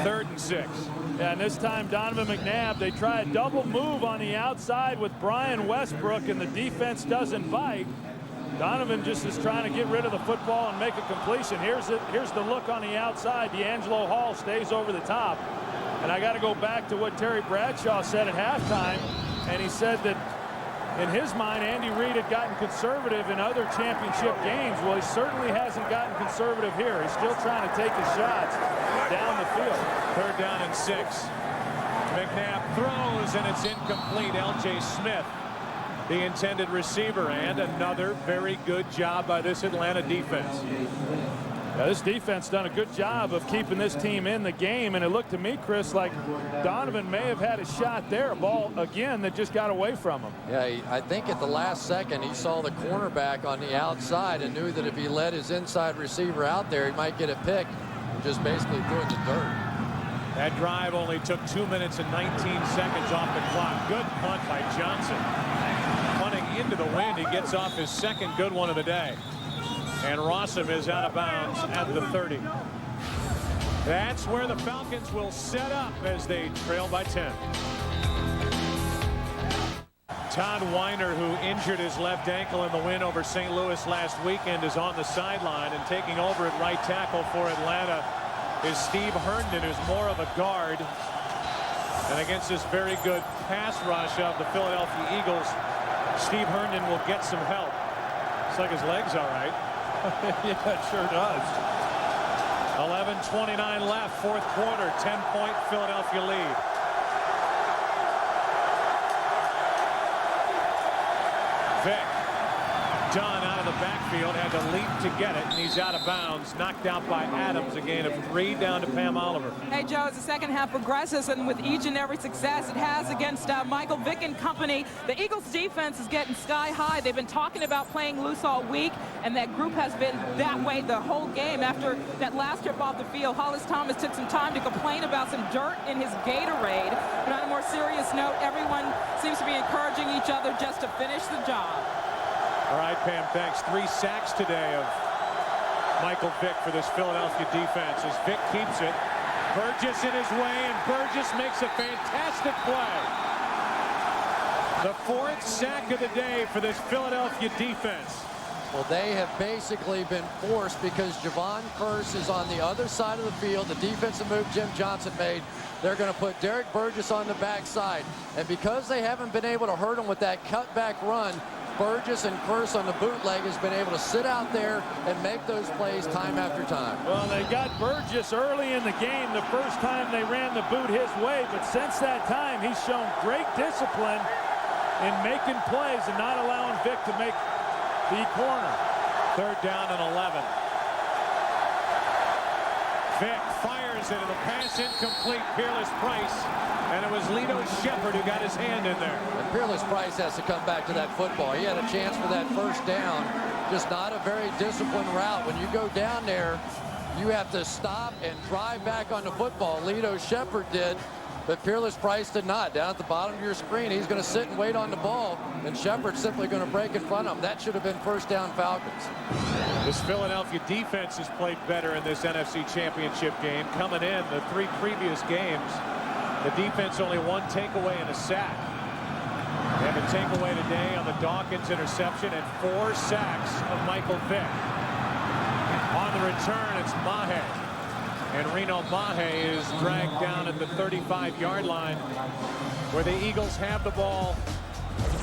3rd and 6. Yeah, and this time Donovan McNabb, they try a double move on the outside with Brian Westbrook, and the defense doesn't bite. Donovan just is trying to get rid of the football and make a completion. Here's the look on the outside. D'Angelo Hall stays over the top. And I got to go back to what Terry Bradshaw said at halftime, and he said that in his mind, Andy Reid had gotten conservative in other championship games. Well, he certainly hasn't gotten conservative here. He's still trying to take his shots down the field. 3rd down and 6. McNabb throws, and it's incomplete. L.J. Smith, the intended receiver, and another very good job by this Atlanta defense. Yeah, this defense done a good job of keeping this team in the game, and it looked to me, Chris, like Donovan may have had a shot there, a ball again that just got away from him. Yeah, I think at the last second he saw the cornerback on the outside and knew that if he let his inside receiver out there, he might get a pick, and just basically threw it in the dirt. That drive only took 2 minutes and 19 seconds off the clock. Good punt by Johnson. Punting into the wind, he gets off his 2nd good one of the day. And Rossum is out of bounds at the 30. That's where the Falcons will set up as they trail by 10. Todd Weiner, who injured his left ankle in the win over St. Louis last weekend, is on the sideline, and taking over at right tackle for Atlanta is Steve Herndon, who's more of a guard. And against this very good pass rush of the Philadelphia Eagles, Steve Herndon will get some help. Looks like his leg's all right. Yeah, it sure does. 11:29 left, 4th quarter, 10-point Philadelphia lead. Vick, Dunn out of the backfield, had to leap to get it, and he's out of bounds, knocked out by Adams, a gain of 3 down to Pam Oliver. Hey, Joe, as the second half progresses, and with each and every success it has against Michael Vick and company, the Eagles defense is getting sky high. They've been talking about playing loose all week, and that group has been that way the whole game. After that last trip off the field, Hollis Thomas took some time to complain about some dirt in his Gatorade. But on a more serious note, everyone seems to be encouraging each other just to finish the job. All right, Pam, thanks. 3 sacks today of Michael Vick for this Philadelphia defense as Vick keeps it. Burgess in his way, and Burgess makes a fantastic play. The 4th sack of the day for this Philadelphia defense. Well, they have basically been forced because Javon Curse is on the other side of the field. The defensive move Jim Johnson made, they're going to put Derek Burgess on the backside. And because they haven't been able to hurt him with that cutback run, Burgess and Curse on the bootleg has been able to sit out there and make those plays time after time. Well, they got Burgess early in the game the first time they ran the boot his way, but since that time he's shown great discipline in making plays and not allowing Vick to make the corner. 3rd down and 11. Vick fires it, and the pass incomplete. Peerless Price, and it was Lito Shepherd who got his hand in there. And Peerless Price has to come back to that football. He had a chance for that 1st down. Just not a very disciplined route. When you go down there, you have to stop and drive back on the football. Lito Shepherd did, but Peerless Price did not. Down at the bottom of your screen, he's going to sit and wait on the ball, and Shepherd's simply going to break in front of him. That should have been 1st down Falcons. This Philadelphia defense has played better in this NFC Championship game. Coming in the 3 previous games, the defense only 1 takeaway and a sack. They have a takeaway today on the Dawkins interception and 4 sacks of Michael Vick. On the return, it's Mahe. And Reno Mahe is dragged down at the 35-yard line, where the Eagles have the ball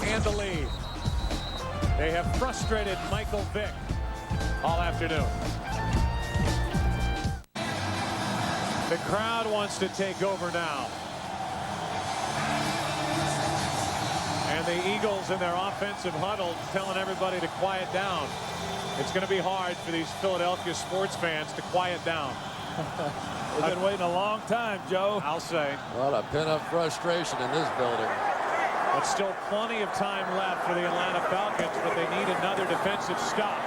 and the lead. They have frustrated Michael Vick all afternoon. The crowd wants to take over now. And the Eagles in their offensive huddle telling everybody to quiet down. It's going to be hard for these Philadelphia sports fans to quiet down. They've been waiting a long time, Joe. I'll say. A lot of pent-up frustration in this building. But still plenty of time left for the Atlanta Falcons, but they need another defensive stop.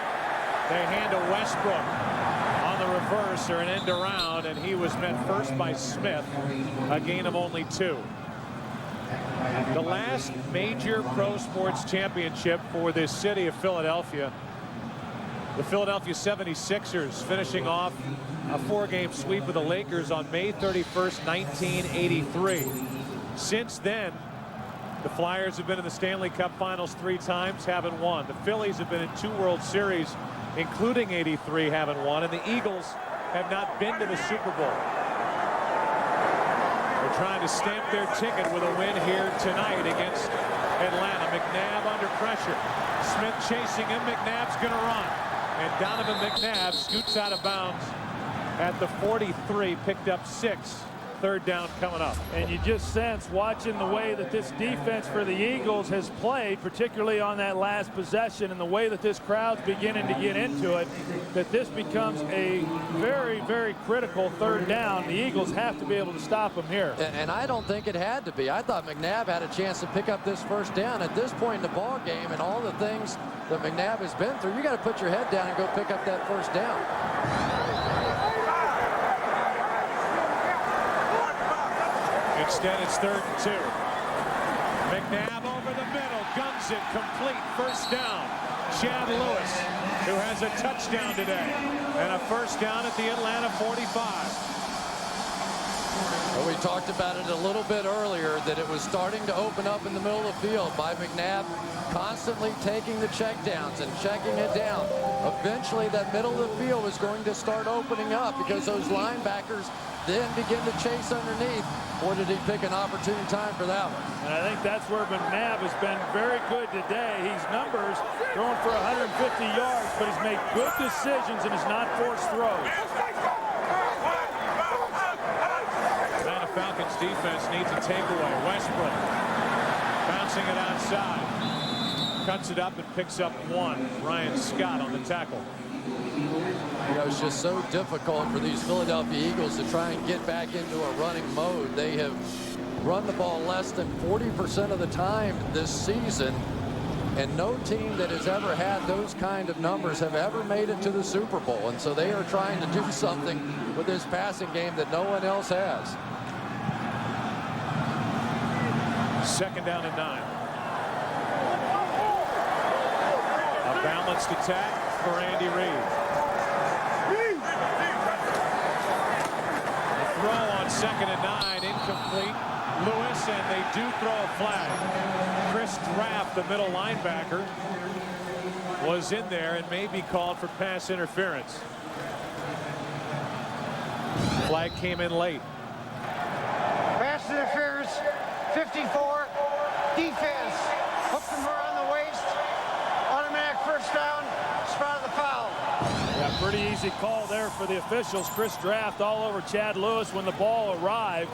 They hand to Westbrook on the reverse, or an end around, and he was met first by Smith, a gain of only 2. The last major pro sports championship for this city of Philadelphia, the Philadelphia 76ers finishing off a 4-game sweep of the Lakers on May 31st, 1983. Since then, the Flyers have been in the Stanley Cup Finals 3 times, haven't won. The Phillies have been in 2 World Series, including 83, haven't won. And the Eagles have not been to the Super Bowl. They're trying to stamp their ticket with a win here tonight against Atlanta. McNabb under pressure. Smith chasing him. McNabb's going to run. And Donovan McNabb scoots out of bounds at the 43, picked up 6. 3rd down coming up. And you just sense, watching the way that this defense for the Eagles has played, particularly on that last possession, and the way that this crowd's beginning to get into it, that this becomes a very, very critical 3rd down. The Eagles have to be able to stop them here. And I don't think it had to be. I thought McNabb had a chance to pick up this 1st down. At this point in the ball game and all the things that McNabb has been through, you got to put your head down and go pick up that 1st down. Instead, it's 3rd and 2. McNabb over the middle, guns it, complete, 1st down. Chad Lewis, who has a touchdown today, and a 1st down at the Atlanta 45. Well, we talked about it a little bit earlier, that it was starting to open up in the middle of the field by McNabb constantly taking the checkdowns and checking it down. Eventually, that middle of the field is going to start opening up because those linebackers then begin to chase underneath. Or did he pick an opportune time for that one? And I think that's where McNabb has been very good today. He's numbers throwing for 150 yards, but he's made good decisions and has not forced throws. Atlanta Falcons defense needs a takeaway. Westbrook bouncing it outside. Cuts it up and picks up 1. Ryan Scott on the tackle. You know, it's just so difficult for these Philadelphia Eagles to try and get back into a running mode. They have run the ball less than 40% of the time this season, and no team that has ever had those kind of numbers have ever made it to the Super Bowl. And so they are trying to do something with this passing game that no one else has. 2nd down and 9. A balanced attack for Andy Reid. Throw on 2nd and 9, incomplete. Lewis, and they do throw a flag. Cris, the middle linebacker, was in there and may be called for pass interference. Flag came in late. Pass interference, 54. Defense, hooked him around the waist. Automatic 1st down, spot of the foul. Yeah, pretty easy call there for the officials. Cris Draft all over Chad Lewis when the ball arrived.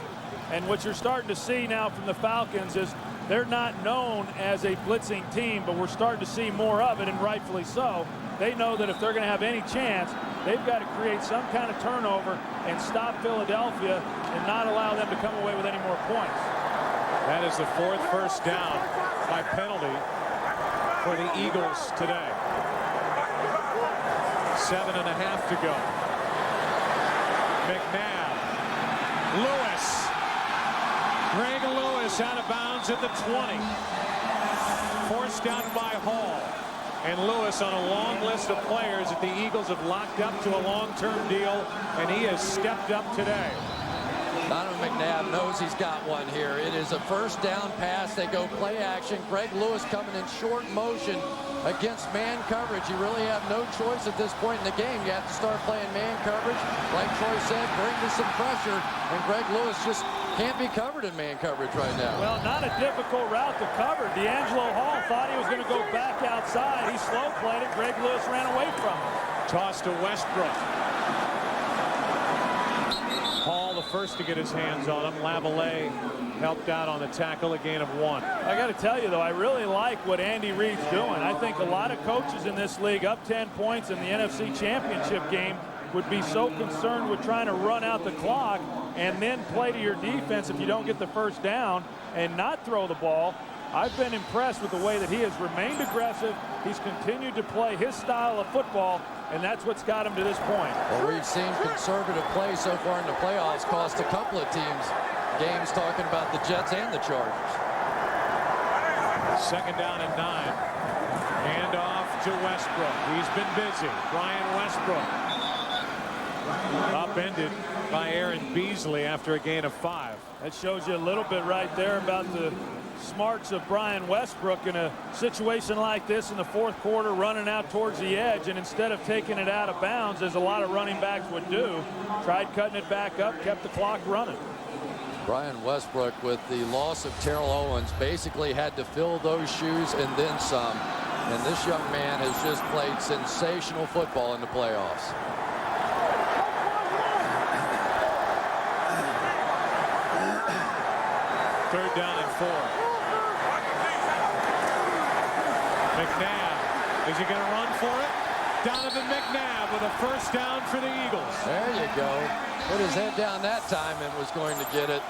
And what you're starting to see now from the Falcons is they're not known as a blitzing team, but we're starting to see more of it, and rightfully so. They know that if they're going to have any chance, they've got to create some kind of turnover and stop Philadelphia and not allow them to come away with any more points. That is the 4th first down by penalty for the Eagles today. 7.5 to go. McNabb. Lewis. Greg Lewis out of bounds at the 20. Forced down by Hall. And Lewis on a long list of players that the Eagles have locked up to a long-term deal, and he has stepped up today. Donovan McNabb knows he's got one here. It is a first down pass. They go play action. Greg Lewis coming in short motion against man coverage. You really have no choice at this point in the game. You have to start playing man coverage. Like Troy said, bring to some pressure. And Greg Lewis just can't be covered in man coverage right now. Well, not a difficult route to cover. D'Angelo Hall thought he was going to go back outside. He slow played it. Greg Lewis ran away from him. Toss to Westbrook. Hall the first to get his hands on him. Lavallee helped out on the tackle, a gain of 1. I got to tell you, though, I really like what Andy Reid's doing. I think a lot of coaches in this league up 10 points in the NFC Championship game would be so concerned with trying to run out the clock and then play to your defense if you don't get the first down and not throw the ball. I've been impressed with the way that he has remained aggressive. He's continued to play his style of football, and that's what's got him to this point. Well, we've seen conservative play so far in the playoffs cost a couple of teams games, talking about the Jets and the Chargers. 2nd down and 9. Hand off to Westbrook. He's been busy. Brian Westbrook. Upended by Aaron Beasley after a gain of 5. That shows you a little bit right there about the smarts of Brian Westbrook in a situation like this in the 4th quarter, running out towards the edge, and instead of taking it out of bounds, as a lot of running backs would do, tried cutting it back up, kept the clock running. Brian Westbrook, with the loss of Terrell Owens, basically had to fill those shoes and then some. And this young man has just played sensational football in the playoffs. Third down and 4. McNabb. Is he going to run for it? Donovan McNabb with a first down for the Eagles. There you go. Put his head down that time and was going to get it.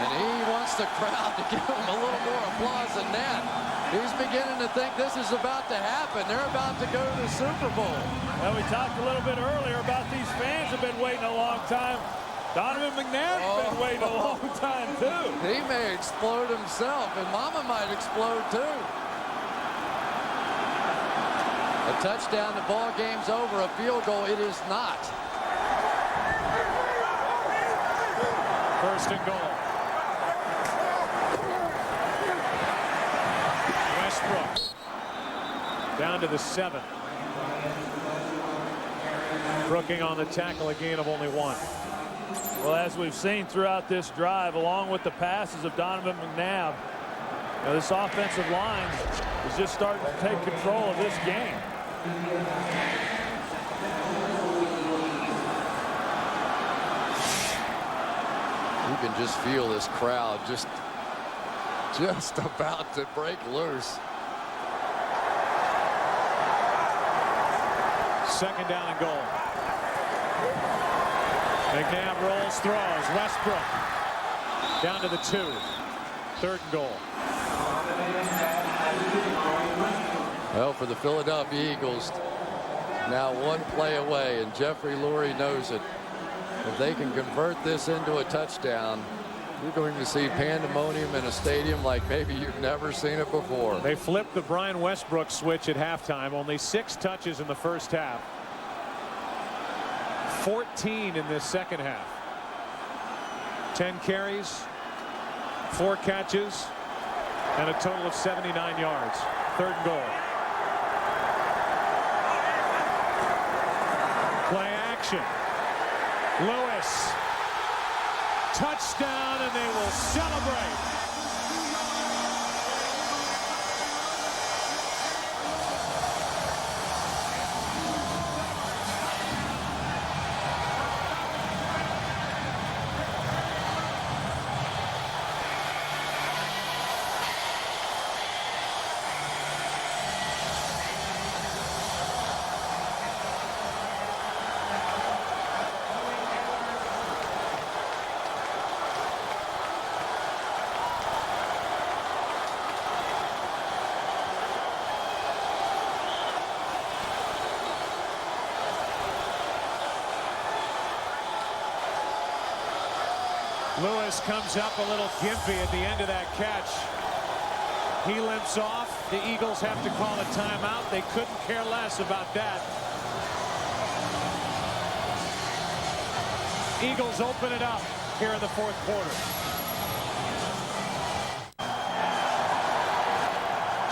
And he wants the crowd to give him a little more applause than that. He's beginning to think this is about to happen. They're about to go to the Super Bowl. Well, we talked a little bit earlier about these fans have been waiting a long time. Donovan McNabb's been waiting a long time, too. He may explode himself, and Mama might explode, too. A touchdown, the ball game's over. A field goal, it is not. First and goal. Westbrook down to the 7. Brooking on the tackle, a gain of only 1. Well, as we've seen throughout this drive, along with the passes of Donovan McNabb, this offensive line is just starting to take control of this game. You can just feel this crowd just about to break loose. 2nd down and goal. McNabb rolls, throws. Westbrook down to the 2. 3rd and goal. Well, for the Philadelphia Eagles, now 1 play away, and Jeffrey Lurie knows it. If they can convert this into a touchdown, you're going to see pandemonium in a stadium like maybe you've never seen it before. They flipped the Brian Westbrook switch at halftime. Only 6 touches in the first half. 14 in this second half. 10 carries, 4 catches, and a total of 79 yards. 3rd and goal. Play action. Lewis. Touchdown, and they will celebrate. Lewis comes up a little gimpy at the end of that catch. He limps off. The Eagles have to call a timeout. They couldn't care less about that. Eagles open it up here in the fourth quarter.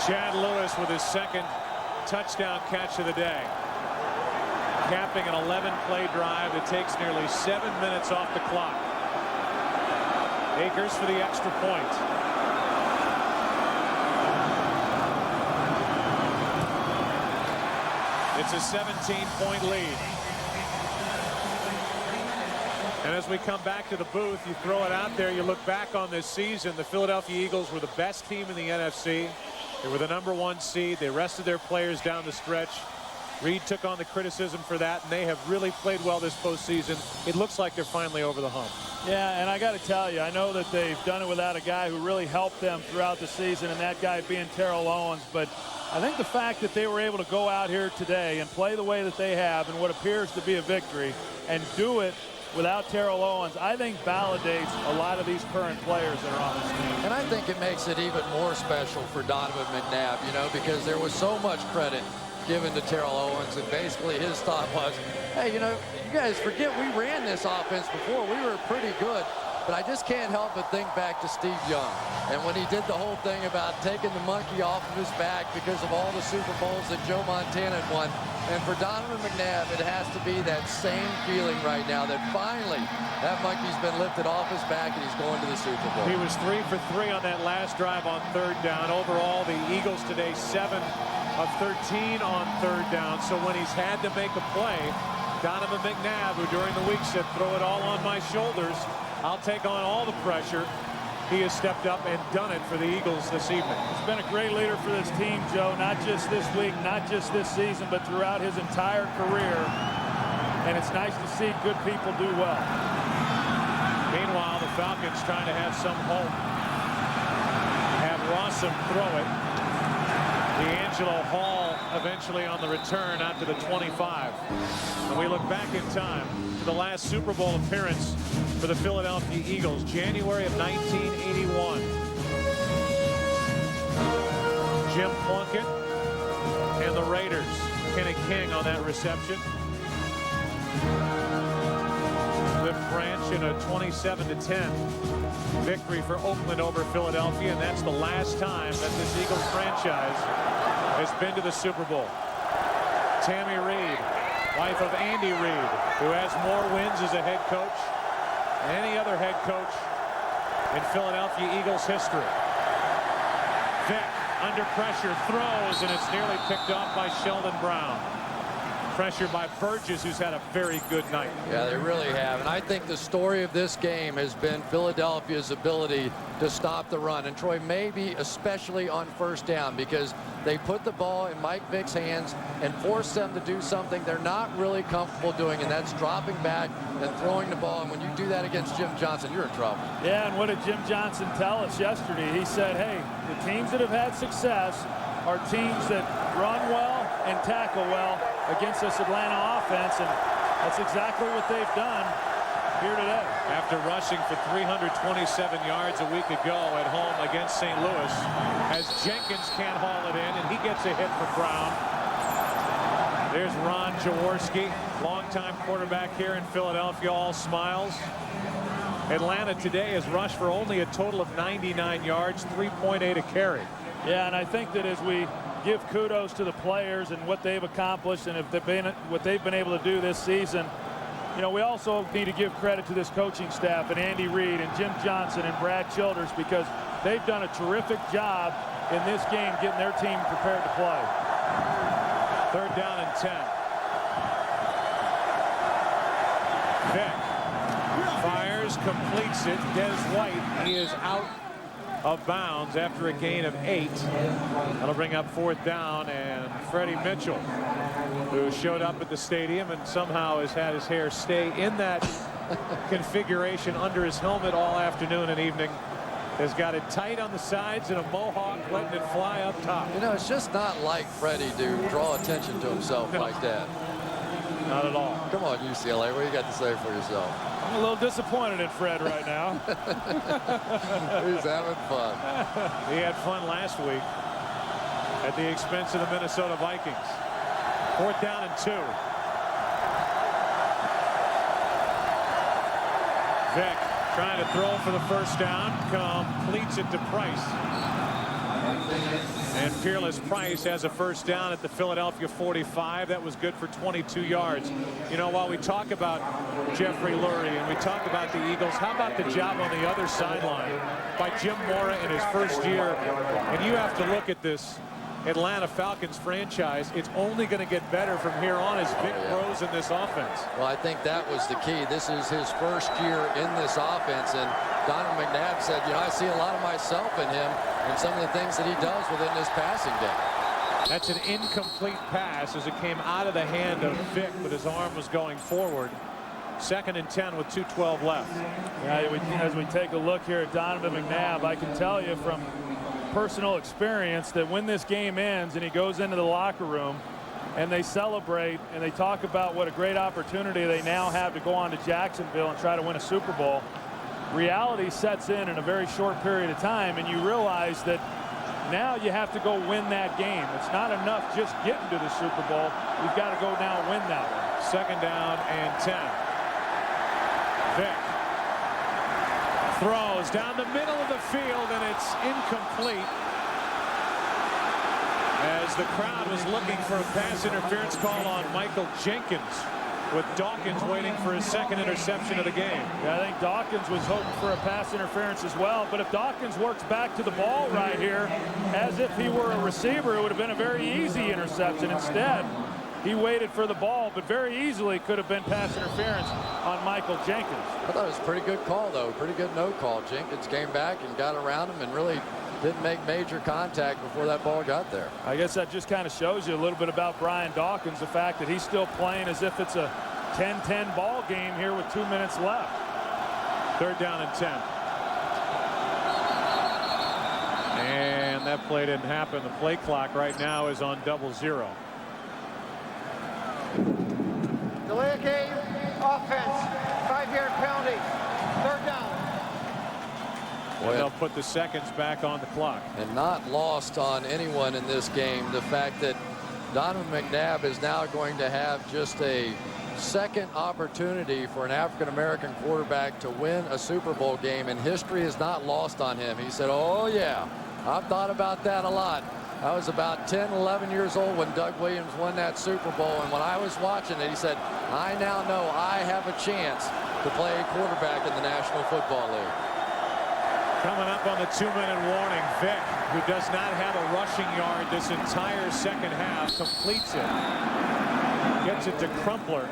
Chad Lewis with his second touchdown catch of the day, capping an 11-play drive that takes nearly 7 minutes off the clock. Akers for the extra point. It's a 17-point lead. And as we come back to the booth, you throw it out there, you look back on this season, the Philadelphia Eagles were the best team in the NFC. They were the #1 seed. They rested their players down the stretch. Reed took on the criticism for that, and they have really played well this postseason. It looks like they're finally over the hump. Yeah, and I got to tell you, I know that they've done it without a guy who really helped them throughout the season, and that guy being Terrell Owens. But I think the fact that they were able to go out here today and play the way that they have in what appears to be a victory and do it without Terrell Owens, I think validates a lot of these current players that are on this team. And I think it makes it even more special for Donovan McNabb, you know, because there was so much credit given to Terrell Owens, and basically his thought was, hey, you know, you guys forget we ran this offense before. We were pretty good. But I just can't help but think back to Steve Young. And when he did the whole thing about taking the monkey off of his back because of all the Super Bowls that Joe Montana had won. And for Donovan McNabb, it has to be that same feeling right now that finally that monkey's been lifted off his back and he's going to the Super Bowl. He was 3 for 3 on that last drive on third down. Overall, the Eagles today 7 of 13 on third down. So when he's had to make a play, Donovan McNabb, who during the week said, throw it all on my shoulders, I'll take on all the pressure. He has stepped up and done it for the Eagles this evening. He's been a great leader for this team, Joe, not just this week, not just this season, but throughout his entire career. And it's nice to see good people do well. Meanwhile, the Falcons trying to have some hope. Have Rossum throw it. D'Angelo Hall eventually on the return out to the 25. And we look back in time to the last Super Bowl appearance for the Philadelphia Eagles, January of 1981. Jim Plunkett and the Raiders. Kenny King on that reception. Cliff Branch in a 27-10 victory for Oakland over Philadelphia, and that's the last time that this Eagles franchise has been to the Super Bowl. Tammy Reed, wife of Andy Reid, who has more wins as a head coach than any other head coach in Philadelphia Eagles history. Vick under pressure throws, and it's nearly picked off by Sheldon Brown. Pressure by Burgess, who's had a very good night. Yeah, they really have. And I think the story of this game has been Philadelphia's ability to stop the run. And Troy, maybe especially on first down, because they put the ball in Mike Vick's hands and force them to do something they're not really comfortable doing, and that's dropping back and throwing the ball. And when you do that against Jim Johnson, you're in trouble. Yeah, and what did Jim Johnson tell us yesterday? He said, hey, the teams that have had success are teams that run well and tackle well against this Atlanta offense, and that's exactly what they've done here today. After rushing for 327 yards a week ago at home against St. Louis, as Jenkins can't haul it in, and he gets a hit for Brown. There's Ron Jaworski, longtime quarterback here in Philadelphia, all smiles. Atlanta today has rushed for only a total of 99 yards, 3.8 a carry. Yeah, and I think that as we give kudos to the players and what they've accomplished and what they've been able to do this season, you know, we also need to give credit to this coaching staff and Andy Reid and Jim Johnson and Brad Childers, because they've done a terrific job in this game getting their team prepared to play. Third down and 10. Vick fires, completes it. Des White, he is out of bounds after a gain of 8. That'll bring up fourth down, and Freddie Mitchell, who showed up at the stadium and somehow has had his hair stay in that configuration under his helmet all afternoon and evening, has got it tight on the sides and a mohawk, letting it fly up top. You know, it's just not like Freddie to draw attention to himself like that. Not at all. Come on, UCLA. What do you got to say for yourself? I'm a little disappointed in Fred right now. He's having fun. He had fun last week at the expense of the Minnesota Vikings. 4th down and 2. Vick trying to throw for the first down, completes it to Price. And Fearless Price has a first down at the Philadelphia 45. That was good for 22 yards. You know, while we talk about Jeffrey Lurie and we talk about the Eagles, how about the job on the other sideline by Jim Mora in his first year? And you have to look at this Atlanta Falcons franchise. It's only going to get better from here on as Vick grows in this offense. Well, I think that was the key. This is his first year in this offense, and Donovan McNabb said, you know, I see a lot of myself in him and some of the things that he does within this passing game. That's an incomplete pass as it came out of the hand of Vick, but his arm was going forward. 2nd and 10 with 2:12 left. Yeah, as we take a look here at Donovan McNabb, I can tell you from personal experience that when this game ends and he goes into the locker room and they celebrate and they talk about what a great opportunity they now have to go on to Jacksonville and try to win a Super Bowl, reality sets in a very short period of time, and you realize that now you have to go win that game. It's not enough just getting to the Super Bowl. You've got to go now and win that one. 2nd down and 10. Vick throws down the middle of the field, and it's incomplete as the crowd was looking for a pass interference call on Michael Jenkins, with Dawkins waiting for his 2nd interception of the game. Yeah, I think Dawkins was hoping for a pass interference as well, but if Dawkins works back to the ball right here as if he were a receiver, it would have been a very easy interception. Instead, he waited for the ball, but very easily could have been pass interference on Michael Jenkins. I thought it was a pretty good call, though. Pretty good no call. Jenkins came back and got around him and really didn't make major contact before that ball got there. I guess that just kind of shows you a little bit about Brian Dawkins, the fact that he's still playing as if it's a 10-10 ball game here with 2 minutes left. 3rd down and 10. And that play didn't happen. The play clock right now is on 00. Delay of game, offense, 5-yard penalty, 3rd down. And they'll put the seconds back on the clock. And not lost on anyone in this game the fact that Donovan McNabb is now going to have just a second opportunity for an African-American quarterback to win a Super Bowl game, and history is not lost on him. He said, oh yeah, I've thought about that a lot. I was about 10, 11 years old when Doug Williams won that Super Bowl, and when I was watching it, he said, I now know I have a chance to play quarterback in the National Football League. Coming up on the 2-minute warning, Vick, who does not have a rushing yard this entire second half, completes it. Gets it to Crumpler.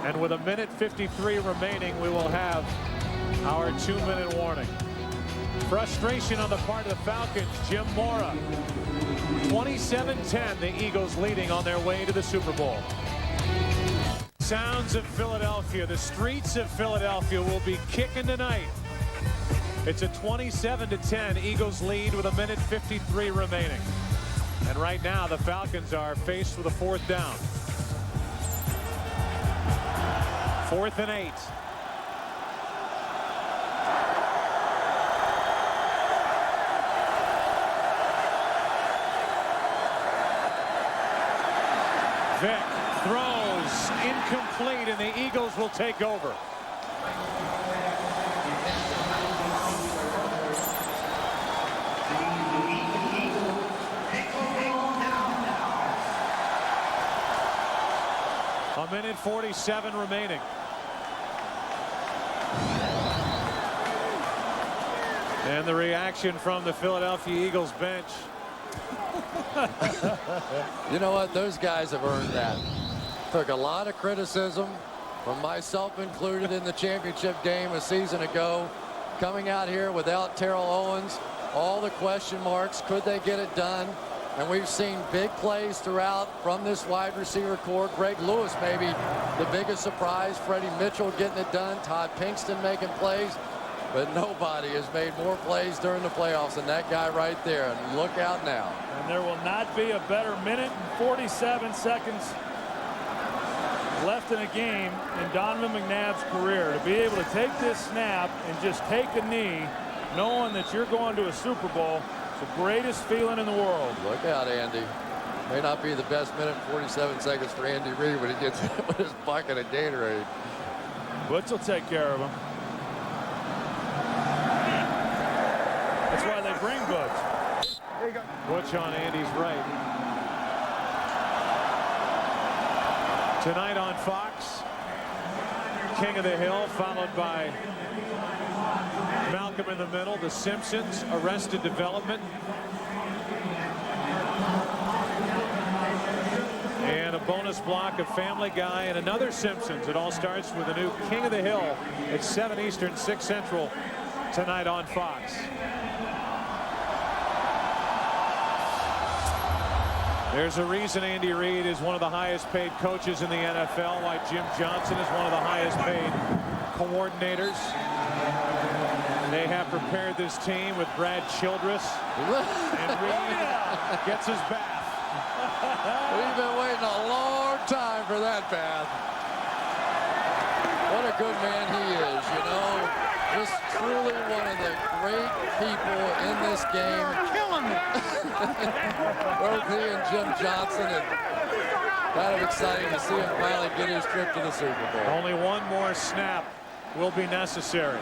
And with 1:53 remaining, we will have our 2-minute warning. Frustration on the part of the Falcons. Jim Mora. 27-10, the Eagles leading on their way to the Super Bowl. Sounds of Philadelphia. The streets of Philadelphia will be kicking tonight. It's a 27-10 Eagles lead with 1:53 remaining. And right now the Falcons are faced with a 4th down. 4th and 8. Vick throws incomplete, and the Eagles will take over. A 1:47 remaining. And the reaction from the Philadelphia Eagles bench. You know what? Those guys have earned that. Took a lot of criticism, from myself included, in the championship game a season ago. Coming out here without Terrell Owens, all the question marks. Could they get it done? And we've seen big plays throughout from this wide receiver core. Greg Lewis maybe the biggest surprise. Freddie Mitchell getting it done. Todd Pinkston making plays. But nobody has made more plays during the playoffs than that guy right there. And look out now. And there will not be a better 1:47 seconds left in a game in Donovan McNabb's career. To be able to take this snap and just take a knee, knowing that you're going to a Super Bowl, it's the greatest feeling in the world. Look out, Andy. May not be the best minute and 47 seconds for Andy Reid when he gets with his bucket of Gatorade. Butch will take care of him. That's why they bring Butch. There you go. Butch on Andy's right. Tonight on Fox, King of the Hill, followed by Malcolm in the Middle, The Simpsons, Arrested Development, and a bonus block of Family Guy and another Simpsons. It all starts with a new King of the Hill at 7 Eastern, 6 Central tonight on Fox. There's a reason Andy Reid is one of the highest paid coaches in the NFL, why Jim Johnson is one of the highest paid coordinators. They have prepared this team with Brad Childress, and Reid gets his bath. We've been waiting a long time for that bath. What a good man he is, you know. Just truly one of the great people in this game. Killing me. Both he and Jim Johnson, and kind of exciting to see him finally get his trip to the Super Bowl. Only one more snap will be necessary.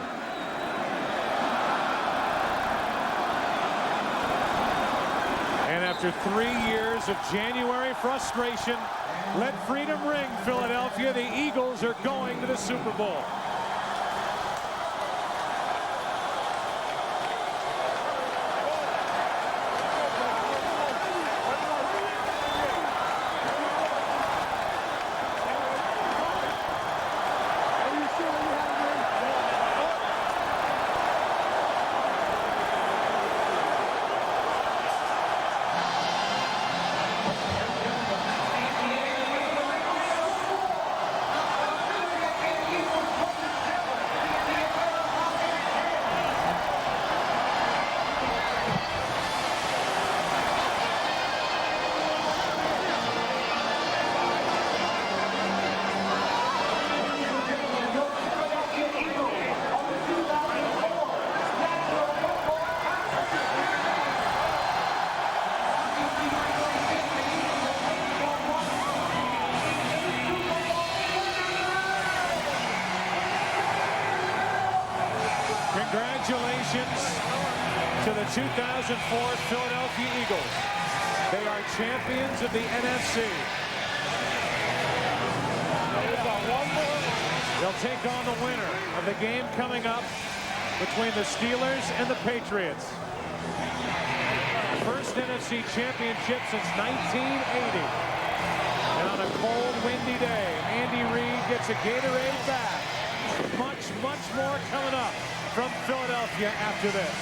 And after 3 years of January frustration, let freedom ring, Philadelphia. The Eagles are going to the Super Bowl. Congratulations to the 2004 Philadelphia Eagles. They are champions of the NFC. They'll take on the winner of the game coming up between the Steelers and the Patriots. First NFC championship since 1980. And on a cold, windy day, Andy Reid gets a Gatorade bath. Much more coming up from Philadelphia after this.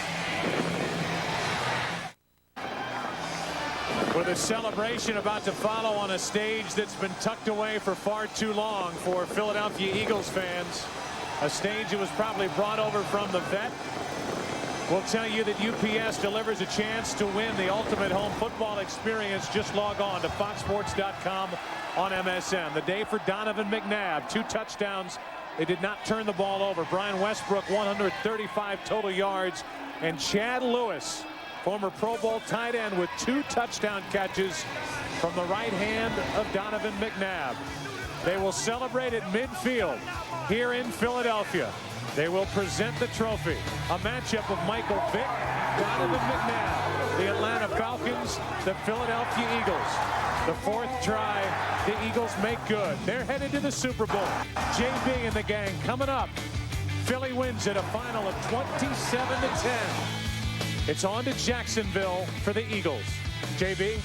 With a celebration about to follow on a stage that's been tucked away for far too long for Philadelphia Eagles fans. A stage that was probably brought over from the vet. We'll tell you that UPS delivers a chance to win the ultimate home football experience. Just log on to foxsports.com on MSN. The day for Donovan McNabb, 2 touchdowns. They did not turn the ball over. Brian Westbrook, 135 total yards. And Chad Lewis, former Pro Bowl tight end, with 2 touchdown catches from the right hand of Donovan McNabb. They will celebrate at midfield here in Philadelphia. They will present the trophy. A matchup of Michael Vick, Donovan McNabb, the Atlanta Falcons, the Philadelphia Eagles. The 4th try, the Eagles make good. They're headed to the Super Bowl. JB and the gang coming up. Philly wins at a final of 27-10. It's on to Jacksonville for the Eagles. JB?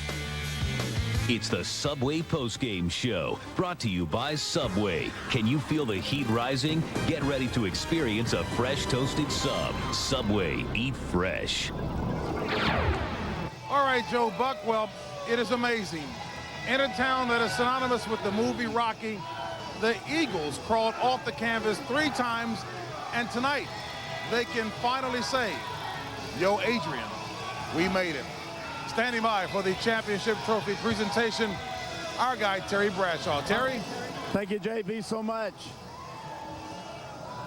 It's the Subway postgame show, brought to you by Subway. Can you feel the heat rising? Get ready to experience a fresh toasted sub. Subway, eat fresh. All right, Joe Buck. Well, it is amazing. In a town that is synonymous with the movie Rocky, the Eagles crawled off the canvas 3 times, and tonight they can finally say, yo, Adrian, we made it. Standing by for the championship trophy presentation, our guy Terry Bradshaw. Terry? Thank you, JB, so much.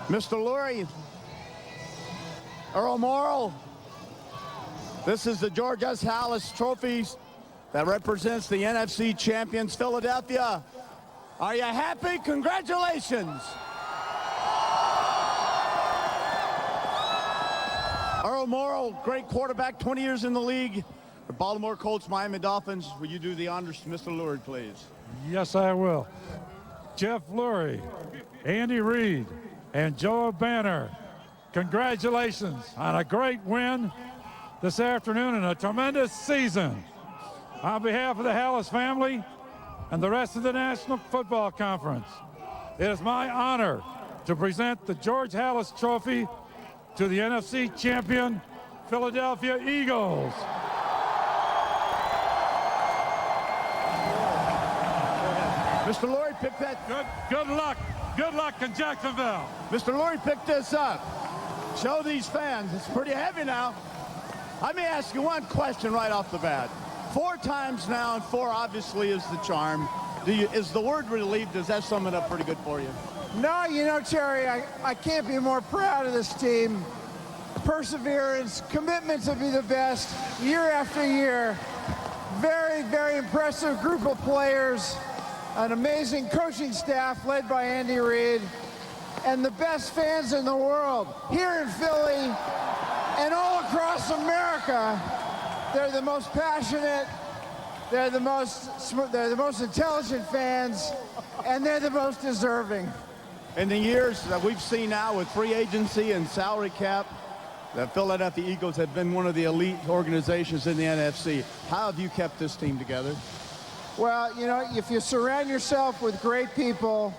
Mr. Lurie, Earl Morrall, this is the George S. Halas Trophy that represents the NFC champions, Philadelphia. Are you happy? Congratulations. Earl Morrall, great quarterback, 20 years in the league. The Baltimore Colts, Miami Dolphins. Will you do the honors to Mr. Lurie, please? Yes, I will. Jeff Lurie, Andy Reid, and Joe Banner, congratulations on a great win this afternoon and a tremendous season. On behalf of the Halas family and the rest of the National Football Conference, it is my honor to present the George Halas Trophy to the NFC champion, Philadelphia Eagles. Mr. Lurie, pick that. Good luck. Good luck in Jacksonville. Mr. Lurie, pick this up. Show these fans. It's pretty heavy now. Let me ask you one question right off the bat. 4 times now, and 4 obviously is the charm. Is the word relieved? Does that sum it up pretty good for you? No, you know, Terry, I can't be more proud of this team. Perseverance, commitment to be the best year after year. Very, very impressive group of players. An amazing coaching staff led by Andy Reid, and the best fans in the world here in Philly and all across America. They're the most passionate, they're the most intelligent fans, and they're the most deserving. In the years that we've seen now with free agency and salary cap, the Philadelphia Eagles have been one of the elite organizations in the NFC. How have you kept this team together? Well, you know, if you surround yourself with great people,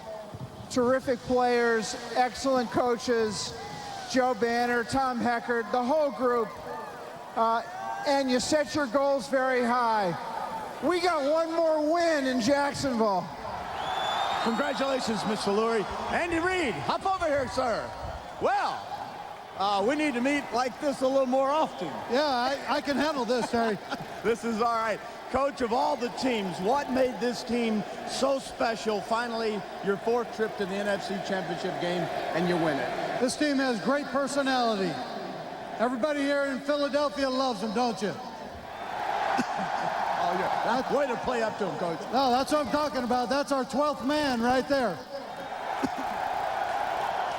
terrific players, excellent coaches, Joe Banner, Tom Heckert, the whole group, and you set your goals very high. We got one more win in Jacksonville. Congratulations, Mr. Lurie. Andy Reid, hop over here, sir. Well, we need to meet like this a little more often. Yeah, I can handle this, Terry. This is all right. Coach, of all the teams, what made this team so special? Finally, your 4th trip to the NFC Championship game, and you win it. This team has great personality. Everybody here in Philadelphia loves them, don't you? Oh, yeah. That's way to play up to him, Coach. No, that's what I'm talking about. That's our 12th man right there.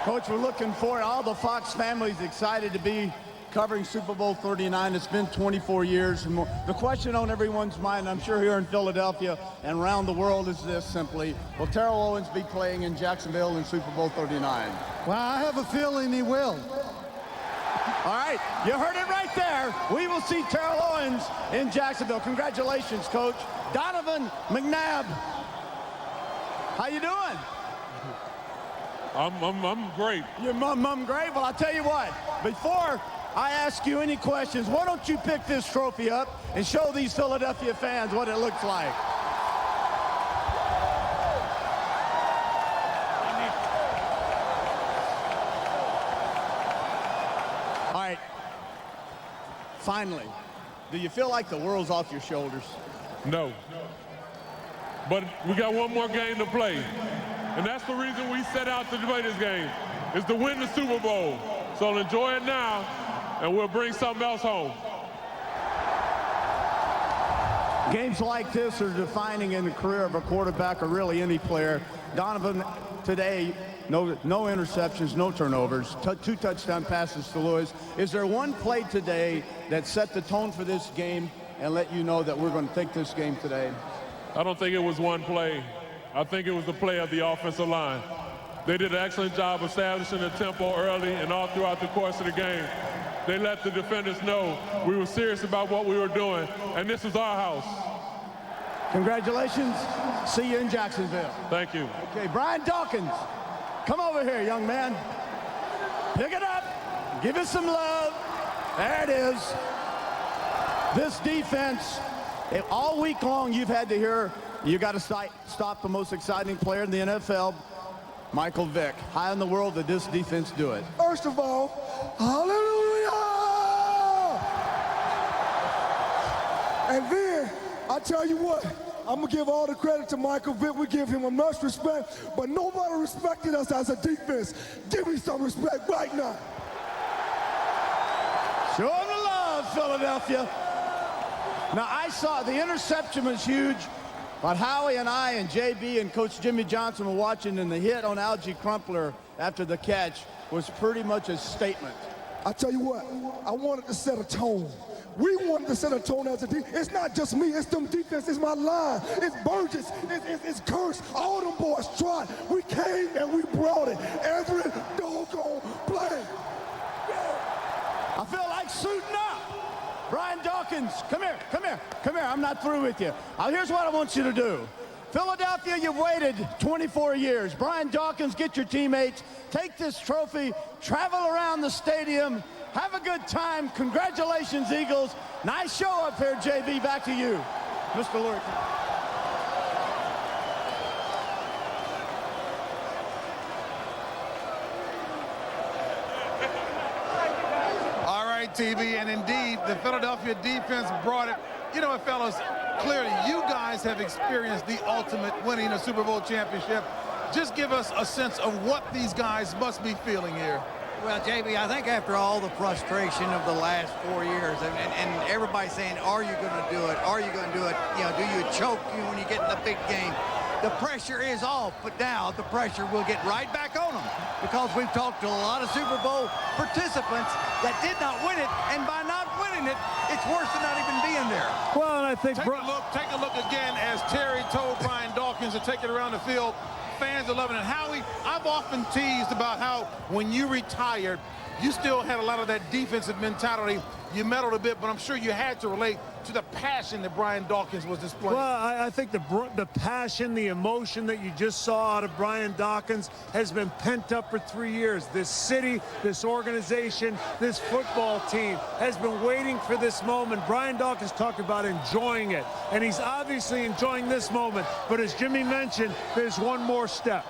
Coach, we're looking forward. All the Fox family's excited to be covering Super Bowl 39. It's been 24 years. And the question on everyone's mind, I'm sure here in Philadelphia and around the world, is this simply: will Terrell Owens be playing in Jacksonville in Super Bowl 39? Well, I have a feeling he will. All right, you heard it right there. We will see Terrell Owens in Jacksonville. Congratulations, Coach. Donovan McNabb, how you doing? I'm great. You're great? Well, I'll tell you what, before I ask you any questions, why don't you pick this trophy up and show these Philadelphia fans what it looks like? All right, finally, do you feel like the world's off your shoulders? No. But we got one more game to play. And that's the reason we set out to play this game, is to win the Super Bowl. So enjoy it now, and we'll bring something else home. Games like this are defining in the career of a quarterback or really any player. Donovan, today, no interceptions, no turnovers, 2 touchdown passes to Lewis. Is there one play today that set the tone for this game and let you know that we're going to take this game today? I don't think it was one play. I think it was the play of the offensive line. They did an excellent job establishing the tempo early and all throughout the course of the game. They let the defenders know we were serious about what we were doing, and this is our house. Congratulations. See you in Jacksonville. Thank you. Okay, Brian Dawkins, come over here, young man. Pick it up. Give it some love. There it is. This defense, all week long you've had to hear, you got to stop the most exciting player in the NFL, Michael Vick. How in the world did this defense do it? First of all, hallelujah! And then, I tell you what, I'm going to give all the credit to Michael Vick. We give him enough respect, but nobody respected us as a defense. Give me some respect right now. Show him the love, Philadelphia. Now, I saw the interception was huge, but Howie and I and JB and Coach Jimmy Johnson were watching, and the hit on Algie Crumpler after the catch was pretty much a statement. I tell you what, I wanted to set a tone. We wanted to set a tone as a team. It's not just me, it's them defense, it's my line, it's Burgess, it's Cris, all them boys tried. We came and we brought it every doggone play. I feel like suiting up. Brian Dawkins, come here, come here, come here. I'm not through with you. Here's what I want you to do. Philadelphia, you've waited 24 years. Brian Dawkins, get your teammates, take this trophy, travel around the stadium, have a good time. Congratulations, Eagles. Nice show up here, JB. Back to you, Mr. Lurie. All right, TB, and indeed, the Philadelphia defense brought it. You know what, fellas, clearly you guys have experienced the ultimate winning a Super Bowl championship. Just give us a sense of what these guys must be feeling here. Well, JB, I think after all the frustration of the last 4 years, and everybody saying, are you going to do it? Are you going to do it? You know, do you choke when you get in the big game? The pressure is off, but now the pressure will get right back on them, because we've talked to a lot of Super Bowl participants that did not win it, and by not winning it, it's worse than not even being there. Well, and I think take a look again as Terry told Brian Dawkins to take it around the field. Fans are loving it. Howie, I've often teased about how when you retired, you still had a lot of that defensive mentality. You meddled a bit, but I'm sure you had to relate to the passion that Brian Dawkins was displaying. Well, I think the passion, the emotion that you just saw out of Brian Dawkins has been pent up for 3 years. This city, this organization, this football team has been waiting for this moment. Brian Dawkins talked about enjoying it, and he's obviously enjoying this moment. But as Jimmy mentioned, there's one more step.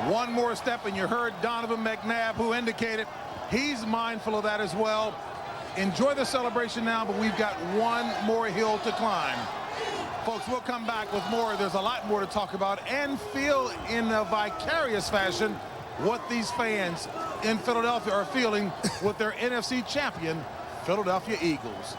One more step, and you heard Donovan McNabb, who indicated he's mindful of that as well. Enjoy the celebration now, but we've got one more hill to climb. Folks, we'll come back with more. There's a lot more to talk about and feel in a vicarious fashion what these fans in Philadelphia are feeling with their NFC champion, Philadelphia Eagles.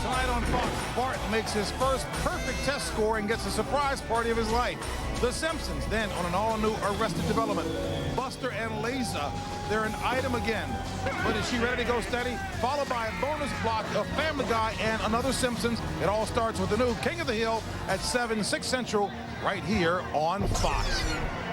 Tonight on Fox, Bart makes his first perfect test score and gets a surprise party of his life. The Simpsons then on an all-new Arrested Development. Buster and Liza, they're an item again. But is she ready to go steady? Followed by a bonus block of Family Guy and another Simpsons. It all starts with the new King of the Hill at 7, 6 Central, right here on Fox.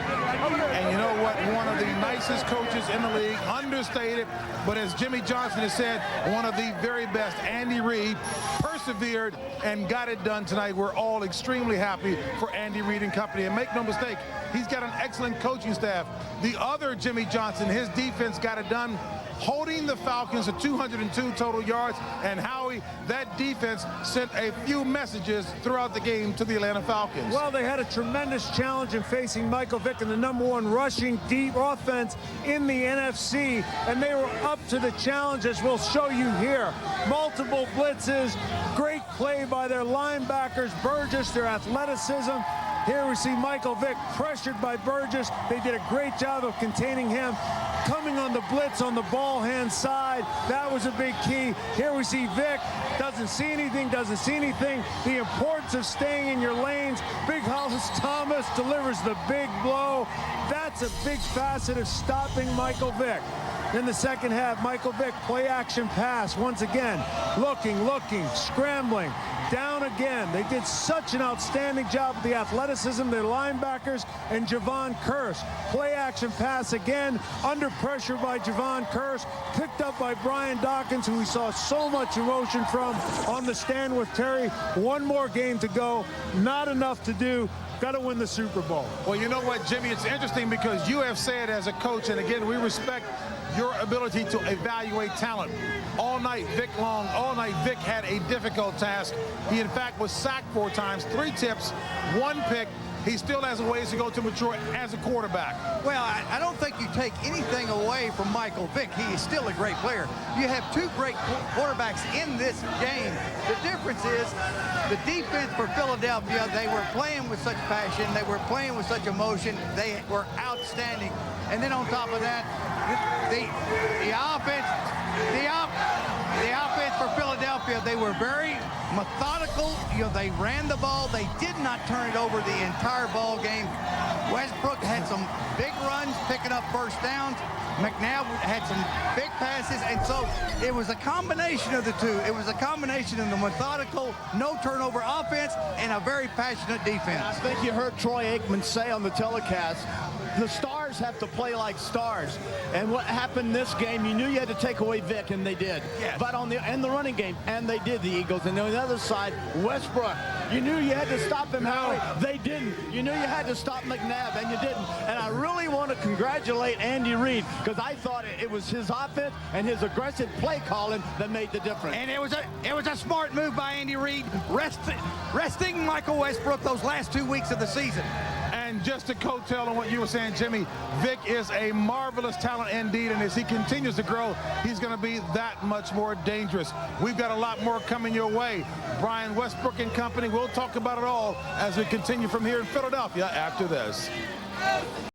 And you know what? One of the nicest coaches in the league, understated, but as Jimmy Johnson has said, one of the very best, Andy Reid, persevered and got it done tonight. We're all extremely happy for Andy Reid and company. And make no mistake, he's got an excellent coaching staff. The other Jimmy Johnson, his defense got it done, holding the Falcons to 202 total yards. And Howie, that defense sent a few messages throughout the game to the Atlanta Falcons. Well, they had a tremendous challenge in facing Michael Vick and the #1 rushing deep offense in the NFC, and they were up to the challenge, as we'll show you here. Multiple blitzes, great play by their linebackers, Burgess, their athleticism. Here we see Michael Vick pressured by Burgess. They did a great job of containing him. Coming on the blitz on the ball hand side, that was a big key. Here we see Vick, doesn't see anything. The importance of staying in your lanes. Big Hollis Thomas delivers the big blow. That's a big facet of stopping Michael Vick. In the second half, Michael Vick, play action pass once again. Looking, scrambling, down again. They did such an outstanding job with the athleticism, their linebackers, and Javon Cris. Play action pass again, under pressure by Javon Cris, picked up by Brian Dawkins, who we saw so much emotion from on the stand with Terry. One more game to go, not enough to do. Got to win the Super Bowl. Well, you know what, Jimmy? It's interesting because you have said as a coach, and again, we respect your ability to evaluate talent. All night, Vic had a difficult task. He, in fact, was sacked 4 times, 3 tips, 1 pick. he still has a ways to go to mature as a quarterback. Well, I don't think you take anything away from Michael Vick. He is still a great player. You have two great quarterbacks in this game. The difference is the defense for Philadelphia, they were playing with such passion. They were playing with such emotion. They were outstanding. And then on top of that, the offense for Philadelphia, they were very methodical. You know, they ran the ball. They did not turn it over the entire ball game. Westbrook had some big runs, picking up first downs. McNabb had some big passes, and so it was a combination of the two. It was a combination of the methodical, no turnover offense and a very passionate defense. And I think you heard Troy Aikman say on the telecast, the stars have to play like stars. And what happened in this game, you knew you had to take away Vick, and they did. Yes. But on the running game, and they did, the Eagles. And on the other side, Westbrook, you knew you had to stop him, Howie. They didn't. You knew you had to stop McNabb, and you didn't. And I really want to congratulate Andy Reid, because I thought it was his offense and his aggressive play calling that made the difference. And it was a smart move by Andy Reid, resting Michael Westbrook those last 2 weeks of the season. And just to coattail on what you were saying, Jimmy, Vick is a marvelous talent indeed, and as he continues to grow, he's going to be that much more dangerous. We've got a lot more coming your way. Brian Westbrook and company, we'll talk about it all as we continue from here in Philadelphia after this.